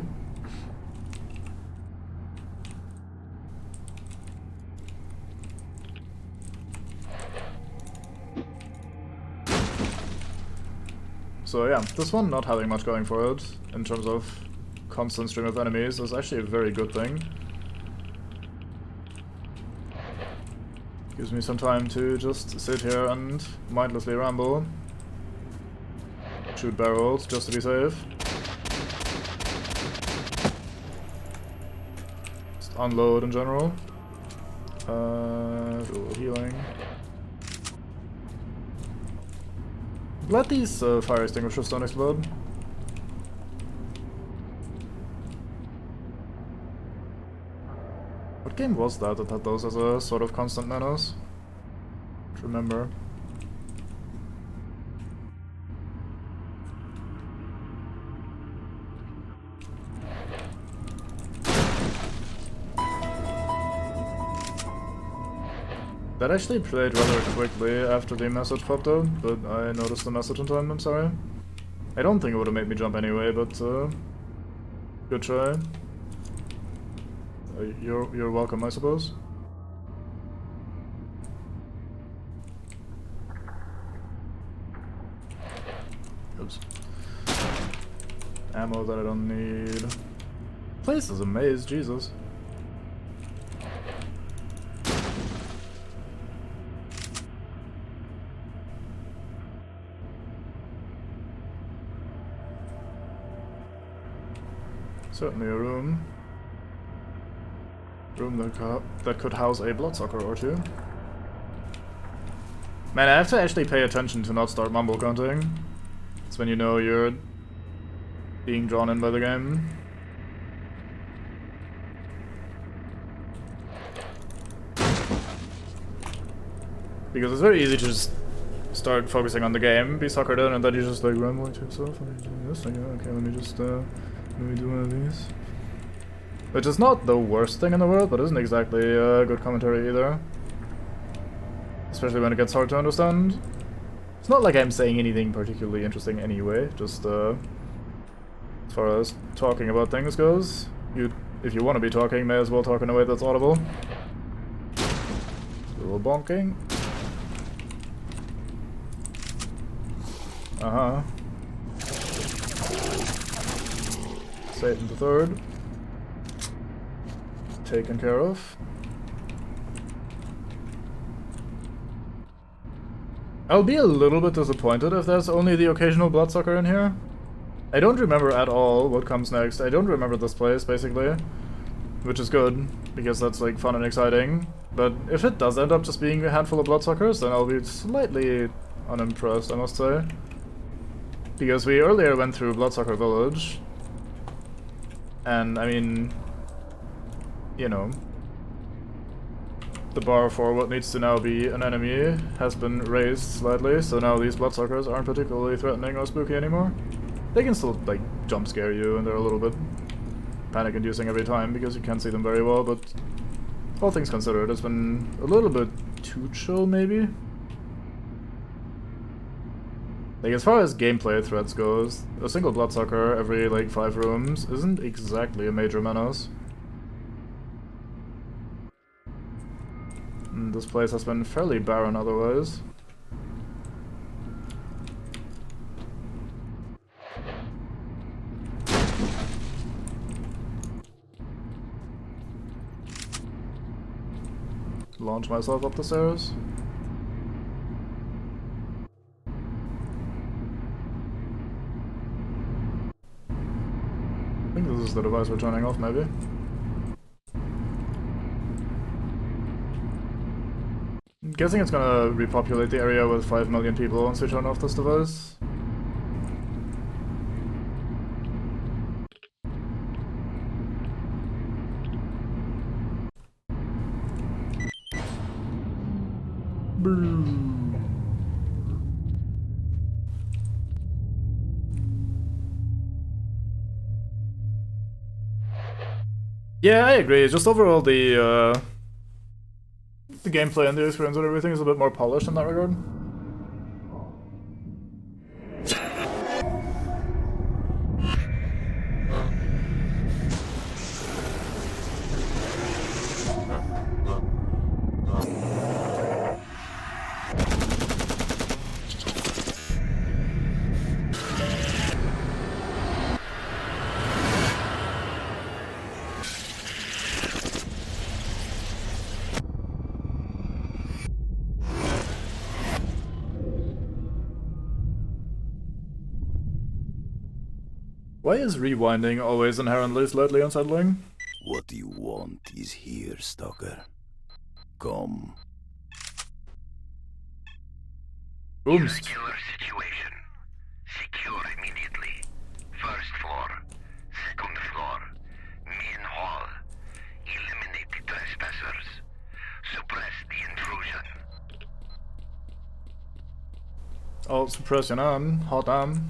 S1: So yeah, this one not having much going for it, in terms of constant stream of enemies, is actually a very good thing. Gives me some time to just sit here and mindlessly ramble. Shoot barrels, just to be safe. Just unload in general. Do a little healing. Glad these fire extinguishers don't explode. What game was that had those as a sort of constant menace? I don't remember. That actually played rather quickly after the message popped up, but I noticed the message in time, I'm sorry. I don't think it would have made me jump anyway, but good try. You're welcome, I suppose. Oops. Ammo that I don't need. Place is a maze, Jesus. Certainly a room. That could house a bloodsucker or two. Man, I have to actually pay attention to not start mumble counting. It's when you know you're being drawn in by the game. Because it's very easy to just start focusing on the game, be suckered in, and then you just like rambling to yourself, and you do this, and okay, let me just let me do one of these. Which is not the worst thing in the world, but isn't exactly good commentary either. Especially when it gets hard to understand. It's not like I'm saying anything particularly interesting anyway, just as far as talking about things goes. If you want to be talking, may as well talk in a way that's audible. A little bonking. Uh-huh. Satan the Third. Taken care of. I'll be a little bit disappointed if there's only the occasional bloodsucker in here. I don't remember at all what comes next. I don't remember this place, basically. Which is good, because that's like fun and exciting. But if it does end up just being a handful of bloodsuckers, then I'll be slightly unimpressed, I must say. Because we earlier went through Bloodsucker Village. And, I mean, you know, the bar for what needs to now be an enemy has been raised slightly, so now these bloodsuckers aren't particularly threatening or spooky anymore. They can still, like, jump scare you, and they're a little bit panic-inducing every time because you can't see them very well, but all things considered, it's been a little bit too chill, maybe? Like, as far as gameplay threats goes, a single bloodsucker every, like, 5 rooms isn't exactly a major menace. And this place has been fairly barren otherwise. Launch myself up the stairs. I think this is the device we're turning off, maybe. I'm guessing it's gonna repopulate the area with 5 million people once we turn off this device. Yeah, I agree. Just overall, the gameplay and the experience and everything is a bit more polished in that regard. Why is rewinding always inherently slightly unsettling?
S6: What you want is here, Stalker. Come.
S1: Ooms.
S7: Killer situation. Secure immediately. First floor. Second floor. Main hall. Eliminate the trespassers. Suppress the intrusion.
S1: Oh, suppression on. Hot on.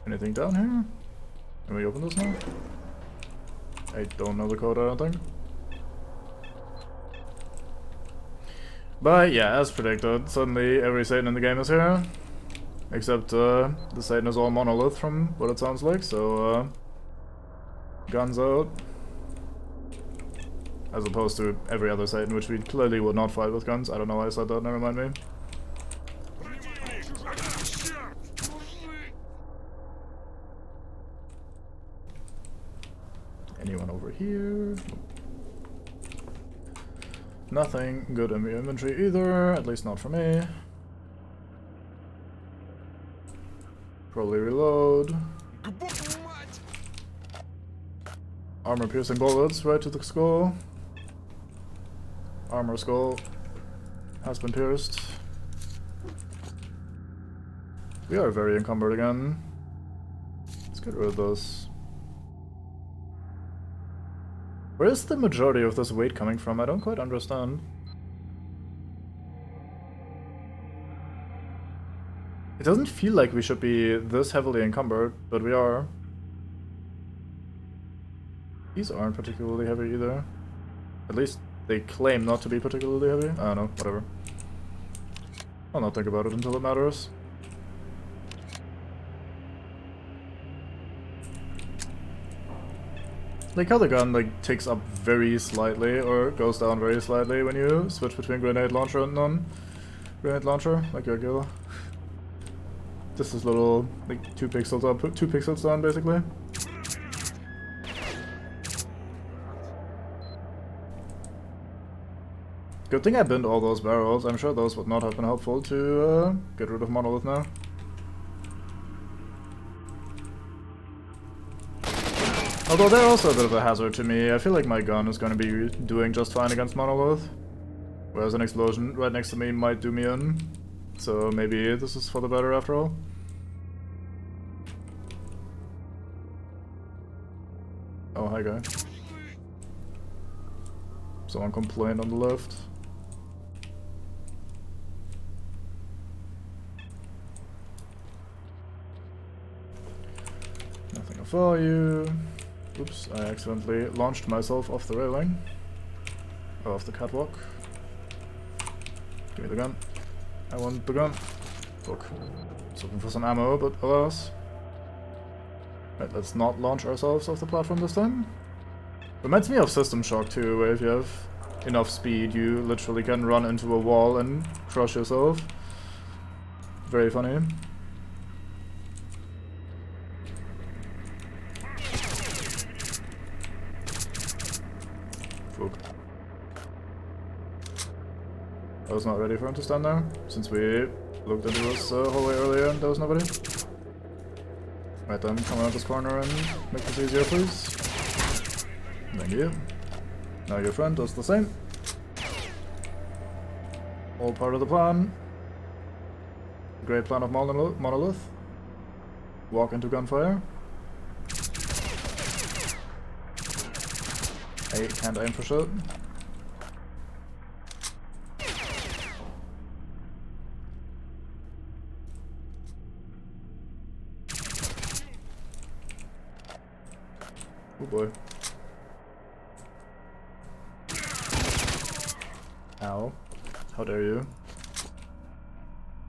S1: Anything down here? Can we open this now? I don't know the code, I don't think. But yeah, as predicted, suddenly every Satan in the game is here. Except the Satan is all monolith from what it sounds like, so guns out. As opposed to every other Satan, which we clearly would not fight with guns. I don't know why I said that, never mind me. Anyone over here? Nothing good in the inventory either, at least not for me. Probably reload. Armor piercing bullets right to the skull. Armor skull has been pierced. We are very encumbered again. Let's get rid of this. Where is the majority of this weight coming from? I don't quite understand. It doesn't feel like we should be this heavily encumbered, but we are. These aren't particularly heavy either. At least they claim not to be particularly heavy. I don't know, whatever. I'll not think about it until it matters. like how the gun like ticks up very slightly or goes down very slightly when you switch between grenade launcher and non-grenade launcher, like regular. This is little, like 2 pixels up, 2 pixels down basically. Good thing I binned all those barrels. I'm sure those would not have been helpful to get rid of Monolith now. Although they're also a bit of a hazard to me. I feel like my gun is going to be doing just fine against Monolith. Whereas an explosion right next to me might do me in. So maybe this is for the better after all. Oh, hi guy. Someone complained on the left. Nothing of value. Oops, I accidentally launched myself off the railing. Or off the catwalk. Give me the gun. I want the gun. Look. I was looking for some ammo, but alas. Right, let's not launch ourselves off the platform this time. Reminds me of System Shock too, where if you have enough speed, you literally can run into a wall and crush yourself. Very funny. Fuck. I was not ready for him to stand there, since we looked into this hallway earlier and there was nobody. Right then, come around this corner and make this easier, please. Thank you. Now your friend does the same. All part of the plan. Great plan of Monolith. Walk into gunfire. I can't aim for shit. Oh boy. Ow. How dare you.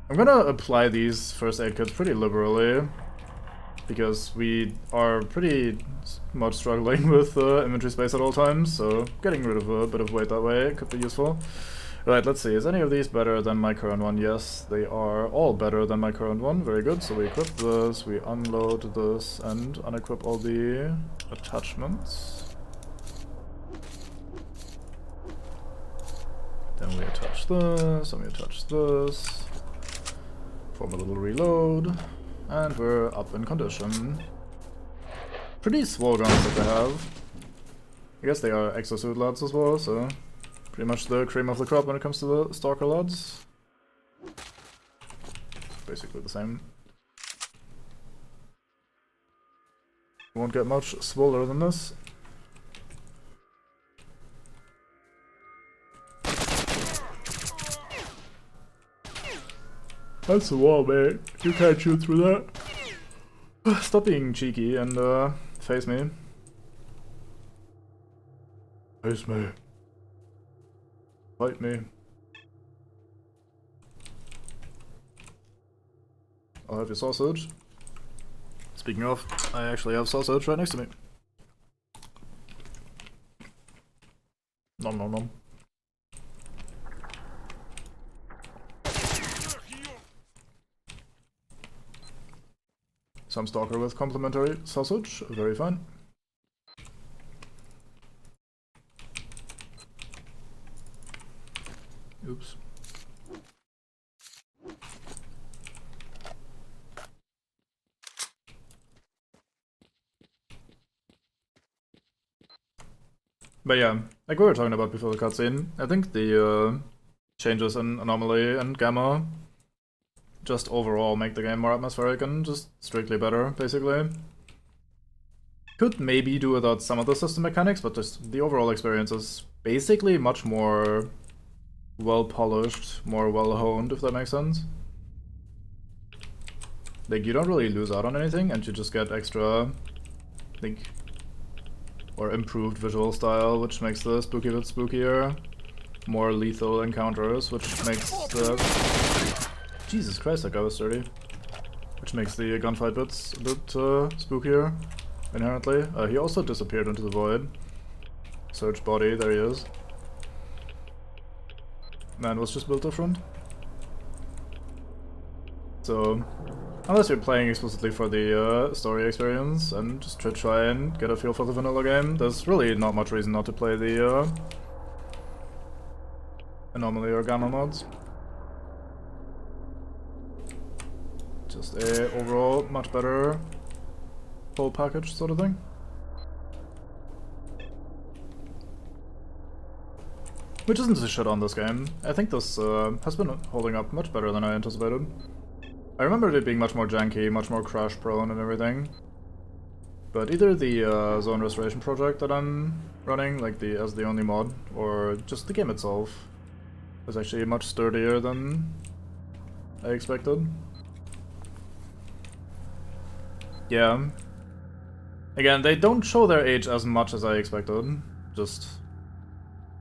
S1: I'm gonna apply these first aid kits pretty liberally, because we are pretty much struggling with inventory space at all times, so getting rid of a bit of weight that way could be useful. Right, let's see, is any of these better than my current one? Yes, they are all better than my current one, very good. So we equip this, we unload this, and unequip all the attachments. Then we attach this, and we attach this. Form a little reload, and we're up in condition. Pretty swole guns that they have. I guess they are exosuit lads as well, so pretty much the cream of the crop when it comes to the Stalker lads. Basically the same. Won't get much swoller than this. That's the wall, mate. You can't shoot through that. Stop being cheeky and face me. Face me. Fight me. I'll have your sausage. Speaking of, I actually have sausage right next to me. Nom nom nom. Some Stalker with complimentary sausage, very fine. Oops. But yeah, like we were talking about before the cutscene, I think the changes in Anomaly and Gamma just overall make the game more atmospheric and just strictly better, basically. Could maybe do without some of the system mechanics, but just the overall experience is basically much more well polished, more well honed, if that makes sense. Like, you don't really lose out on anything, and you just get extra, like, or improved visual style, which makes the spooky bit spookier. More lethal encounters, which makes the... Jesus Christ, that guy was dirty. Which makes the gunfight bits a bit spookier. inherently. He also disappeared into the void. Search body, there he is. Man was just built different. So, unless you're playing explicitly for the story experience and just to try and get a feel for the vanilla game, there's really not much reason not to play the anomaly or gamma mods. Just a overall much better whole package sort of thing. Which isn't to shit on this game. I think this has been holding up much better than I anticipated. I remember it being much more janky, much more crash prone and everything. But either the zone restoration project that I'm running, like as the only mod, or just the game itself, is actually much sturdier than I expected. Yeah. Again, they don't show their age as much as I expected. Just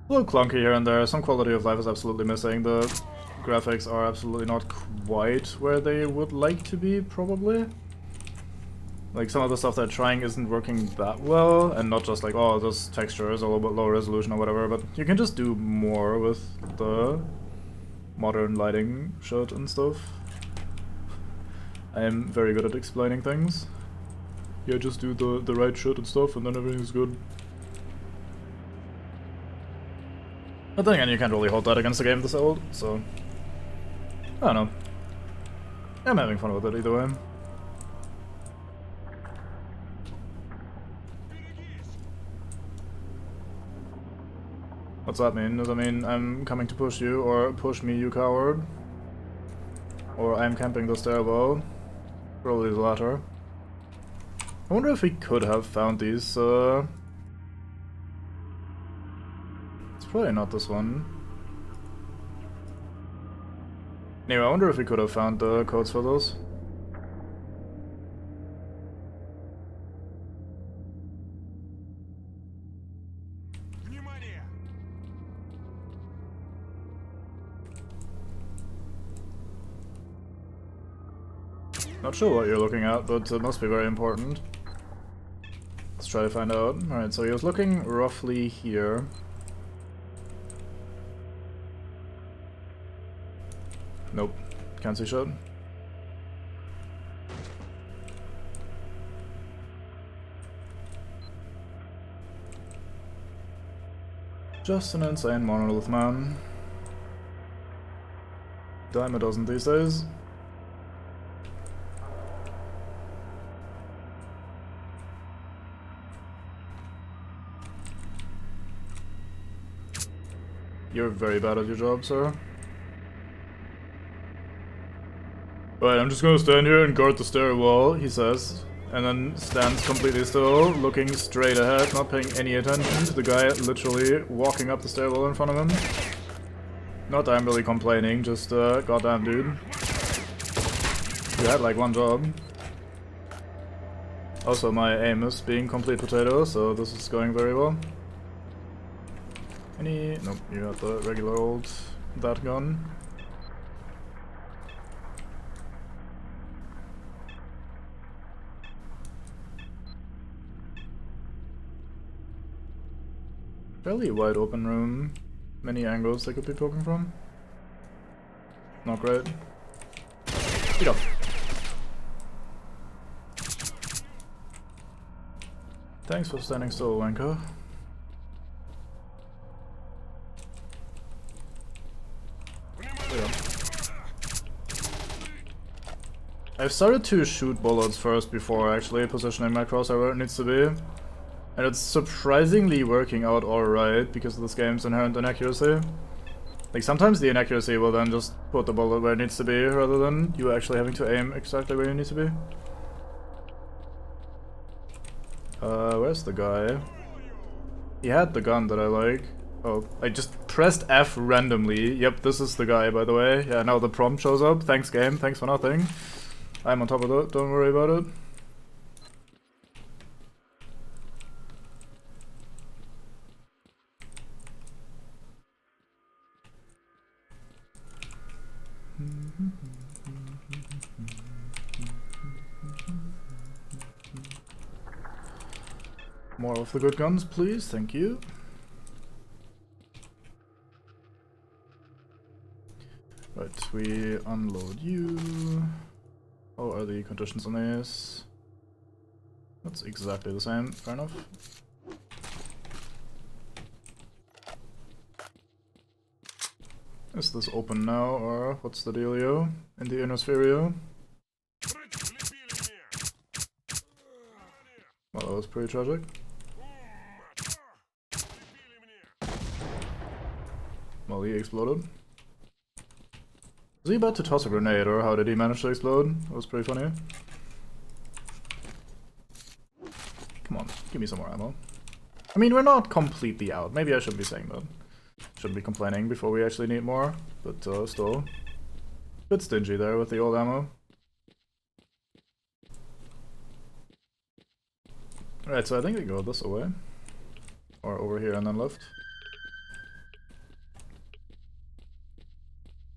S1: a little clunky here and there. Some quality of life is absolutely missing. The graphics are absolutely not quite where they would like to be, probably. Like, some of the stuff they're trying isn't working that well, and not just like, oh, this texture is a little bit low resolution or whatever, but you can just do more with the modern lighting shit and stuff. I am very good at explaining things. Yeah, just do the right shit and stuff, and then everything's good. But then again, you can't really hold that against a game this old, so I don't know. I'm having fun with it either way. What's that mean? Does that mean I'm coming to push you, or push me, you coward? Or I'm camping the stairwell? Probably the latter. I wonder if we could have found these, it's probably not this one. Anyway, I wonder if we could have found the codes for those. Not sure what you're looking at, but it must be very important. Let's try to find out. Alright, so he was looking roughly here. Nope, can't see shit. Just an insane monolith, man. Dime a dozen these days. You're very bad at your job, sir. Right, I'm just gonna stand here and guard the stairwell, he says. And then stands completely still, looking straight ahead, not paying any attention to the guy literally walking up the stairwell in front of him. Not that I'm really complaining, just, goddamn dude. You had like one job. Also, my aim is being complete potato, so this is going very well. Nope, you got the regular old that gun. Fairly wide open room. Many angles they could be poking from. Not great. Get up. Thanks for standing still, wanker. I've started to shoot bullets first before actually positioning my crosshair where it needs to be. And it's surprisingly working out alright because of this game's inherent inaccuracy. Like, sometimes the inaccuracy will then just put the bullet where it needs to be rather than you actually having to aim exactly where you need to be. Where's the guy? He had the gun that I like. Oh, I just pressed F randomly. Yep, this is the guy, by the way. Yeah, now the prompt shows up. Thanks, game. Thanks for nothing. I'm on top of it. Don't worry about it. More of the good guns, please. Thank you. Right, we unload you. How are the conditions on this? That's exactly the same. Fair enough. Is this open now, or what's the dealio in the Innospherio? Well, that was pretty tragic. Well, he exploded. Was he about to toss a grenade, or how did he manage to explode? That was pretty funny. Come on, give me some more ammo. I mean, we're not completely out. Maybe I shouldn't be saying that. Shouldn't be complaining before we actually need more, but still. Bit stingy there with the old ammo. Alright, so I think we go this way. Or over here and then left.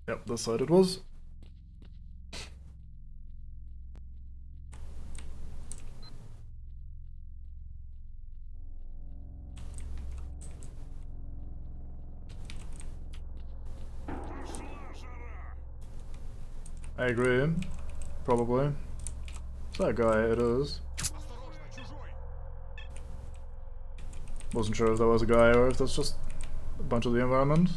S1: Yep, this side it was. I agree. Probably. It's that guy, it is. Wasn't sure if that was a guy or if that's just a bunch of the environment.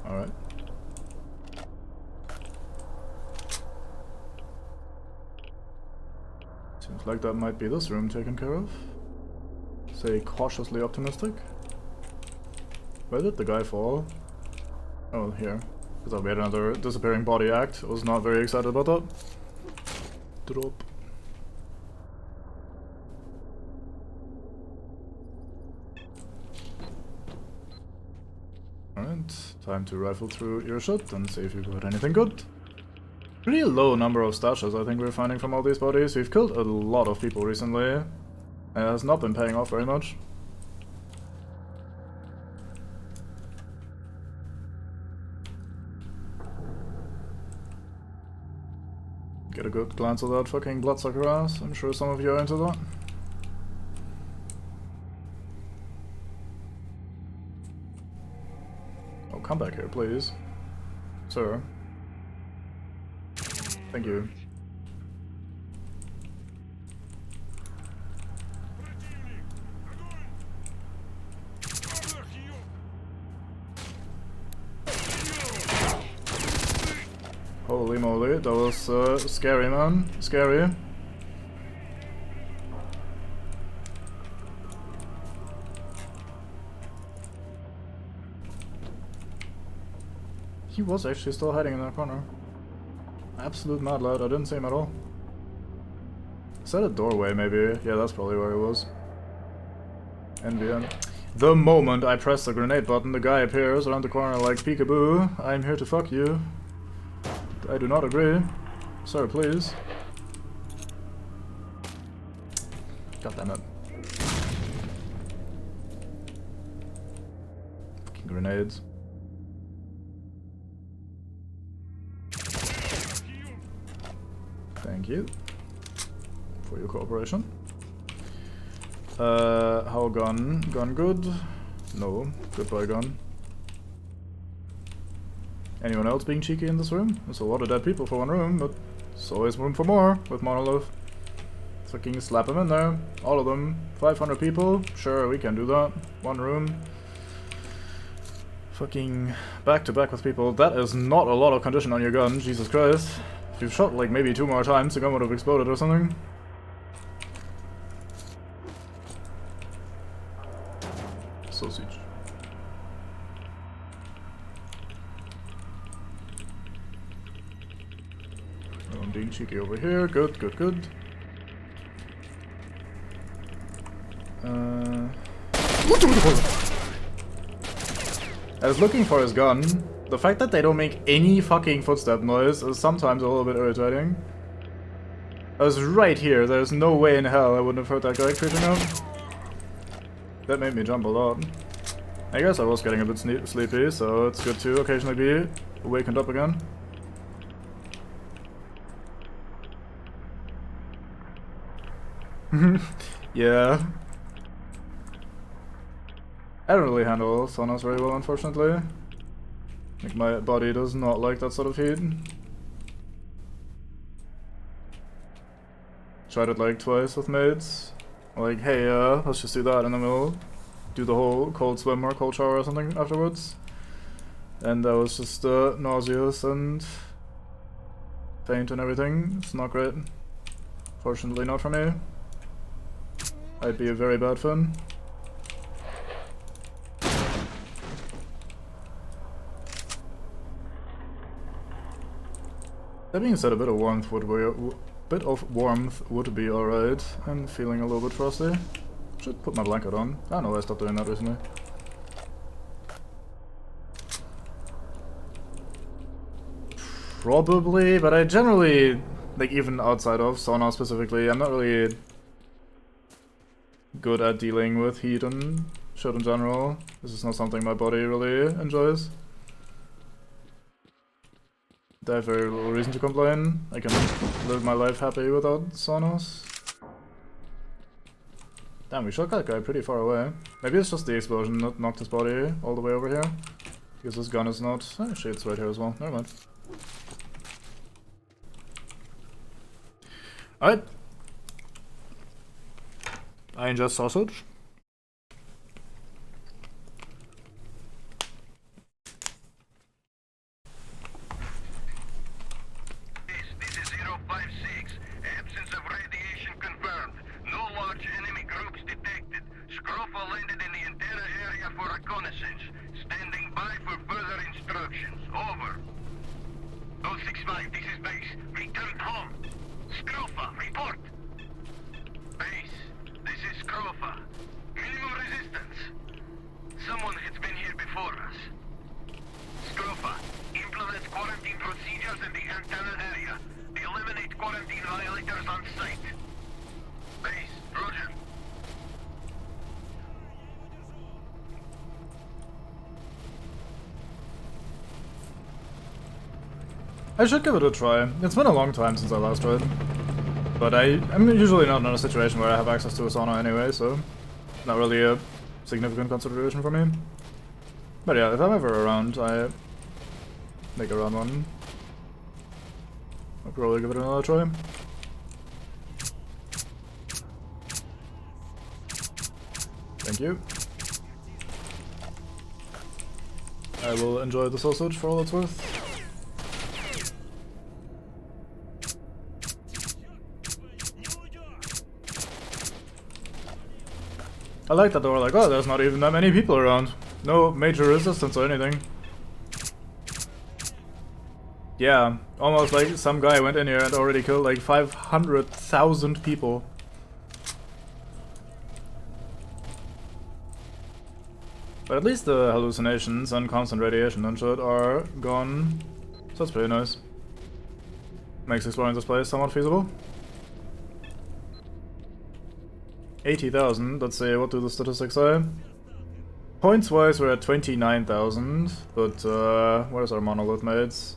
S1: Alright. Seems like that might be this room taken care of. Say cautiously optimistic. Where did the guy fall? Oh, here. I thought we had another disappearing body act. I was not very excited about that. Drop. Alright, time to rifle through earshot and see if you got anything good. Pretty low number of stashes I think we're finding from all these bodies. We've killed a lot of people recently. And it has not been paying off very much. Get a good glance at that fucking bloodsucker ass. I'm sure some of you are into that. Oh, come back here, please. Sir. Thank you. Holy moly, that was scary, man. Scary. He was actually still hiding in that corner. Absolute mad lad, I didn't see him at all. Is that a doorway, maybe? Yeah, that's probably where he was. NVN. The moment I press the grenade button, the guy appears around the corner like, peekaboo, I'm here to fuck you. I do not agree. Sir, please. God damn it. Fucking grenades. Thank you for your cooperation. How gun? Gun good? No. Goodbye gun. Anyone else being cheeky in this room? There's a lot of dead people for one room, but there's always room for more with Monolith. Fucking slap them in there. All of them. 500 people? Sure, we can do that. One room. Fucking back to back with people. That is not a lot of condition on your gun, Jesus Christ. If you've shot like maybe 2 more times, the gun would have exploded or something. Sausage. I'm being cheeky over here. Good, good, good. I was looking for his gun. The fact that they don't make any fucking footstep noise is sometimes a little bit irritating. I was right here. There's no way in hell I wouldn't have heard that guy creeping up. That made me jump a lot. I guess I was getting a bit sleepy, so it's good to occasionally be wakened up again. Yeah. I don't really handle saunas very well, unfortunately. Like, my body does not like that sort of heat. Tried it like twice with mates. Like, hey, let's just do that, and then we'll do the whole cold swim or cold shower or something afterwards. And that was just nauseous and faint and everything. It's not great. Fortunately not for me. I'd be a very bad fan. That being said, a bit of warmth would be alright. I'm feeling a little bit frosty. Should put my blanket on. I don't know why I stopped doing that recently. Probably, but I generally, like, even outside of sauna specifically, I'm not really good at dealing with heat and shit in general. This is not something my body really enjoys. I have very little reason to complain. I can live my life happy without saunas. Damn, we shot that guy pretty far away. Maybe it's just the explosion that knocked his body all the way over here. Because this gun is not... Actually, it's right here as well. Never mind. Alright. I ingest sausage.
S7: This is 056. Absence of radiation confirmed. No large enemy groups detected. Scrofa landed in the entire area for reconnaissance. Standing by for further instructions. Over. 065, this is base. Return home. Scrofa, report. Base, this is Scrofa. Minimum resistance. Someone has been here before us. Scrofa, implement quarantine procedures in the antenna area. Eliminate quarantine violators on site. Base, roger.
S1: I should give it a try. It's been a long time since I last tried. But I'm usually not in a situation where I have access to a sauna anyway, so not really a significant consideration for me. But yeah, if I'm ever around, I make around one. I'll probably give it another try. Thank you. I will enjoy the sausage for all it's worth. I like that they were like, oh, there's not even that many people around. No major resistance or anything. Yeah, almost like some guy went in here and already killed like 500,000 people. But at least the hallucinations and constant radiation and shit are gone. So that's pretty nice. Makes exploring this place somewhat feasible. 80,000, let's see, what do the statistics say? Points wise we're at 29,000, but where's our monolith mates?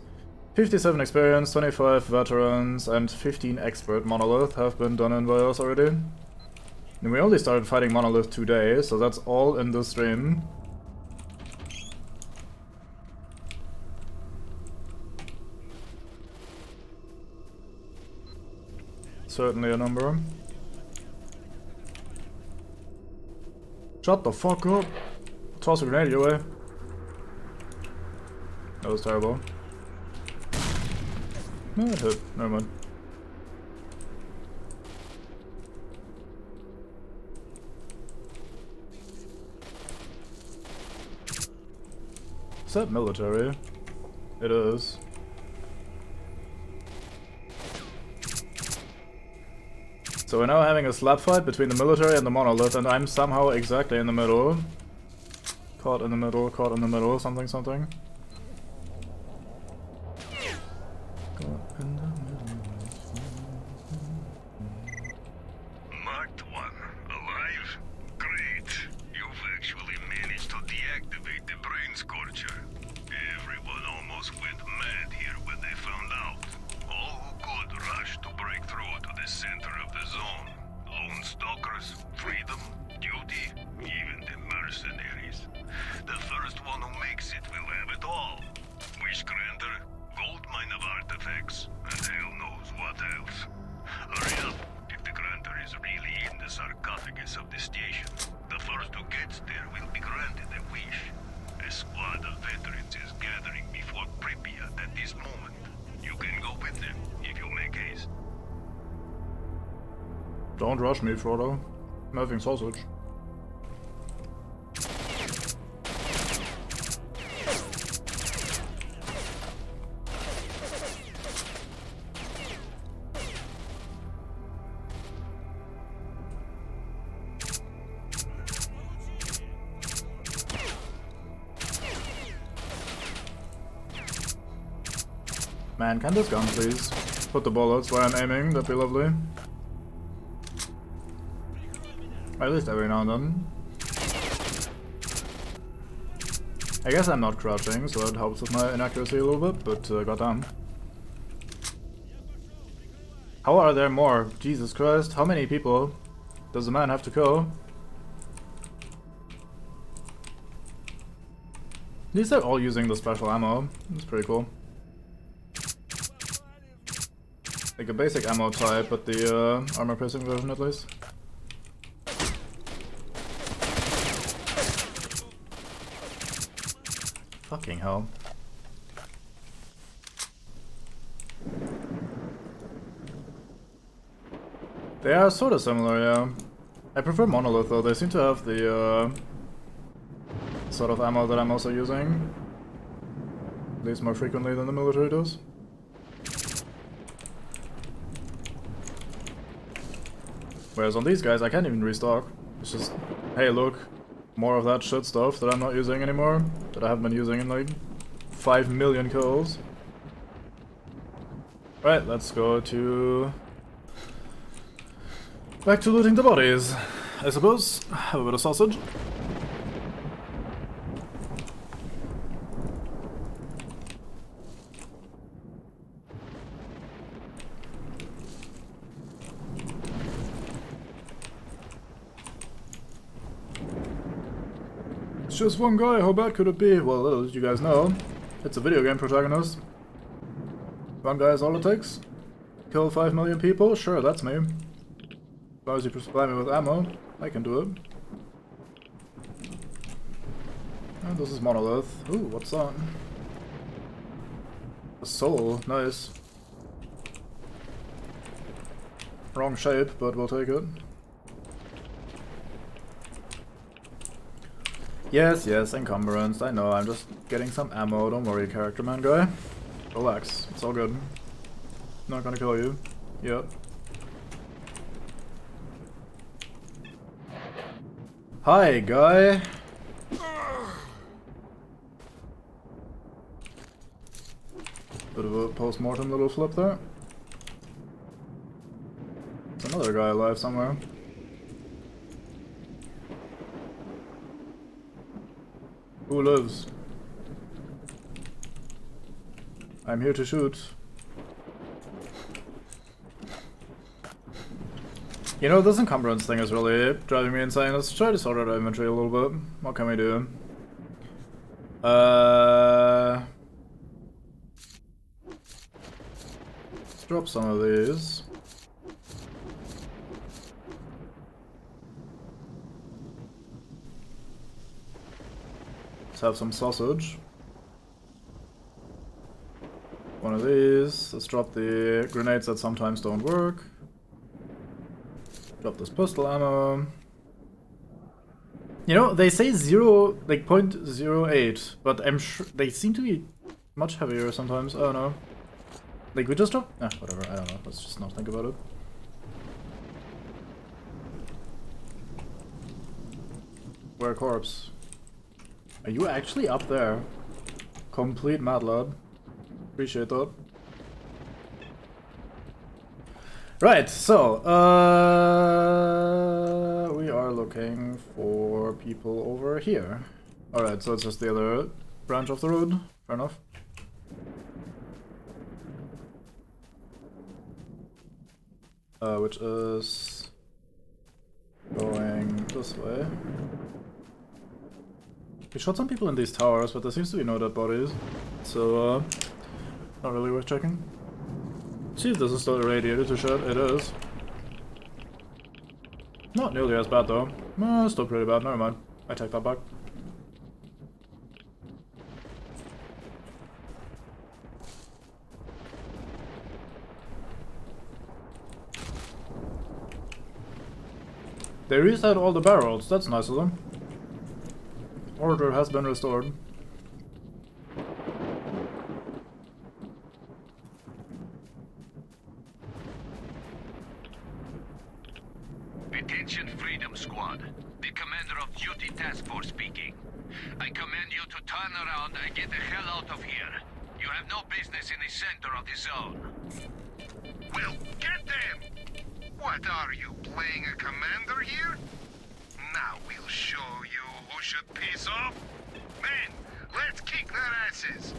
S1: 57 experience, 25 veterans, and 15 expert monolith have been done in by us already. And we only started fighting monolith today, so that's all in this stream. Certainly a number. Shut the fuck up! Toss a grenade your way. That was terrible. No, it hit. Never mind. Is that military? It is. So we're now having a slap fight between the military and the monolith, and I'm somehow exactly in the middle. Caught in the middle, something, something. Caught in the middle.
S7: Marked one. Alive? Great. You've actually managed to deactivate up with them, if you make haste.
S1: Don't rush me, Frodo. I'm having sausage. Man, can this gun please put the bullets where I'm aiming? That'd be lovely. At least every now and then. I guess I'm not crouching, so that helps with my inaccuracy a little bit, but goddamn. How are there more? Jesus Christ, how many people does the man have to kill? At least they're all using the special ammo. That's pretty cool. Like a basic ammo type, but the armor piercing version at least. Fucking hell. They are sort of similar, yeah. I prefer Monolith though, they seem to have the sort of ammo that I'm also using. At least more frequently than the military does. Whereas on these guys I can't even restock. It's just, hey look, more of that shit stuff that I'm not using anymore, that I haven't been using in like 5 million kills. Right, let's go to... back to looting the bodies, I suppose. Have a bit of sausage. It's just one guy, how bad could it be? Well, as you guys know, it's a video game protagonist. One guy is all it takes. Kill 5 million people? Sure, that's me. As long as you supply me with ammo, I can do it. And this is Monolith. Ooh, what's that? A soul, nice. Wrong shape, but we'll take it. Yes, yes, encumbrance, I know, I'm just getting some ammo, don't worry, character man guy. Relax, it's all good. Not gonna kill you. Yep. Hi, guy! Bit of a post-mortem little flip there. There's another guy alive somewhere. Who lives? I'm here to shoot. You know, this encumbrance thing is really driving me insane. Let's try to sort out our inventory a little bit. What can we do? Let's drop some of these. Let's have some sausage. One of these. Let's drop the grenades that sometimes don't work. Drop this pistol ammo. You know, they say 0, like 0.08, but I'm sure they seem to be much heavier sometimes. I don't know. Like we just drop? Whatever, I don't know. Let's just not think about it. Where corpse? Are you actually up there? Complete mad lad. Appreciate that. Right, so, we are looking for people over here. Alright, so it's just the other branch of the road. Fair enough. Which is going this way. We shot some people in these towers, but there seems to be no dead bodies, so not really worth checking. See if this is still irradiated to shit. It is. Not nearly as bad though. Still pretty bad. Never mind. I take that back. They reset all the barrels, that's nice of them. Order has been restored.
S2: Attention, Freedom Squad. The Commander of Duty Task Force speaking. I command you to turn around and get the hell out of here. You have no business in the center of the zone.
S5: Well, get them! What are you, playing a commander here? Now we'll show you who should piss off. Men, let's kick their asses!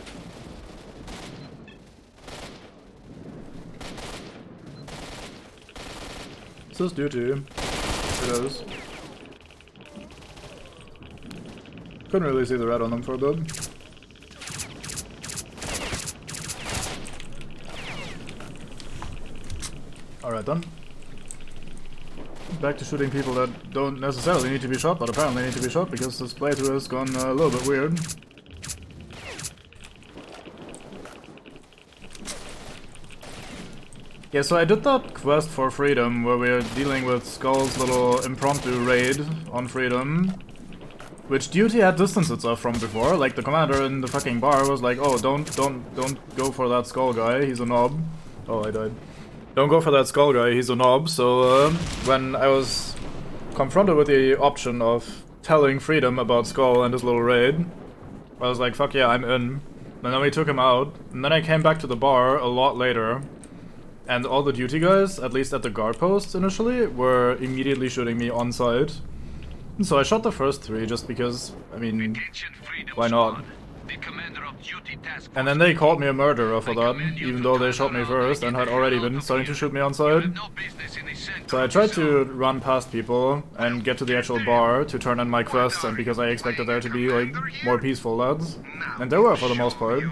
S1: This is duty. It is. Couldn't really see the red on them for a bit. Alright then. Back to shooting people that don't necessarily need to be shot, but apparently need to be shot because this playthrough has gone a little bit weird. Yeah, so I did that quest for Freedom where we're dealing with Skull's little impromptu raid on Freedom, which Duty had distanced itself from before. Like, the commander in the fucking bar was like, oh, don't go for that Skull guy, he's a knob. Oh, I died. Don't go for that Skull guy, he's a knob. So when I was confronted with the option of telling Freedom about Skull and his little raid, I was like, fuck yeah, I'm in. And then we took him out, and then I came back to the bar a lot later. And all the duty guys, at least at the guard posts initially, were immediately shooting me on sight. And so I shot the first three just because, I mean, why not? And then they called me a murderer for that, even though they shot me first and had already been starting to shoot me on sight. So I tried to run past people and get to the actual bar to turn in my quests, and because I expected there to be like more peaceful lads. And there were for the most part.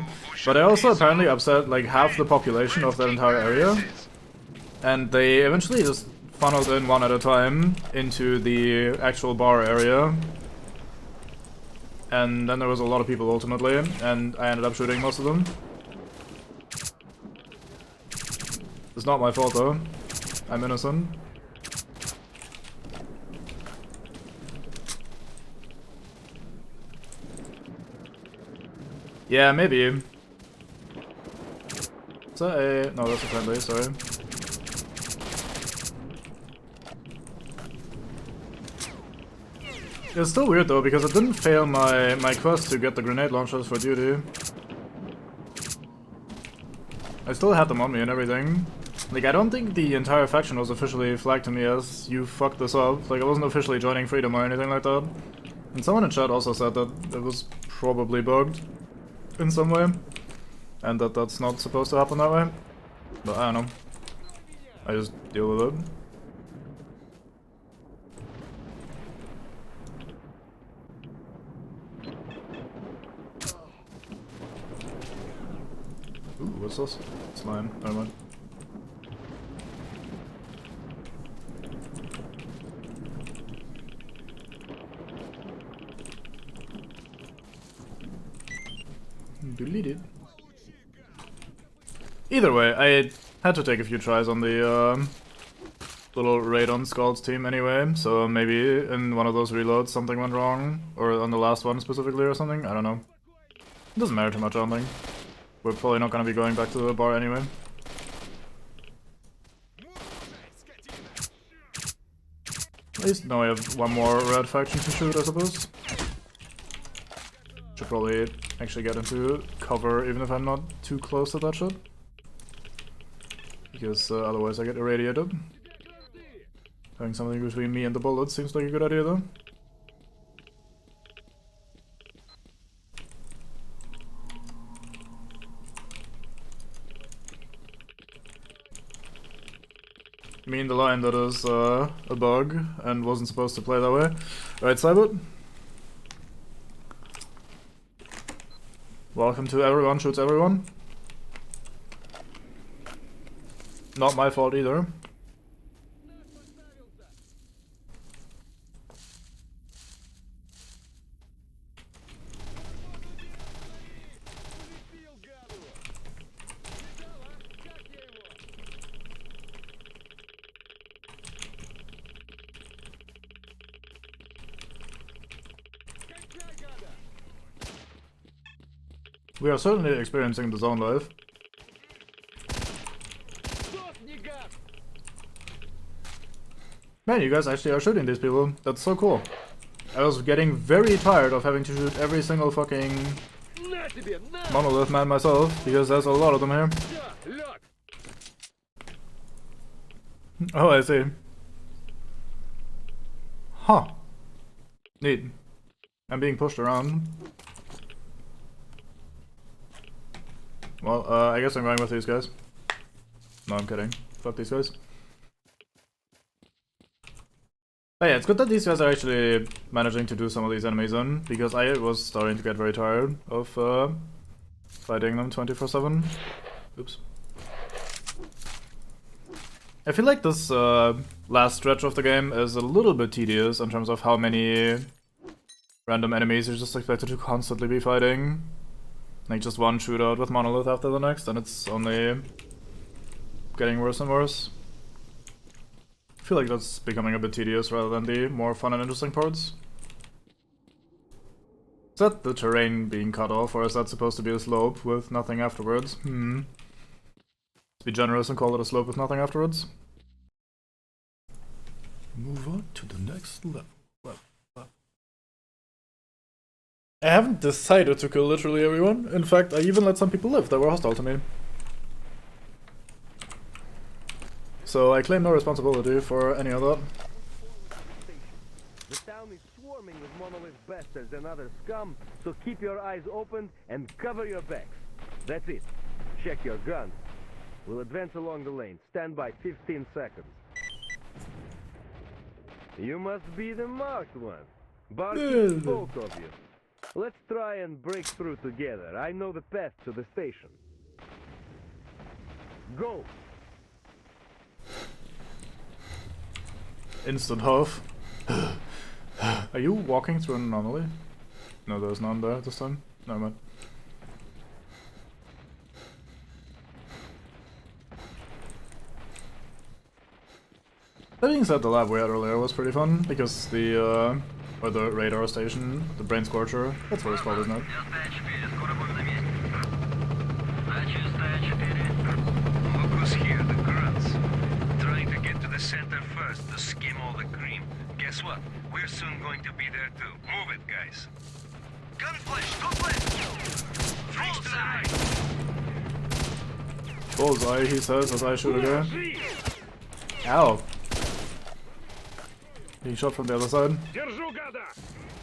S1: But I also apparently upset like half the population of that entire area. And they eventually just funneled in one at a time into the actual bar area. And then there was a lot of people ultimately, and I ended up shooting most of them. It's not my fault though. I'm innocent. Yeah, maybe. Is that a... no, that's a friendly, sorry. It's still weird though, because it didn't fail my quest to get the grenade launchers for duty. I still had them on me and everything. Like, I don't think the entire faction was officially flagged to me as, you fucked this up. Like, I wasn't officially joining Freedom or anything like that. And someone in chat also said that it was probably bugged in some way. And that that's not supposed to happen that way. But I don't know. I just deal with it. Ooh, what's this? Slime. Never mind. Deleted. Either way, I had to take a few tries on the little raid on Skull's team anyway, so maybe in one of those reloads something went wrong, or on the last one specifically or something, I don't know. It doesn't matter too much, I don't think. We're probably not gonna be going back to the bar anyway. At least now we have one more red faction to shoot, I suppose. Should probably actually get into cover even if I'm not too close to that shit. Because otherwise I get irradiated. Having something between me and the bullets seems like a good idea though. You mean the line that is a bug and wasn't supposed to play that way? Right, Cybot? Welcome to Everyone Shoots Everyone. Not my fault either. We are certainly experiencing the zone life. Man, you guys actually are shooting these people. That's so cool. I was getting very tired of having to shoot every single fucking monolith man myself, because there's a lot of them here. Oh, I see. Huh. Neat. I'm being pushed around. Well, I guess I'm going with these guys. No, I'm kidding. Fuck these guys. But yeah, it's good that these guys are actually managing to do some of these enemies in, because I was starting to get very tired of fighting them 24/7. Oops. I feel like this last stretch of the game is a little bit tedious in terms of how many random enemies you're just expected to constantly be fighting. Like just one shootout with Monolith after the next, and it's only getting worse and worse. I feel like that's becoming a bit tedious rather than the more fun and interesting parts. Is that the terrain being cut off, or is that supposed to be a slope with nothing afterwards? Let's be generous and call it a slope with nothing afterwards. Move on to the next level. I haven't decided to kill literally everyone. In fact, I even let some people live that were hostile to me. So I claim no responsibility for any of that.
S4: The town is swarming with monolith bastards and other scum, so keep your eyes open and cover your backs. That's it. Check your guns. We'll advance along the lane. Stand by 15 seconds. You must be the marked one. Barkeep spoke of you. Let's try and break through together. I know the path to the station. Go!
S1: Instant huff. Are you walking through an anomaly? No, there's none there this time. Never mind. That being said, the lab we had earlier was pretty fun, because the or the radar station, the brain scorcher, that's what it's called, isn't it?
S2: Look who's here, the grunts. Trying to get to the center first to skim all the cream. Guess what? We're soon going to be there too. Move it, guys. Gunflash, go flash!
S1: Bullseye, he says as I shoot again. Ow. He shot from the other side.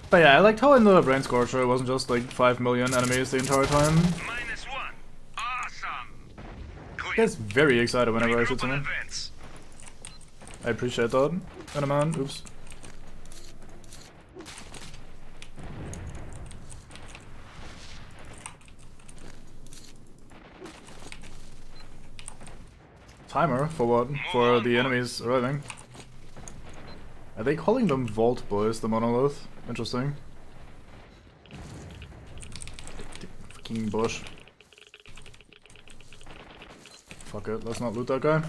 S1: But yeah, I liked how in the brain scorcher it wasn't just like 5 million enemies the entire time.
S2: -1. Awesome.
S1: He gets very excited whenever I shoot someone. I appreciate that. And a man, oops. Timer for what? For the enemies arriving. Are they calling them Vault Boys, the monolith? Interesting. Fucking bush. Fuck it, let's not loot that guy.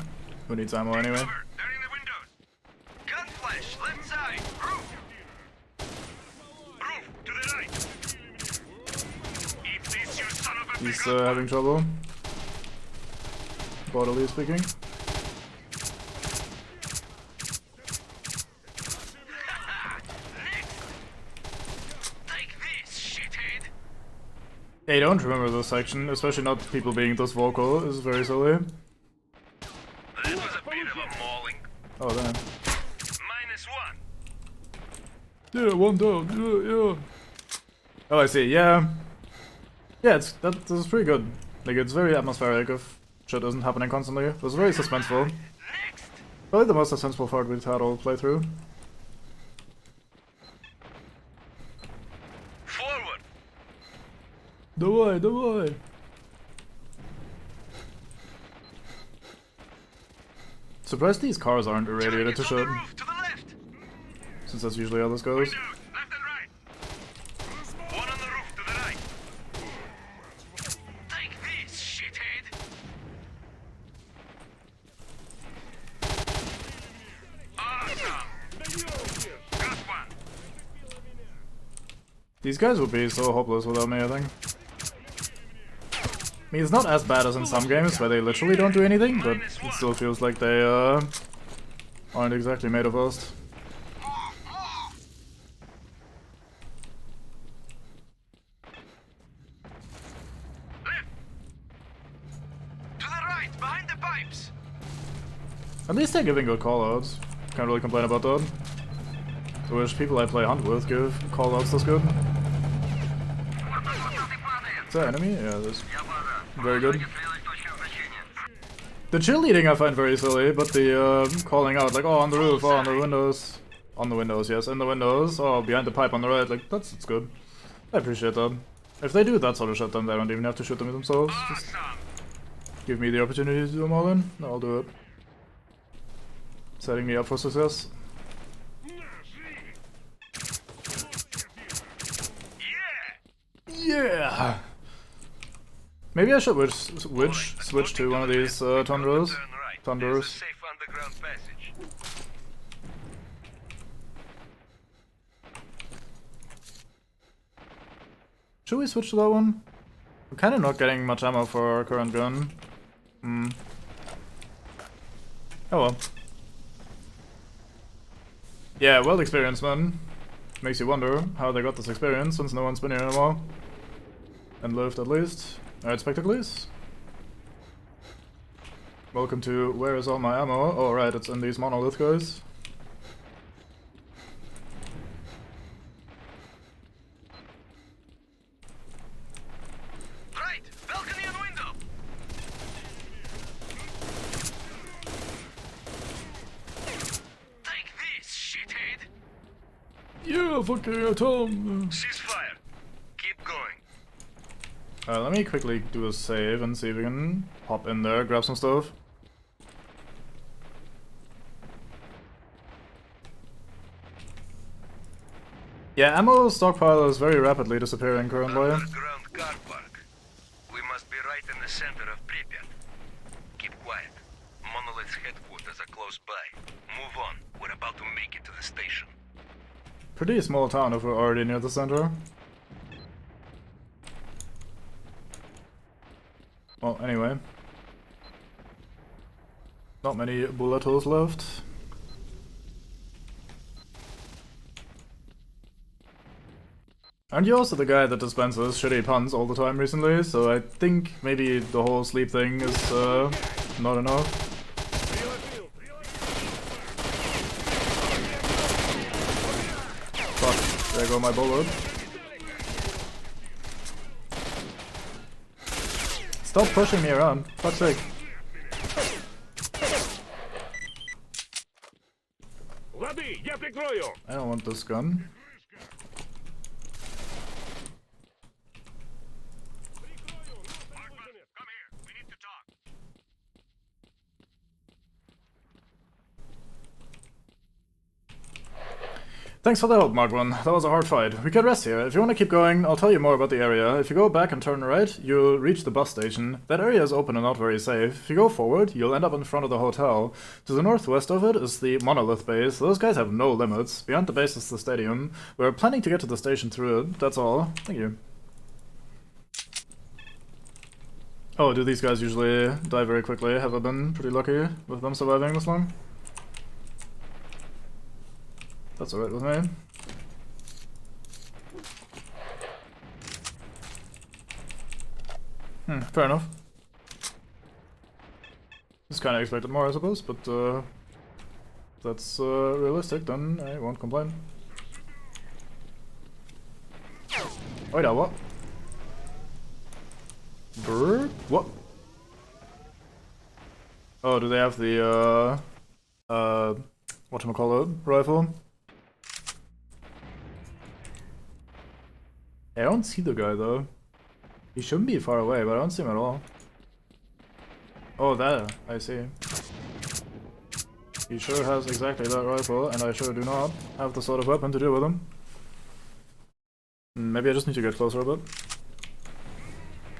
S1: Who needs ammo anyway?
S2: They're in the windows. Gunflash, left side. Roof. Roof, to the right. Eat this, you son of a
S1: He's having trouble. Bodily speaking. I don't remember this section, especially not people being this vocal, is very silly.
S2: That was a bit of a mauling.
S1: Oh damn.
S2: -1.
S1: Yeah, one down, yeah. Oh, I see, yeah. Yeah, this is pretty good. Like, it's very atmospheric if shit isn't happening constantly. It was very suspenseful. Probably the most suspenseful part we've had all playthrough.
S2: Forward.
S1: Давай. Surprised these cars aren't irradiated to
S2: Targets on
S1: shit,
S2: the roof, to the left.
S1: since that's usually how this goes.
S2: Windows, left and right. One on the roof, to the right. Take this, shithead. Awesome. Got one.
S1: These guys would be so hopeless without me, I think. mean, it's not as bad as in some games where they literally don't do anything, but it still feels like they aren't exactly made of us.
S2: To the right, behind the pipes.
S1: At least they're giving good callouts. Can't really complain about that. I wish people I play Hunt with give callouts this good. Is that enemy? Yeah, it is. Very good. The cheerleading I find very silly, but the calling out, like, oh, on the roof, oh, on the windows. On the windows, yes, in the windows. Oh, behind the pipe on the right, like, that's good. I appreciate that. If they do that sort of shit, then they don't even have to shoot them themselves. Just give me the opportunity to do them all in, I'll do it. Setting me up for success. Yeah! Maybe I should switch to one of these Thunders.
S2: Safe underground passage.
S1: Should we switch to that one? I'm kinda not getting much ammo for our current gun. Oh well. Yeah, well experienced, man. Makes you wonder how they got this experience since no one's been here anymore. And lived at least. Alright, Spectacles. Welcome to Where Is All My Ammo? Oh right, it's in these monolith guys.
S2: Right, balcony and window. Take this, shithead.
S1: Yeah, fucking Tom.
S2: Ceasefire. Keep going.
S1: Let me quickly do a save and see if we can hop in there, grab some stuff. Yeah, ammo stockpile is very rapidly disappearing currently.
S2: Underground car park. We must be right in the center of Pripyat. Keep quiet. Monolith's headquarters are close by. Move on. We're about to make it to the station.
S1: Pretty small town if we're already near the center. Well, anyway. Not many bullet holes left. Aren't you also the guy that dispenses shitty puns all the time recently? So I think maybe the whole sleep thing is not enough. Fuck, there go my bullet. Stop pushing me around, fuck's sake. I don't want this gun. Thanks for the help, Mark 1. That was a hard fight. We can rest here. If you want to keep going, I'll tell you more about the area. If you go back and turn right, you'll reach the bus station. That area is open and not very safe. If you go forward, you'll end up in front of the hotel. To the northwest of it is the Monolith base. Those guys have no limits. Beyond the base is the stadium. We're planning to get to the station through it. That's all. Thank you. Oh, do these guys usually die very quickly? Have I been pretty lucky with them surviving this long? That's alright with me. Fair enough. Just kinda expected more, I suppose, but that's realistic, then I won't complain. Wait, now what? Brr? What? Oh, do they have the whatchamacallit rifle? I don't see the guy though. He shouldn't be far away, but I don't see him at all. Oh, that, I see. He sure has exactly that rifle, and I sure do not have the sort of weapon to deal with him. Maybe I just need to get closer a bit.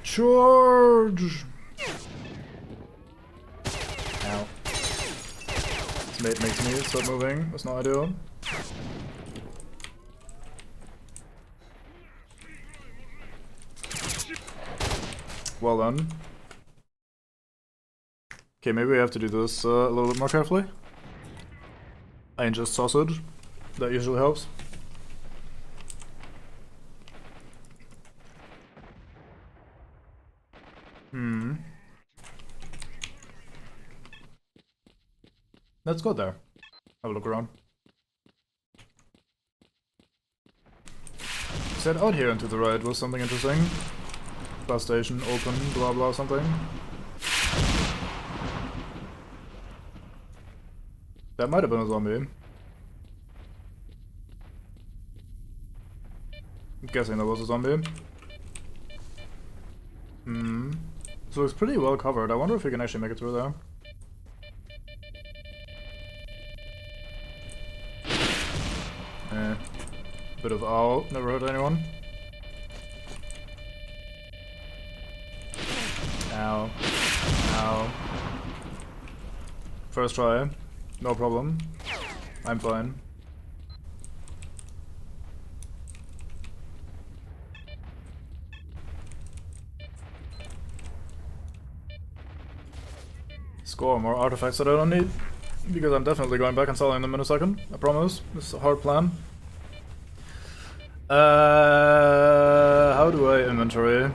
S1: Charge! Ow. This mate makes me start moving, that's not ideal. Well done. Okay, maybe we have to do this a little bit more carefully. I ingest sausage. That usually helps. Let's go there. Have a look around. Said out here and to the right was something interesting. Bus station, open, blah blah something. That might have been a zombie. I'm guessing that was a zombie. This looks pretty well covered. I wonder if we can actually make it through there. Bit of owl, never hurt anyone. Ow. Ow. First try, no problem. I'm fine. Score more artifacts that I don't need. Because I'm definitely going back and selling them in a second. I promise. This is a hard plan. How do I inventory?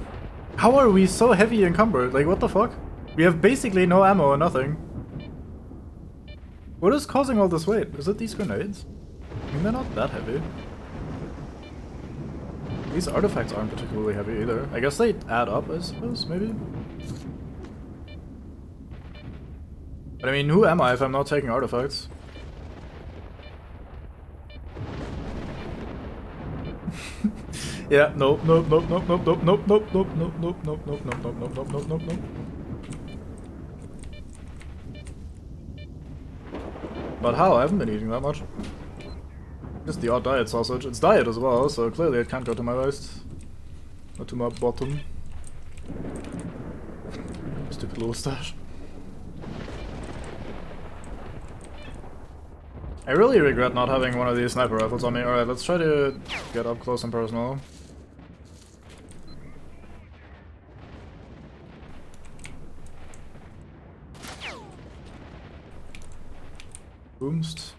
S1: How are we so heavy encumbered? Like, what the fuck? We have basically no ammo or nothing. What is causing all this weight? Is it these grenades? I mean, they're not that heavy. These artifacts aren't particularly heavy either. I guess they add up, I suppose, maybe? But I mean, who am I if I'm not taking artifacts? Yeah, nope, nope, nope, nope, nope, nope, nope, nope, nope, nope, nope, nope, nope, nope, nope, nope, nope, nope, nope. But how? I haven't been eating that much. Just the odd diet sausage. It's diet as well, so clearly it can't go to my waist. Or to my bottom. Stupid little stash. I really regret not having one of these sniper rifles on me. Alright, let's try to get up close and personal. Boomst.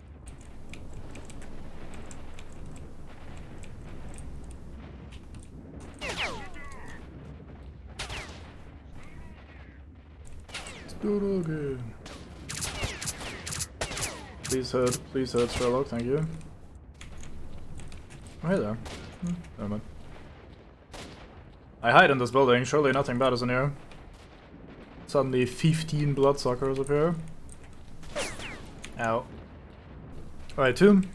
S1: Let's do it again. Please hurt, Sherlock, thank you. Oh, hey there. Never mind. I hide in this building, surely nothing bad is in here. Suddenly 15 bloodsuckers appear. Ow. Alright, tomb.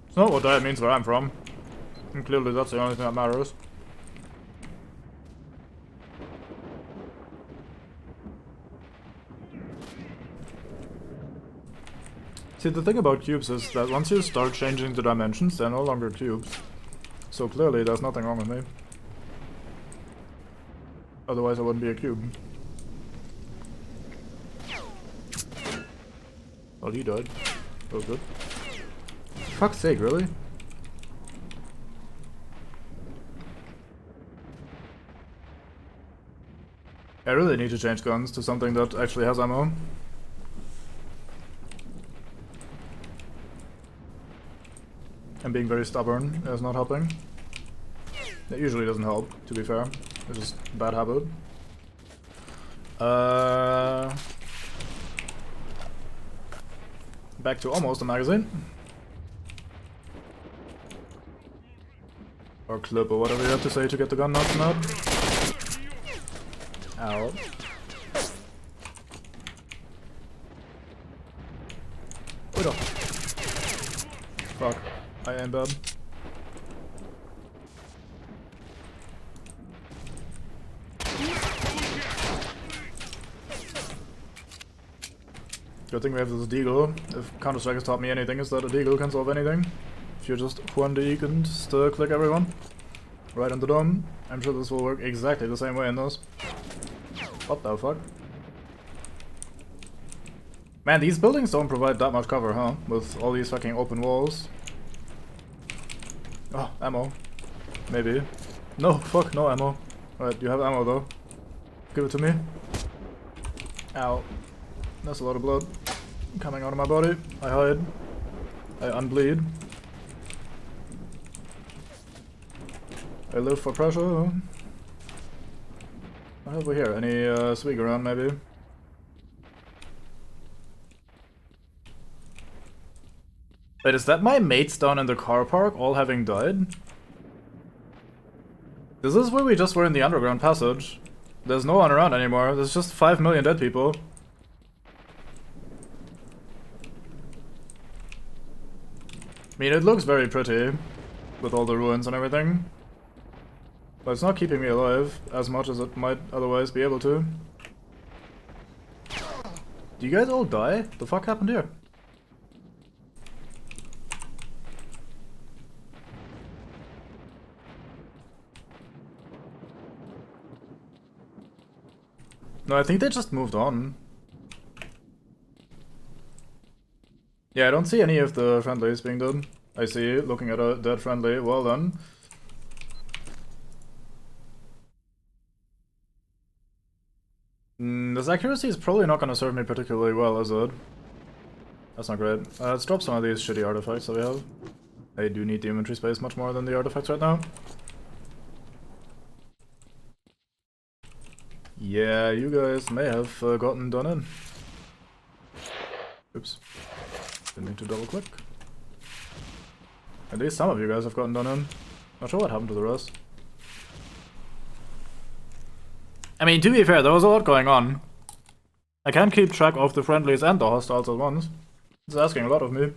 S1: It's not what that means where I'm from. And clearly that's the only thing that matters. See, the thing about cubes is that once you start changing the dimensions, they're no longer cubes. So clearly there's nothing wrong with me. Otherwise I wouldn't be a cube. Well, he died. That was good. For fuck's sake, really? I really need to change guns to something that actually has ammo. And being very stubborn is not helping. That usually doesn't help, to be fair. It's just a bad habit. Back to almost a magazine. Or clip, or whatever you have to say to get the gun knocked out. Ow. Wait up. Fuck. I am bad. Good thing we have this deagle. If Counter-Strike has taught me anything, is that a deagle can solve anything. If you just one deagle and just click everyone right in the dome, I'm sure this will work exactly the same way in this. What the fuck? Man, these buildings don't provide that much cover, huh? With all these fucking open walls. Oh, ammo. Maybe. No, fuck, no ammo. Alright, you have ammo though. Give it to me. Ow. That's a lot of blood coming out of my body. I hide. I unbleed. I live for pressure. What have we here? Any swig around maybe? Wait, is that my mates down in the car park all having died? This is where we just were in the underground passage. There's no one around anymore. There's just 5 million dead people. I mean, it looks very pretty with all the ruins and everything. But it's not keeping me alive as much as it might otherwise be able to. Do you guys all die? The fuck happened here? No, I think they just moved on. Yeah, I don't see any of the friendlies being done. I see, looking at a dead friendly. Well done. This accuracy is probably not going to serve me particularly well, is it? That's not great. Let's drop some of these shitty artifacts that we have. I do need the inventory space much more than the artifacts right now. Yeah, you guys may have gotten done in. Oops. Didn't need to double click. At least some of you guys have gotten done in. Not sure what happened to the rest. I mean, to be fair, there was a lot going on. I can't keep track of the friendlies and the hostiles at once. It's asking a lot of me.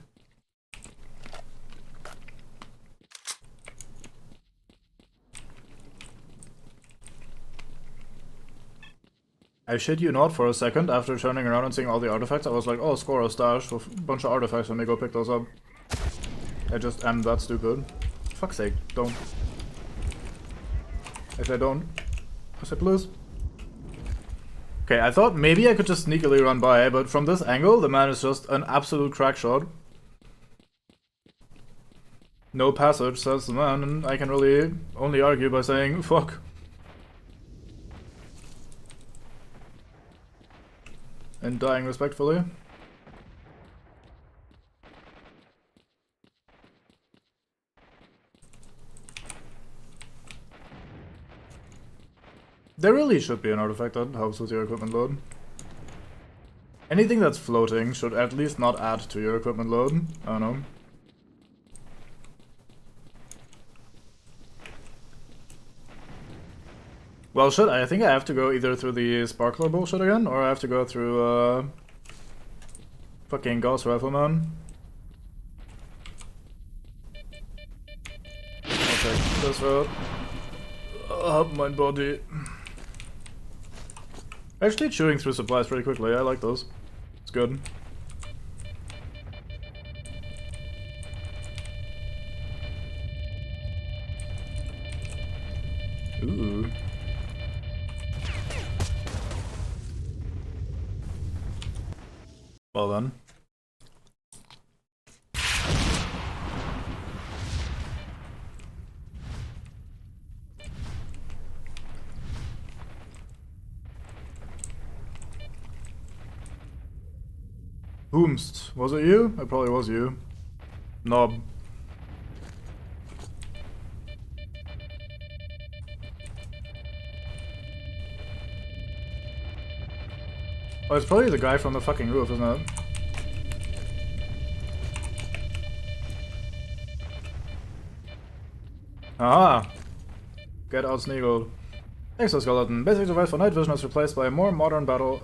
S1: I shit you not, for a second, after turning around and seeing all the artifacts, I was like, oh, score a stash with a bunch of artifacts, let me go pick those up. I just am that stupid. Fuck's sake, don't. If I don't, I said please. Okay, I thought maybe I could just sneakily run by, but from this angle, the man is just an absolute crack shot. No passage, says the man, and I can really only argue by saying, fuck. And dying respectfully. There really should be an artifact that helps with your equipment load. Anything that's floating should at least not add to your equipment load. I don't know. Well, shit, I think I have to go either through the sparkler bullshit again, or I have to go through, fucking Gauss Rifleman. I'll take this route. Up my body. Actually, chewing through supplies pretty quickly, I like those. It's good. Ooh. Well then. Whomst? Was it you? It probably was you. Knob. Oh, it's probably the guy from the fucking roof, isn't it? Aha! Get out, Sneagle. Exoskeleton. Basic device for night vision is replaced by a more modern battle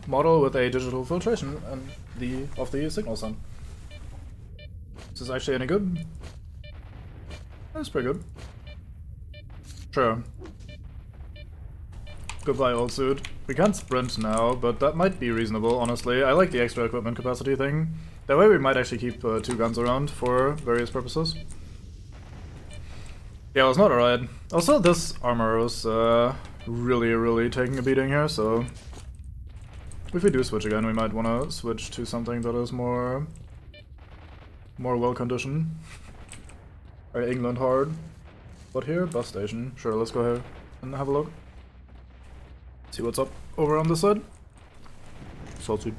S1: model with a digital filtration and of the signal sun. Is this actually any good? That's pretty good. Sure. Goodbye, old suit. We can't sprint now, but that might be reasonable, honestly. I like the extra equipment capacity thing. That way we might actually keep 2 guns around for various purposes. Yeah, it was not alright. Also, this armor was really taking a beating here, so if we do switch again, we might want to switch to something that is more well-conditioned. England hard. But here, bus station. Sure, let's go here and have a look. See what's up over on this side. Sausage.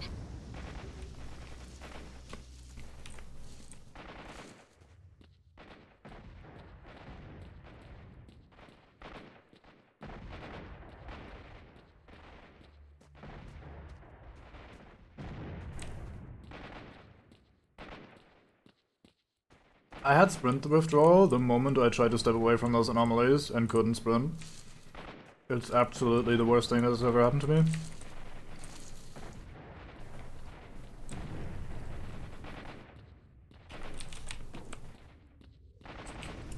S1: I had sprint withdrawal the moment I tried to step away from those anomalies and couldn't sprint. It's absolutely the worst thing that has ever happened to me.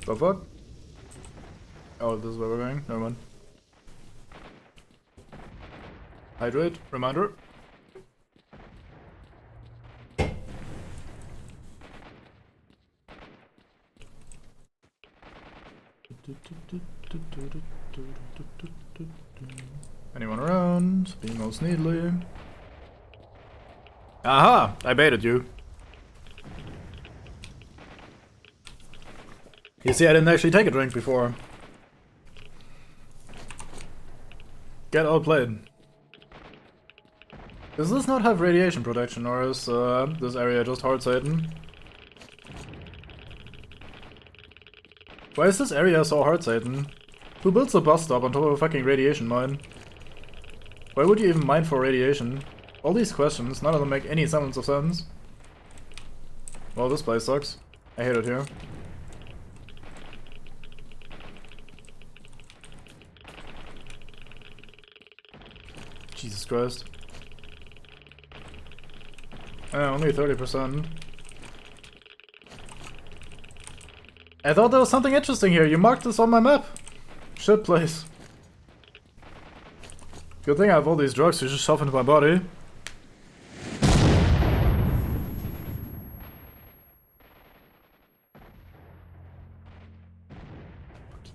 S1: The fuck? Oh, this is where we're going? Never mind. Hydrate, reminder. Anyone around? Be most needly. Aha! I baited you. You see, I didn't actually take a drink before. Get outplayed. Does this not have radiation protection, or is this area just hard Satan? Why is this area so hard Satan? Who builds a bus stop on top of a fucking radiation mine? Why would you even mine for radiation? All these questions, none of them make any semblance of sense. Well, this place sucks. I hate it here. Jesus Christ. Only 30%. I thought there was something interesting here. You marked this on my map. Shit place. Good thing I have all these drugs to just shove into my body.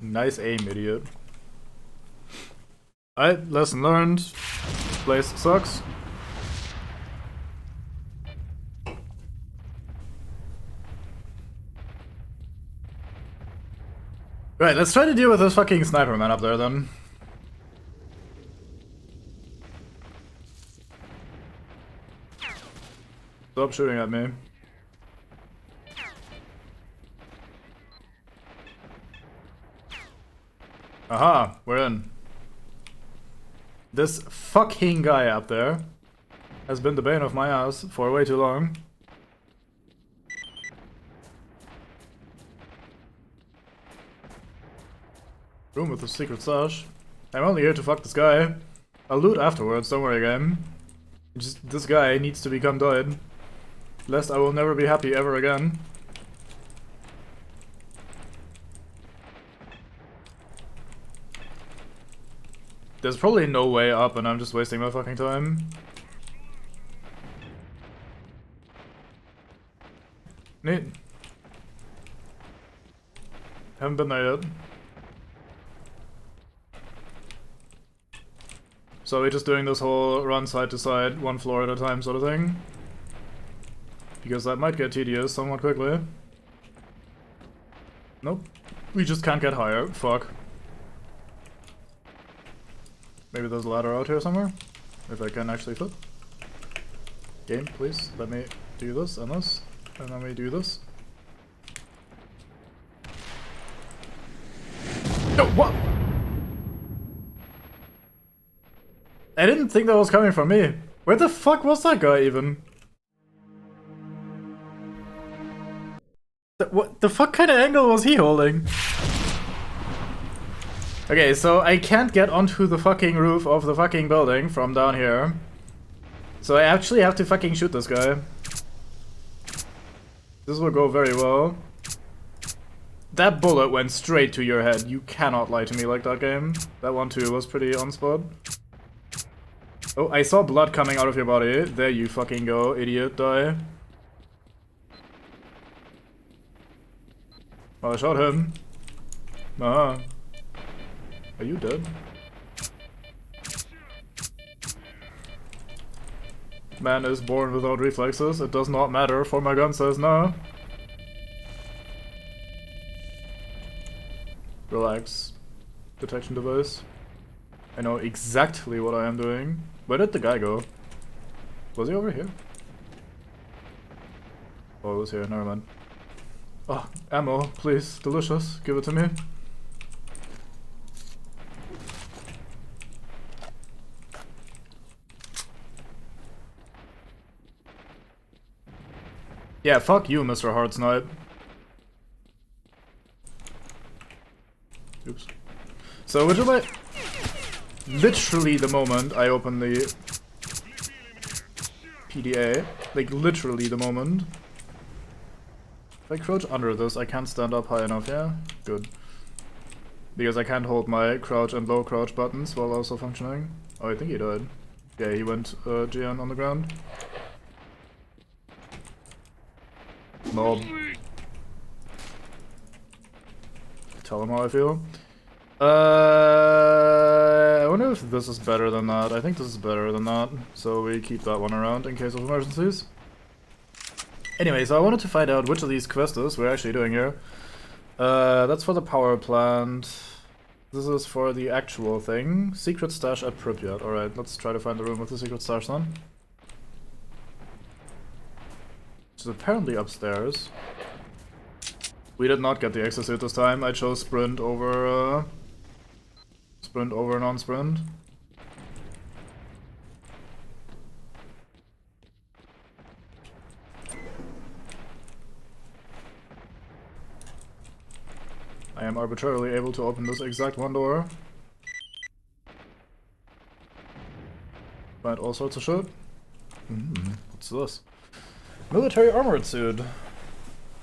S1: Nice aim, idiot. Alright, lesson learned. Place sucks. Right, let's try to deal with this fucking sniper man up there then. Stop shooting at me. Aha, we're in. This fucking guy up there has been the bane of my ass for way too long. Room with a secret stash. I'm only here to fuck this guy. I'll loot afterwards, don't worry game. Just, this guy needs to become dead. Lest I will never be happy ever again. There's probably no way up and I'm just wasting my fucking time. Neat. Haven't been there yet. So we're just doing this whole run side to side, one floor at a time sort of thing. Because that might get tedious somewhat quickly. Nope. We just can't get higher. Fuck. Maybe there's a ladder out here somewhere? If I can actually fit. Game, please. Let me do this and this. And then we do this. No, what? I didn't think that was coming from me. Where the fuck was that guy even? What the fuck kind of angle was he holding? Okay, so I can't get onto the fucking roof of the fucking building from down here. So I actually have to fucking shoot this guy. This will go very well. That bullet went straight to your head. You cannot lie to me like that, game. That one too was pretty on spot. Oh, I saw blood coming out of your body. There you fucking go, idiot, die. Oh, I shot him. Ah. Are you dead? Man is born without reflexes. It does not matter, for my gun says no. parallax detection device. I know exactly what I am doing. Where did the guy go? Was he over here? Oh, he was here, never mind. Oh, ammo, please, delicious, give it to me. Yeah, fuck you, Mr. Hard Snipe. Oops. So, would you like... Literally the moment I open the PDA, like literally the moment. If I crouch under this, I can't stand up high enough, yeah? Good. Because I can't hold my crouch and low crouch buttons while also functioning. Oh, I think he died. Yeah, he went GN on the ground. Mob. Tell him how I feel. I wonder if this is better than that. I think this is better than that. So we keep that one around in case of emergencies. Anyway, so I wanted to find out which of these quests we're actually doing here. That's for the power plant. This is for the actual thing. Secret stash at Pripyat. Alright, let's try to find the room with the secret stash then. Which is apparently upstairs. We did not get the exosuit this time. I chose sprint over non-sprint. I am arbitrarily able to open this exact one door. Find all sorts of shit. What's this? Military armored suit.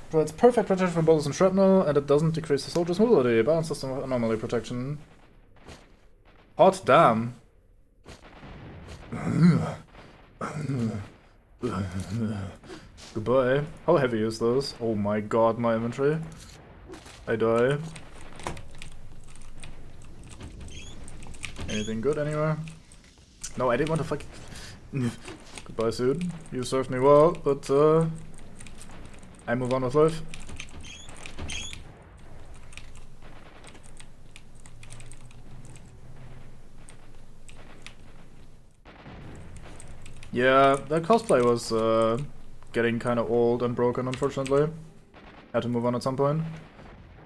S1: Provides perfect protection from bullets and shrapnel, and it doesn't decrease the soldier's mobility. Balanced system of anomaly protection. Hot damn. Goodbye. How heavy is this? Oh my god, my inventory. I die. Anything good anywhere? No, I didn't want to fuck. Goodbye, suit. You served me well, but I move on with life. Yeah, that cosplay was getting kind of old and broken, unfortunately. Had to move on at some point.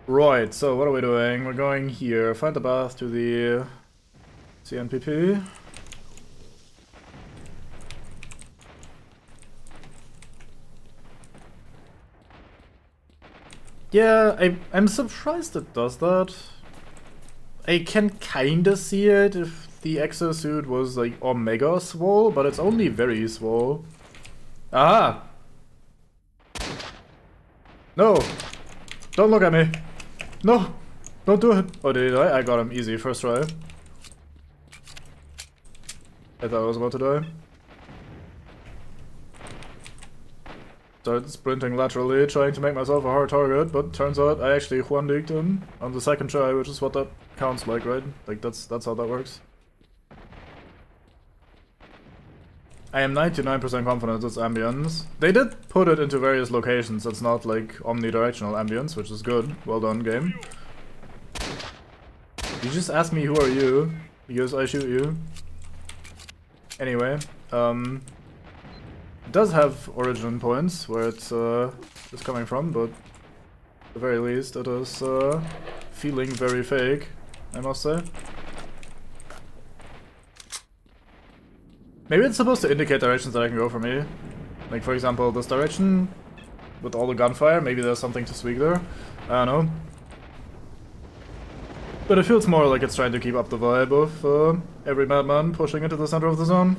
S1: Right, so what are we doing? We're going here. Find the path to the CNPP. Yeah, I'm surprised it does that. I can kinda see it if the exosuit was like Omega swole, but it's only very swole. Ah! No! Don't look at me! No! Don't do it! Oh, did he die? I got him easy, first try. I thought I was about to die. Started sprinting laterally, trying to make myself a hard target, but turns out I actually Juan-leaked him on the second try, which is what that counts like, right? Like, that's how that works. I am 99% confident it's ambience. They did put it into various locations, it's not like omnidirectional ambience, which is good. Well done, game. You just asked me who are you, because I shoot you. Anyway, it does have origin points where it's coming from, but at the very least it is feeling very fake, I must say. Maybe it's supposed to indicate directions that I can go for me. Like, for example, this direction with all the gunfire, maybe there's something to tweak there. I don't know. But it feels more like it's trying to keep up the vibe of every madman pushing into the center of the zone.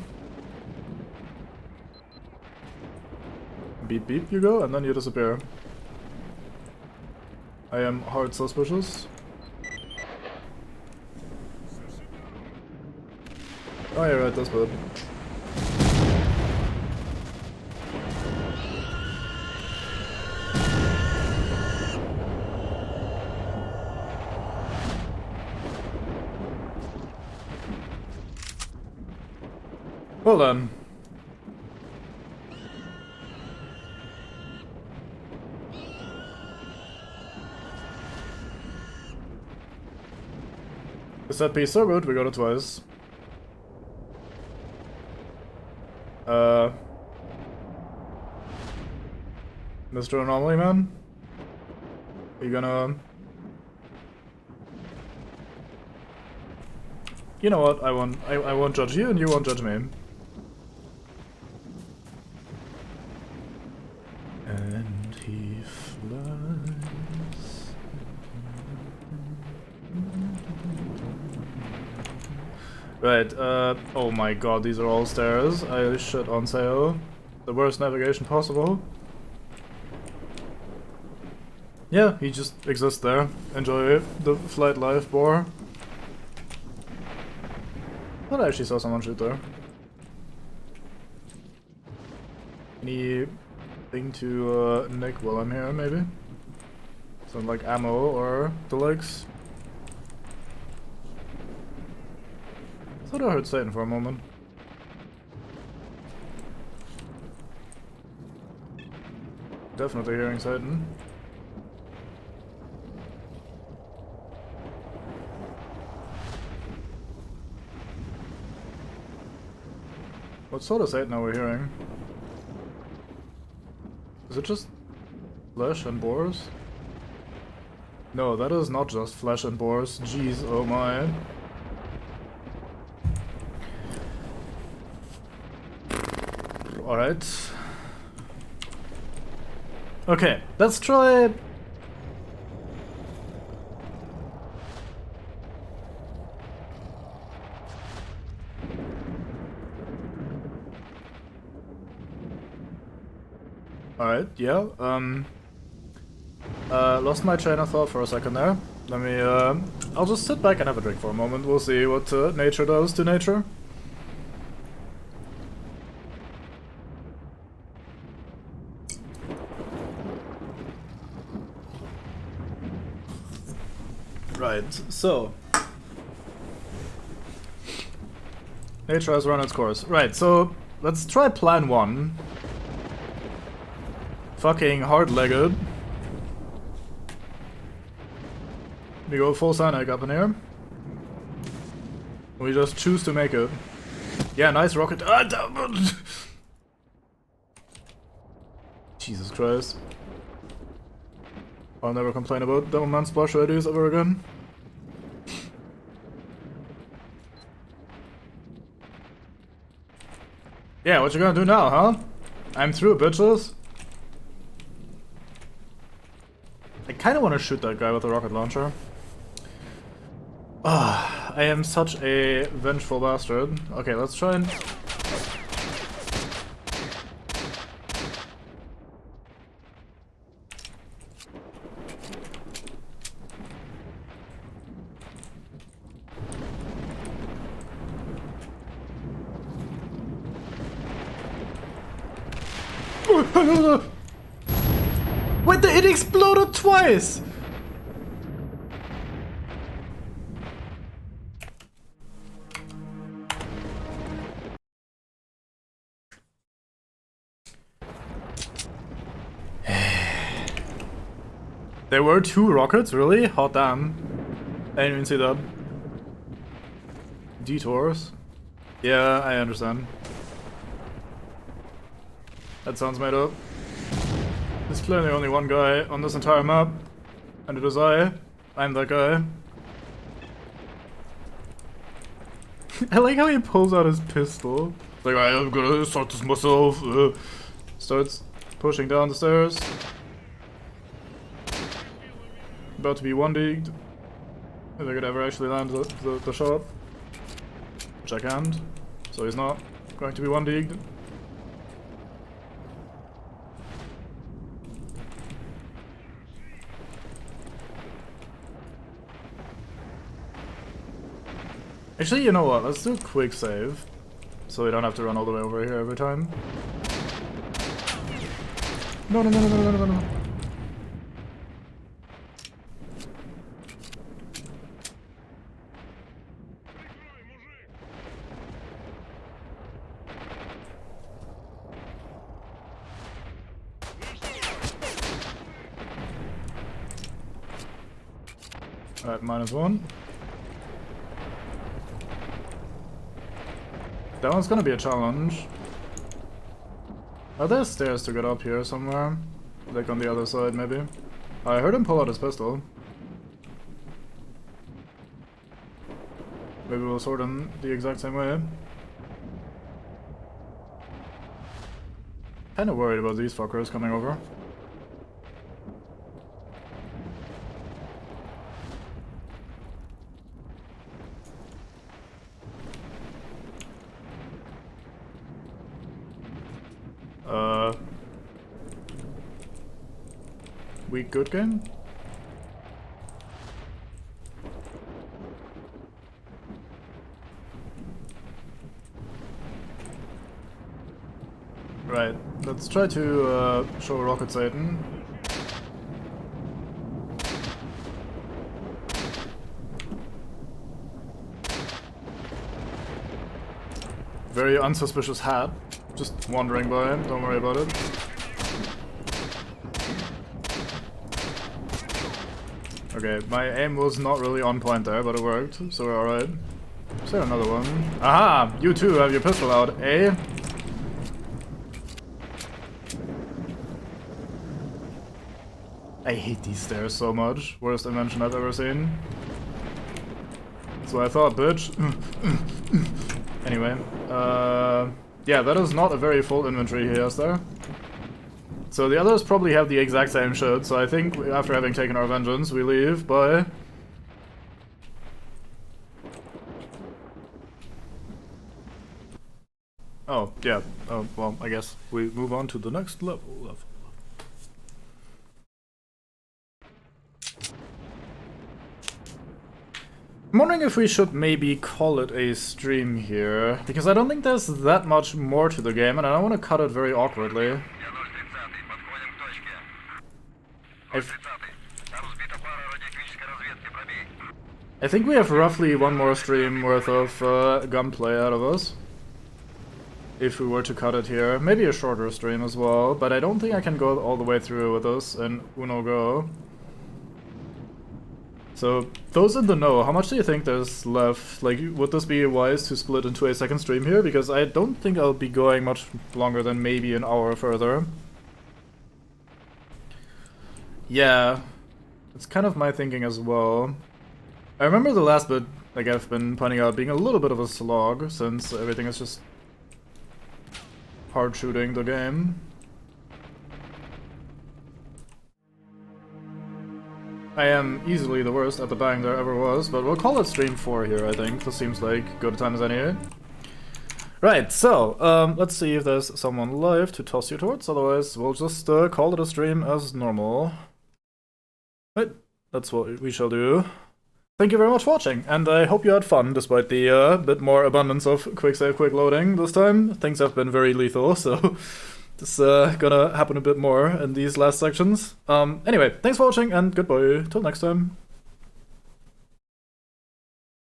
S1: Beep beep you go, and then you disappear. I am hard suspicious. Oh, you're right, that's bad. Well then. set piece so good, we got it twice. Mr. Anomaly Man? You gonna... You know what, I won't judge you and you won't judge me. And he flies. Right, oh my god, these are all stairs. I shit on sail. The worst navigation possible. Yeah, he just exists there. Enjoy the flight life, boar. Thought I actually saw someone shoot there. Anything to nick while I'm here, maybe? Some like ammo or the likes. Thought I heard Satan for a moment. Definitely hearing Satan. What sort of Satan are we hearing? Is it just flesh and boars? No, that is not just flesh and boars. Jeez, oh my. Alright. Okay, let's try... Alright, yeah, lost my train of thought for a second there. Let me, I'll just sit back and have a drink for a moment. We'll see what nature does to nature. Right, so... Nature has run its course. Right, so let's try plan 1. Fucking hard-legged. We go full Sonic up in here. We just choose to make it. Yeah, nice rocket. Jesus Christ. I'll never complain about Devilman splash ideas ever again. Yeah, what you gonna do now, huh? I'm through, bitches. I kinda wanna shoot that guy with a rocket launcher. Ah, I am such a vengeful bastard. Okay, let's try and... Wait, it exploded twice! There were 2 rockets, really? Hot damn. I didn't even see that. Detours. Yeah, I understand. That sounds made up. There's clearly only one guy on this entire map, and it is I. I'm that guy. I like how he pulls out his pistol. It's like, I'm gonna start this myself. Starts pushing down the stairs. About to be 1-digged. If I could ever actually land the shot. Which I can't. So he's not going to be 1-digged. Actually, you know what? Let's do a quick save. So we don't have to run all the way over here every time. No, no, no, no, no, no, no, no. Alright, -1. That one's gonna be a challenge. Are there stairs to get up here somewhere? Like on the other side, maybe? I heard him pull out his pistol. Maybe we'll sort him the exact same way. Kinda worried about these fuckers coming over. Weak good game? Right, let's try to show Rocket Satan. Very unsuspicious hat. Just wandering by him, don't worry about it. Okay, my aim was not really on point there, but it worked, so we're alright. Is there another one? Aha! You too have your pistol out, eh? I hate these stairs so much. Worst invention I've ever seen. That's what I thought, bitch. Anyway, yeah, that is not a very full inventory he has there. So the others probably have the exact same shit, so I think after having taken our vengeance, we leave. Bye. Oh, yeah. Oh, well, I guess we move on to the next level. I'm wondering if we should maybe call it a stream here, because I don't think there's that much more to the game, and I don't want to cut it very awkwardly. I think we have roughly one more stream worth of gunplay out of us. If we were to cut it here. Maybe a shorter stream as well, but I don't think I can go all the way through with this in Uno Go. So, those in the know, how much do you think there's left? Like, would this be wise to split into a second stream here? Because I don't think I'll be going much longer than maybe an hour further. Yeah, it's kind of my thinking as well. I remember the last bit, like I've been pointing out, being a little bit of a slog, since everything is just hard shooting the game. I am easily the worst at the bang there ever was, but we'll call it stream 4 here, I think. This seems like good time as any. Right, so, let's see if there's someone live to toss you towards, otherwise we'll just call it a stream as normal. Right, that's what we shall do. Thank you very much for watching, and I hope you had fun despite the bit more abundance of quick save, quick loading this time. Things have been very lethal, so this is gonna happen a bit more in these last sections. Anyway, thanks for watching, and goodbye till next time.